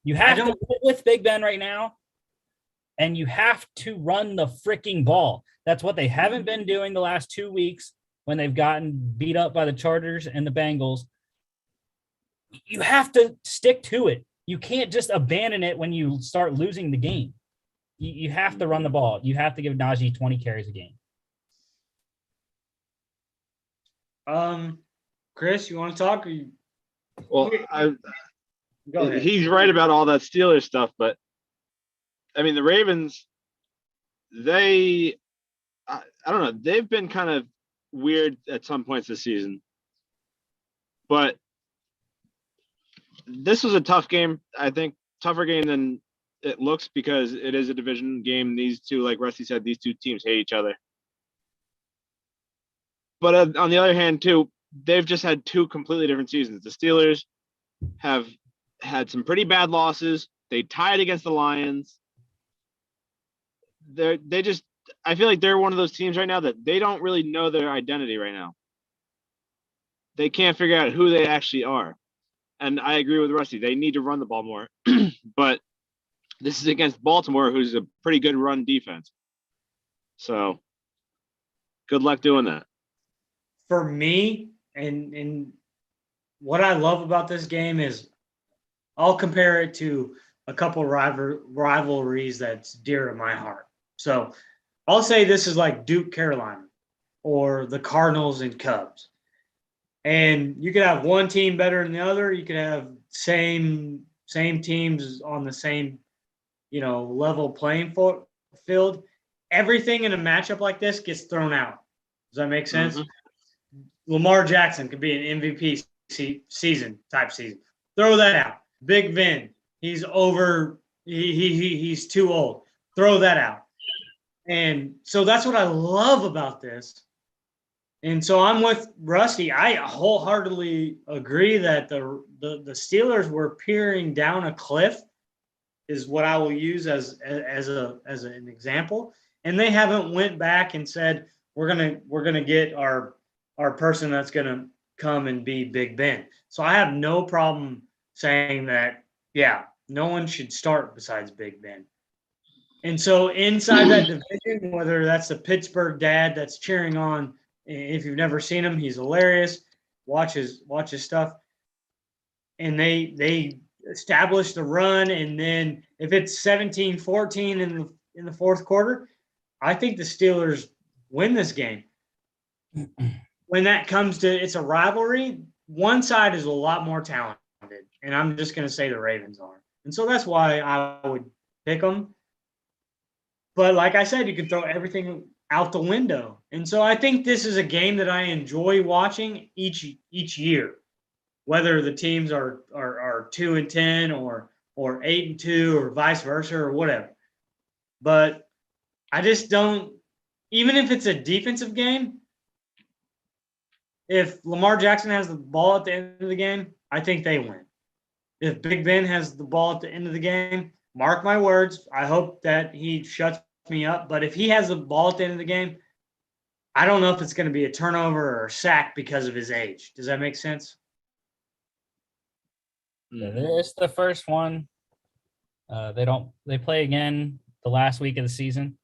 you have to live with Big Ben right now, and you have to run the freaking ball. That's what they haven't been doing the last 2 weeks when they've gotten beat up by the Chargers and the Bengals. You have to stick to it. You can't just abandon it when you start losing the game. You have to run the ball. You have to give Najee 20 carries a game. Chris, you want to talk? Well, Go ahead. He's right about all that Steelers stuff, but I mean, the Ravens, I don't know, they've been kind of weird at some points this season, but this was a tough game. I think tougher game than it looks because it is a division game. These two, like Rusty said, these two teams hate each other. But on the other hand, too, they've just had 2 completely different seasons. The Steelers have had some pretty bad losses. They tied against the Lions. I feel like they're one of those teams right now that they don't really know their identity right now. They can't figure out who they actually are. And I agree with Rusty. They need to run the ball more. But this is against Baltimore, who's a pretty good run defense. So good luck doing that. For me, and what I love about this game is I'll compare it to a couple rivalries that's dear to my heart. So I'll say this is like Duke, Carolina, or the Cardinals and Cubs. And you could have one team better than the other. You could have same teams on the same, level playing field. Everything in a matchup like this gets thrown out. Does that make sense? Mm-hmm. Lamar Jackson could be an MVP season. Throw that out. Big Ben, he's over. He's too old. Throw that out. And so that's what I love about this. And so I'm with Rusty. I wholeheartedly agree that the Steelers were peering down a cliff, is what I will use as an example. And they haven't went back and said we're gonna get our person that's gonna come and be Big Ben. So I have no problem saying that. Yeah, no one should start besides Big Ben. And so inside that division, whether that's the Pittsburgh dad that's cheering on. If you've never seen him, he's hilarious. Watch his stuff. And they establish the run, and then if it's 17-14 in the fourth quarter, I think the Steelers win this game. when that comes to it's a rivalry, one side is a lot more talented, and I'm just going to say the Ravens are. And so that's why I would pick them. But like I said, you can throw everything out the window. And so I think this is a game that I enjoy watching each year, whether the teams are 2-10 or 8-2 or vice versa or whatever. But I just don't, even if it's a defensive game, if Lamar Jackson has the ball at the end of the game, I think they win. If Big Ben has the ball at the end of the game, mark my words, I hope that he shuts me up. But if he has the ball at the end of the game, I don't know if it's going to be a turnover or a sack because of his age. Does that make sense? It's the first one. They play again the last week of the season.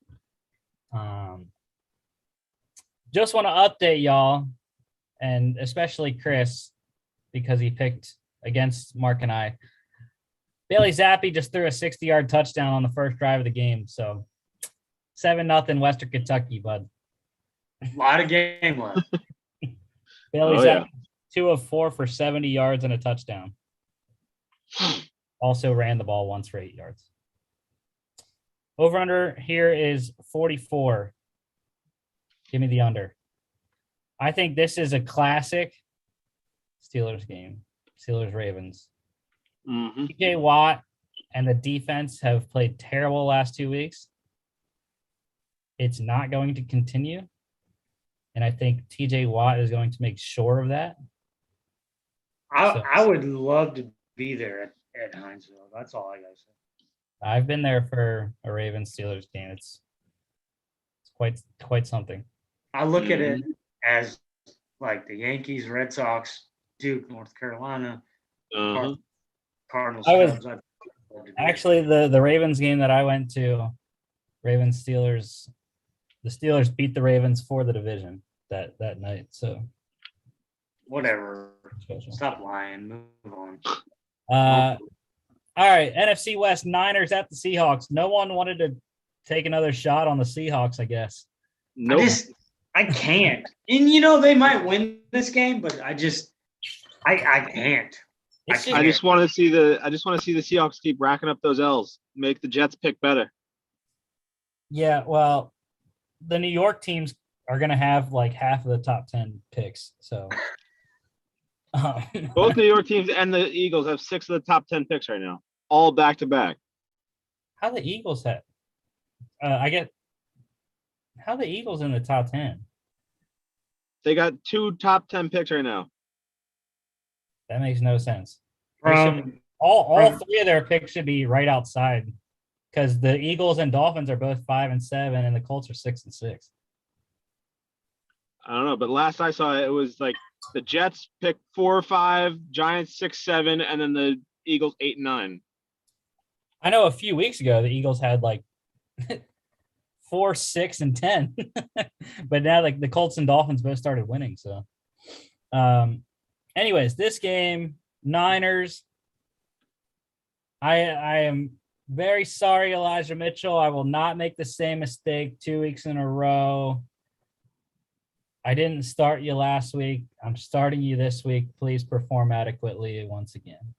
Just want to update y'all, and especially Chris, because he picked against Mark and I. Bailey Zappi just threw a 60-yard touchdown on the first drive of the game. So 7-0 Western Kentucky, bud. A lot of game left. Bailey Zappi, 2 of 4 for 70 yards and a touchdown. Also ran the ball once for 8 yards. Over under here is 44. Give me the under. I think this is a classic Steelers game. Steelers Ravens. TJ Watt and the defense have played terrible last 2 weeks. It's not going to continue. And I think TJ Watt is going to make sure of that. I would love to be there at Hinesville. That's all I got to say. I've been there for a Ravens Steelers game. It's quite something. I look at it as like the Yankees, Red Sox, Duke, North Carolina, Cardinals. Actually the Ravens game that I went to, Ravens Steelers. The Steelers beat the Ravens for the division that night. So whatever. Stop lying. Move on. All right. NFC West, Niners at the Seahawks. No one wanted to take another shot on the Seahawks, I guess. Nope. I can't. And they might win this game, but I can't. I just want to see the Seahawks keep racking up those L's. Make the Jets pick better. Yeah, well, the New York teams are going to have like half of the top 10 picks. So both New York teams and the Eagles have 6 of the top 10 picks right now, all back to back. How the Eagles have? How the Eagles in the top 10? They got 2 top 10 picks right now. That makes no sense. All 3 of their picks should be right outside, because the Eagles and Dolphins are both 5 and 7, and the Colts are 6 and 6. I don't know, but last I saw it was like the Jets picked 4 or 5, Giants 6, 7, and then the Eagles 8 and 9. I know a few weeks ago the Eagles had like 4, 6, and 10, but now like the Colts and Dolphins both started winning. So, anyways, this game, Niners. I am very sorry, Elijah Mitchell. I will not make the same mistake 2 weeks in a row. I didn't start you last week. I'm starting you this week. Please perform adequately once again.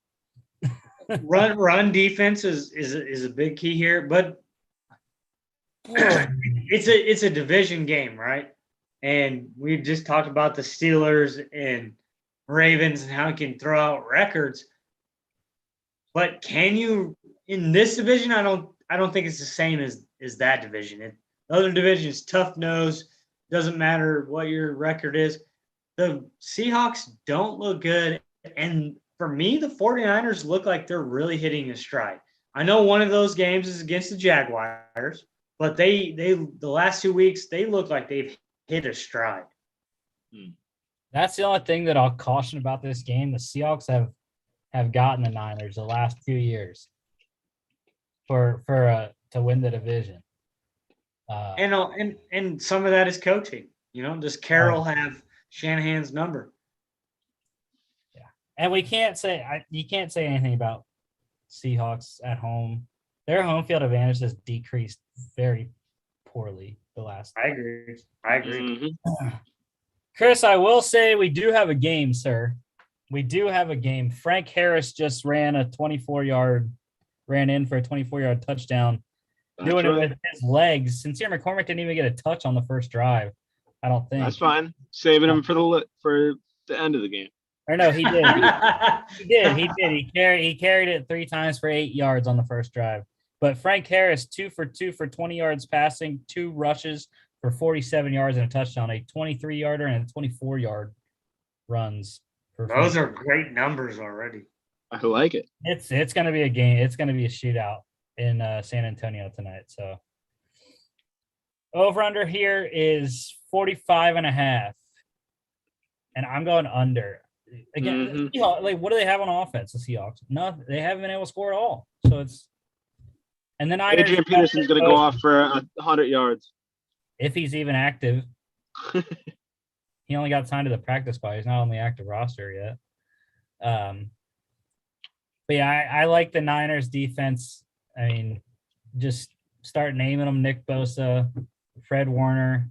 Run defense is a big key here, but it's a division game, right? And we just talked about the Steelers and Ravens and how it can throw out records. But can you in this division? I don't think it's the same as that division. The other division is tough nose. Doesn't matter what your record is. The Seahawks don't look good. And for me, the 49ers look like they're really hitting a stride. I know one of those games is against the Jaguars, but they the last 2 weeks, they look like they've hit a stride. That's the only thing that I'll caution about this game. The Seahawks have gotten the Niners the last 2 years to win the division. And some of that is coaching. Does Carroll have Shanahan's number? Yeah, and you can't say anything about Seahawks at home. Their home field advantage has decreased very poorly the last. I agree. Mm-hmm. Chris, I will say we do have a game, sir. We do have a game. Frank Harris just ran in for a 24-yard touchdown, doing it with his legs. Sincere McCormick didn't even get a touch on the first drive, I don't think. That's fine. Saving him for the end of the game. Or no, he did. He did. He carried it 3 times for 8 yards on the first drive. But Frank Harris, 2 for 2 for 20 yards passing, 2 rushes for 47 yards and a touchdown, a 23-yarder and a 24-yard runs. Those are great numbers already. I like it. It's going to be a game. It's going to be a shootout in San Antonio tonight. So over under here is 45.5. And I'm going under. Again, Seahawks, like, what do they have on offense, the Seahawks? No, they haven't been able to score at all. So it's – and then Adrian Peterson's going to go off for 100 yards. If he's even active. He only got signed to the practice squad. He's not on the active roster yet. But yeah, I like the Niners defense. I mean, just start naming them: Nick Bosa, Fred Warner,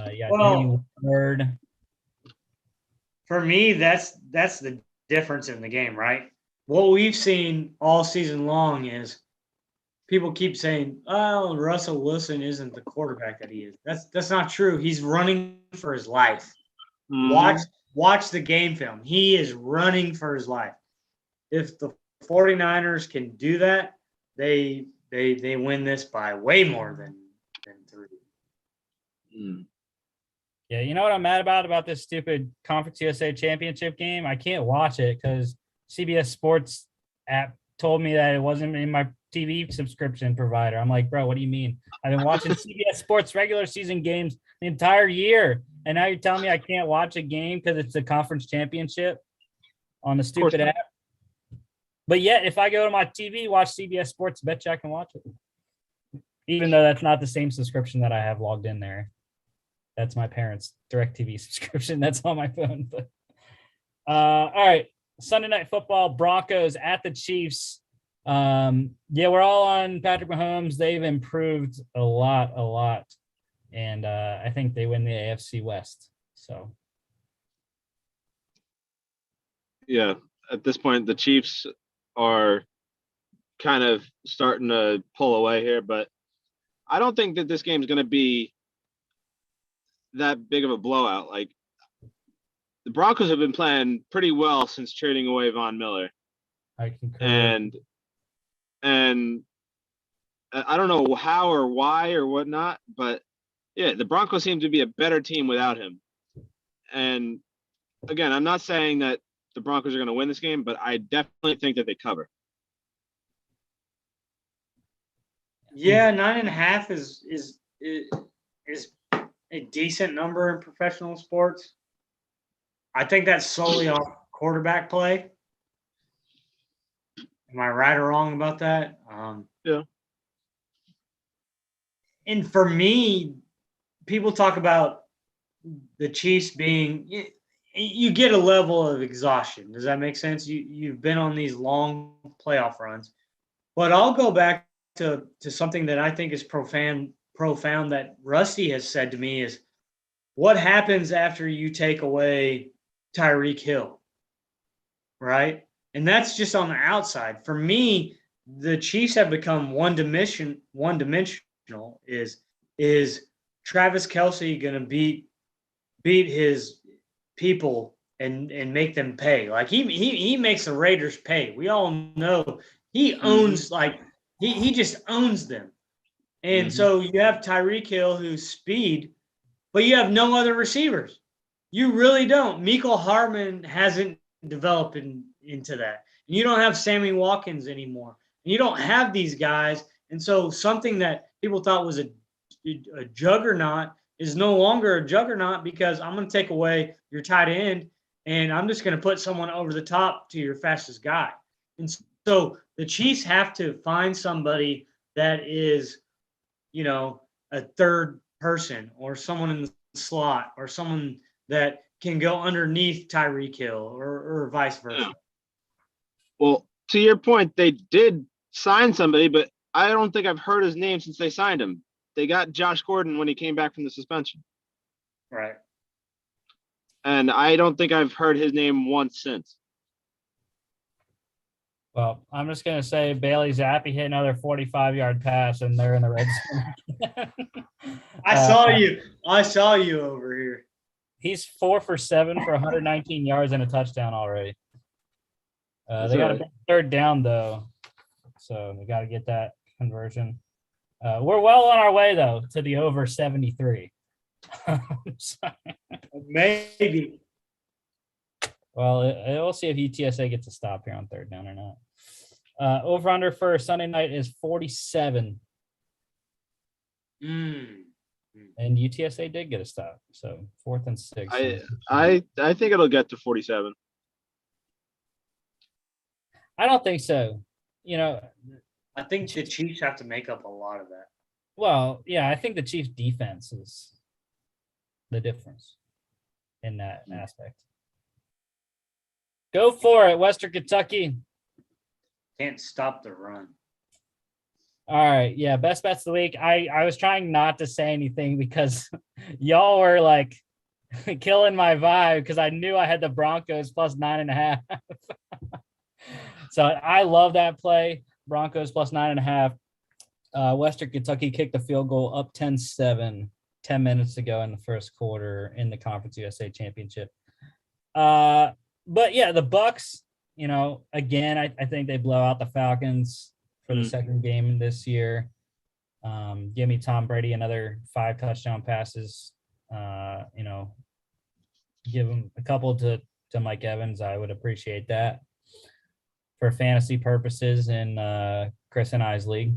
Jimmy Ward. For me, that's the difference in the game, right? What we've seen all season long is people keep saying, "Oh, Russell Wilson isn't the quarterback that he is." That's not true. He's running for his life. Watch the game film. He is running for his life. If the 49ers can do that, they win this by way more than 3. Yeah, you know what I'm mad about this stupid Conference USA Championship game? I can't watch it because CBS Sports app told me that it wasn't in my TV subscription provider. I'm like, bro, what do you mean? I've been watching CBS Sports regular season games the entire year, and now you're telling me I can't watch a game because it's the Conference Championship on the stupid app? But yet, if I go to my TV, watch CBS Sports, bet you I can watch it. Even though that's not the same subscription that I have logged in there. That's my parents' DirecTV subscription. That's on my phone. But all right, Sunday Night Football, Broncos at the Chiefs. Yeah, we're all on Patrick Mahomes. They've improved a lot. And I think they win the AFC West. So. Yeah, at this point, the Chiefs are kind of starting to pull away here, but I don't think that this game is going to be that big of a blowout. Like, the Broncos have been playing pretty well since trading away Von Miller. I concur. And I don't know how or why or whatnot, but yeah, the Broncos seem to be a better team without him. And again, I'm not saying that the Broncos are going to win this game, but I definitely think that they cover. Yeah, 9.5 is a decent number in professional sports. I think that's solely off quarterback play. Am I right or wrong about that? Yeah. And for me, people talk about the Chiefs being – you get a level of exhaustion. Does that make sense? You've been on these long playoff runs. But I'll go back to something that I think is profound that Rusty has said to me is, what happens after you take away Tyreek Hill, right? And that's just on the outside. For me, the Chiefs have become one-dimensional. Is Travis Kelce going to beat his people and make them pay? Like he makes the Raiders pay. We all know he owns he just owns them. And so you have Tyreek Hill, who's speed, but you have no other receivers. You really don't. Mecole Hardman hasn't developed into that. And you don't have Sammy Watkins anymore. And you don't have these guys. And so something that people thought was a juggernaut is no longer a juggernaut because I'm going to take away your tight end and I'm just going to put someone over the top to your fastest guy. And so the Chiefs have to find somebody that is, a third person or someone in the slot or someone that can go underneath Tyreek Hill or vice versa. Yeah. Well, to your point, they did sign somebody, but I don't think I've heard his name since they signed him. They got Josh Gordon when he came back from the suspension. Right. and I don't think I've heard his name once since. Well, I'm just going to say Bailey Zappi hit another 45-yard pass, and they're in the red zone. I saw you over here. He's 4 for 7 for 119 yards and a touchdown already. They got a big third down, though, so we got to get that conversion. We're well on our way, though, to the over 73. Maybe. Well, we'll see if UTSA gets a stop here on third down or not. Over under for Sunday night is 47. And UTSA did get a stop. So 4th and 6. I think it'll get to 47. I don't think so. You know, I think the Chiefs have to make up a lot of that. Well, yeah, I think the Chiefs defense is the difference in that aspect. Go for it, Western Kentucky. Can't stop the run. All right. Yeah. Best bets of the week. I was trying not to say anything because y'all were like killing my vibe because I knew I had the Broncos plus 9.5. So I love that play. Broncos plus 9.5. Western Kentucky kicked the field goal up 10-7, 10 minutes to go in the first quarter in the Conference USA Championship. But yeah, the Bucks, you know, again, I think they blow out the Falcons for the second game this year. Give me Tom Brady another 5 touchdown passes. You know, give him a couple to Mike Evans. I would appreciate that for fantasy purposes in Chris and I's league.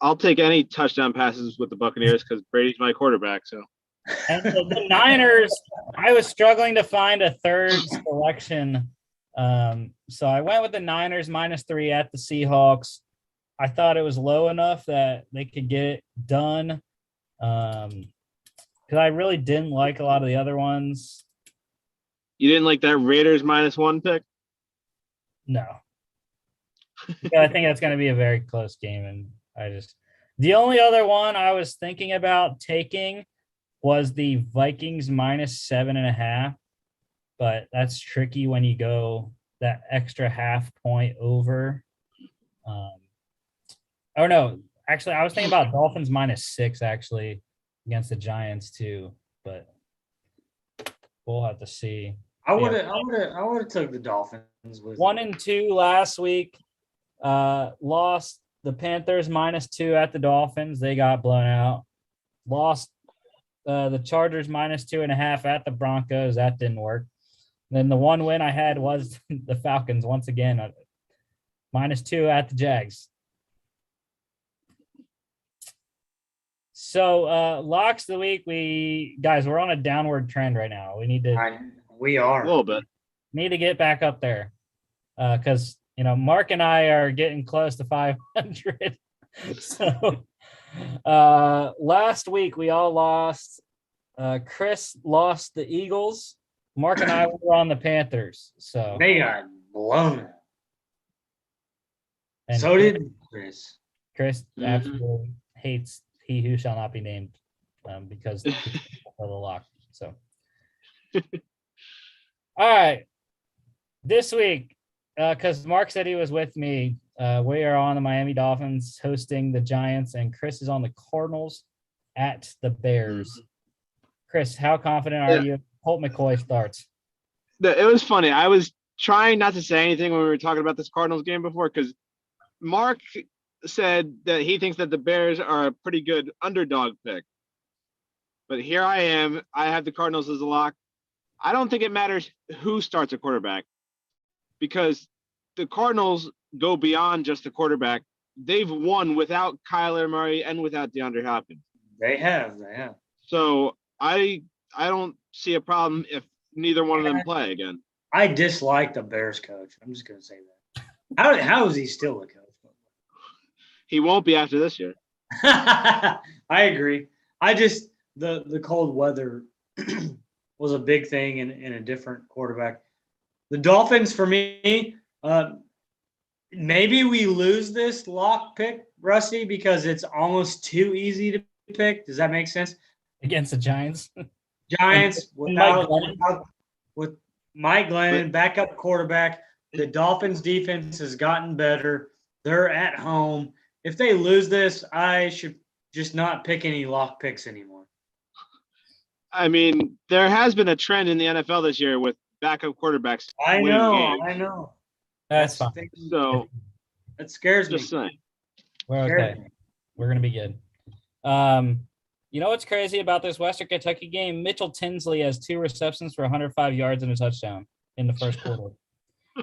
I'll take any touchdown passes with the Buccaneers because Brady's my quarterback. So. And so the Niners, I was struggling to find a third selection. So I went with the Niners -3 at the Seahawks. I thought it was low enough that they could get it done. Because I really didn't like a lot of the other ones. You didn't like that Raiders -1 pick? No. I think that's going to be a very close game. And the only other one I was thinking about taking was the Vikings -7.5. But that's tricky when you go that extra half point over. Oh, no. Actually, I was thinking about Dolphins -6, actually, against the Giants, too. But we'll have to see. I would have took the Dolphins. 1-2 last week. Lost the Panthers -2 at the Dolphins. They got blown out. Lost the Chargers -2.5 at the Broncos. That didn't work. Then the one win I had was the Falcons once again, -2 at the Jags. So locks of the week, we're on a downward trend right now. We are a little bit. Need to get back up there because Mark and I are getting close to 500. So last week we all lost. Chris lost the Eagles. Mark and I were on the Panthers. So they got blown out. And so did Chris. Chris absolutely hates he who shall not be named because of the lock. So all right. This week, because Mark said he was with me, we are on the Miami Dolphins hosting the Giants, and Chris is on the Cardinals at the Bears. Chris, how confident are you Colt McCoy starts? It was funny. I was trying not to say anything when we were talking about this Cardinals game before because Mark said that he thinks that the Bears are a pretty good underdog pick. But here I am. I have the Cardinals as a lock. I don't think it matters who starts a quarterback because the Cardinals go beyond just the quarterback. They've won without Kyler Murray and without DeAndre Hopkins. They have. So I don't see a problem if neither one of them play again. I dislike the Bears coach. I'm just going to say that. How is he still a coach? He won't be after this year. I agree. The cold weather was a big thing in a different quarterback. The Dolphins, for me, maybe we lose this lock pick, Rusty, because it's almost too easy to pick. Does that make sense? Against the Giants? Giants And Mike with Mike Glennon, backup quarterback. The Dolphins defense has gotten better. They're at home. If they lose this, I should just not pick any lock picks anymore. I mean, there has been a trend in the NFL this year with backup quarterbacks. I know. That's fine. So that scares me. just saying. We're okay. We're gonna be good. You know what's crazy about this Western Kentucky game? Mitchell Tinsley has 2 receptions for 105 yards and a touchdown in the first quarter.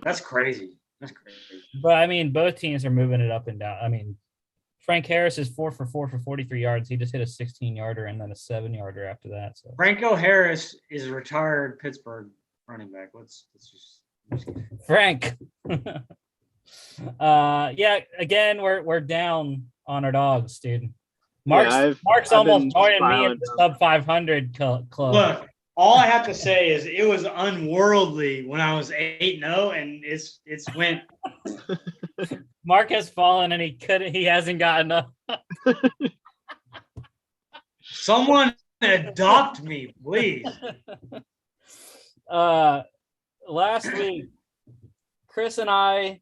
That's crazy. But I mean, both teams are moving it up and down. I mean, Frank Harris is 4 for 4 for 43 yards. He just hit a 16-yarder and then a 7-yarder after that. So Franco Harris is a retired Pittsburgh running back. Let's just Frank. Yeah, again, we're down on our dogs, dude. Mark's almost joining me in the sub 500 club. Look, all I have to say is it was unworldly when I was 8-0, and it's went. Mark has fallen, and he hasn't gotten up. Someone adopt me, please. Last week, Chris and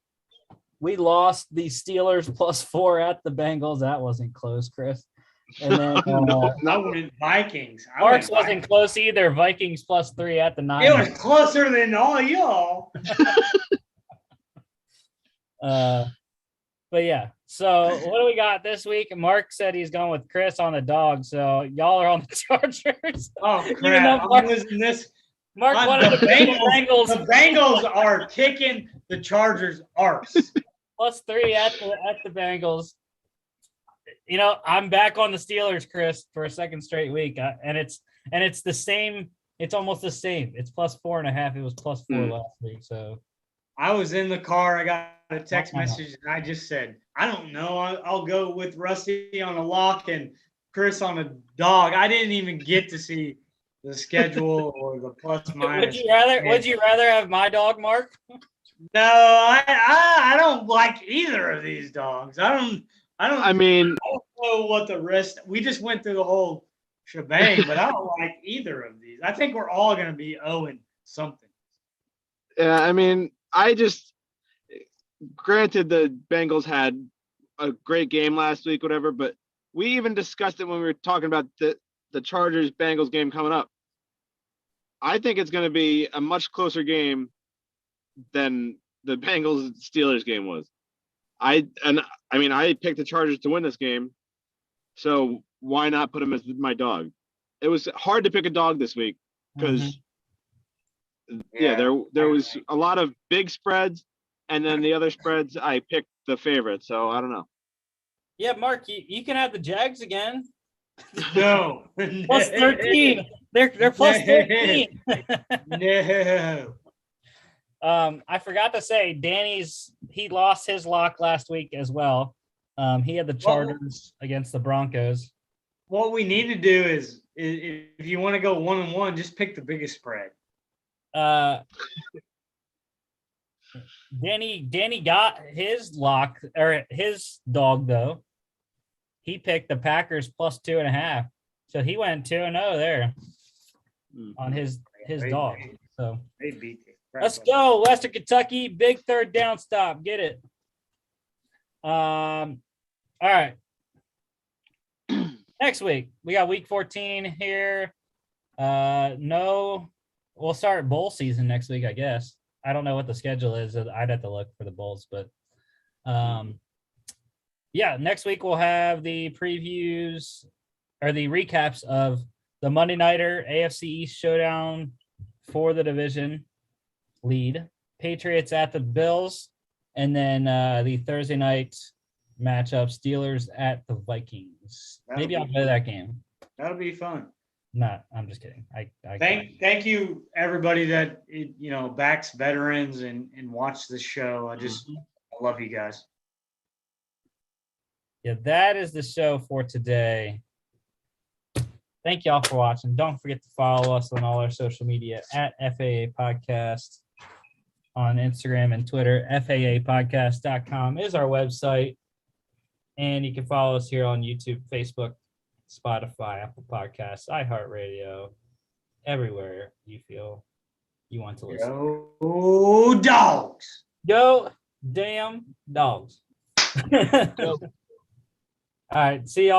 we lost the Steelers +4 at the Bengals. That wasn't close, Chris. And then I went Vikings. Mark's wasn't close either. Vikings +3 at the Niners. It was closer than all y'all. But yeah, so what do we got this week? Mark said he's going with Chris on the dog, so y'all are on the Chargers. Oh crap! I'm losing this. Mark wanted the Bengals. The Bengals are kicking the Chargers' arse. +3 at the Bengals. You know, I'm back on the Steelers, Chris, for a second straight week, and it's the same. It's almost the same. It's +4.5. It was +4 last week. So I was in the car. I got a text message, and I just said, I don't know. I'll go with Rusty on a lock and Chris on a dog. I didn't even get to see the schedule or the plus minus. Would you rather have my dog, Mark? No, I don't like either of these dogs. I don't know what the rest. We just went through the whole shebang, but I don't like either of these. I think we're all going to be owing something. Yeah, I mean, granted the Bengals had a great game last week, whatever, but we even discussed it when we were talking about the Chargers-Bengals game coming up. I think it's going to be a much closer game than the Bengals-Steelers game was. I picked the Chargers to win this game, so why not put them as my dog? It was hard to pick a dog this week because, there was a lot of big spreads, and then the other spreads I picked the favorite, so I don't know. Yeah, Mark, you can have the Jags again. No. +13. They're +13. No. I forgot to say, he lost his lock last week as well. He had the Chargers against the Broncos. What we need to do is if you want to go 1-1, just pick the biggest spread. Danny got his lock or his dog though. He picked the Packers +2.5, so he went 2-0 there on his dog. So they beat it. Let's go, Western Kentucky, big third down stop. Get it. All right. Next week we got week 14 here. We'll start bowl season next week, I guess. I don't know what the schedule is. I'd have to look for the bowls, but next week we'll have the previews or the recaps of the Monday Nighter AFC East showdown for the division lead. Patriots at the Bills, and then the Thursday night matchup, Steelers at the Vikings. Maybe I'll play that game. That'll be fun. No, I'm just kidding. Thank you everybody that backs veterans and watch the show. I love you guys. Yeah, that is the show for today. Thank y'all for watching. Don't forget to follow us on all our social media at FAA Podcast on Instagram and Twitter. FAApodcast.com is our website. And you can follow us here on YouTube, Facebook, Spotify, Apple Podcasts, iHeartRadio, everywhere you feel you want to listen. Go Dogs. Go damn dogs. All right. See y'all.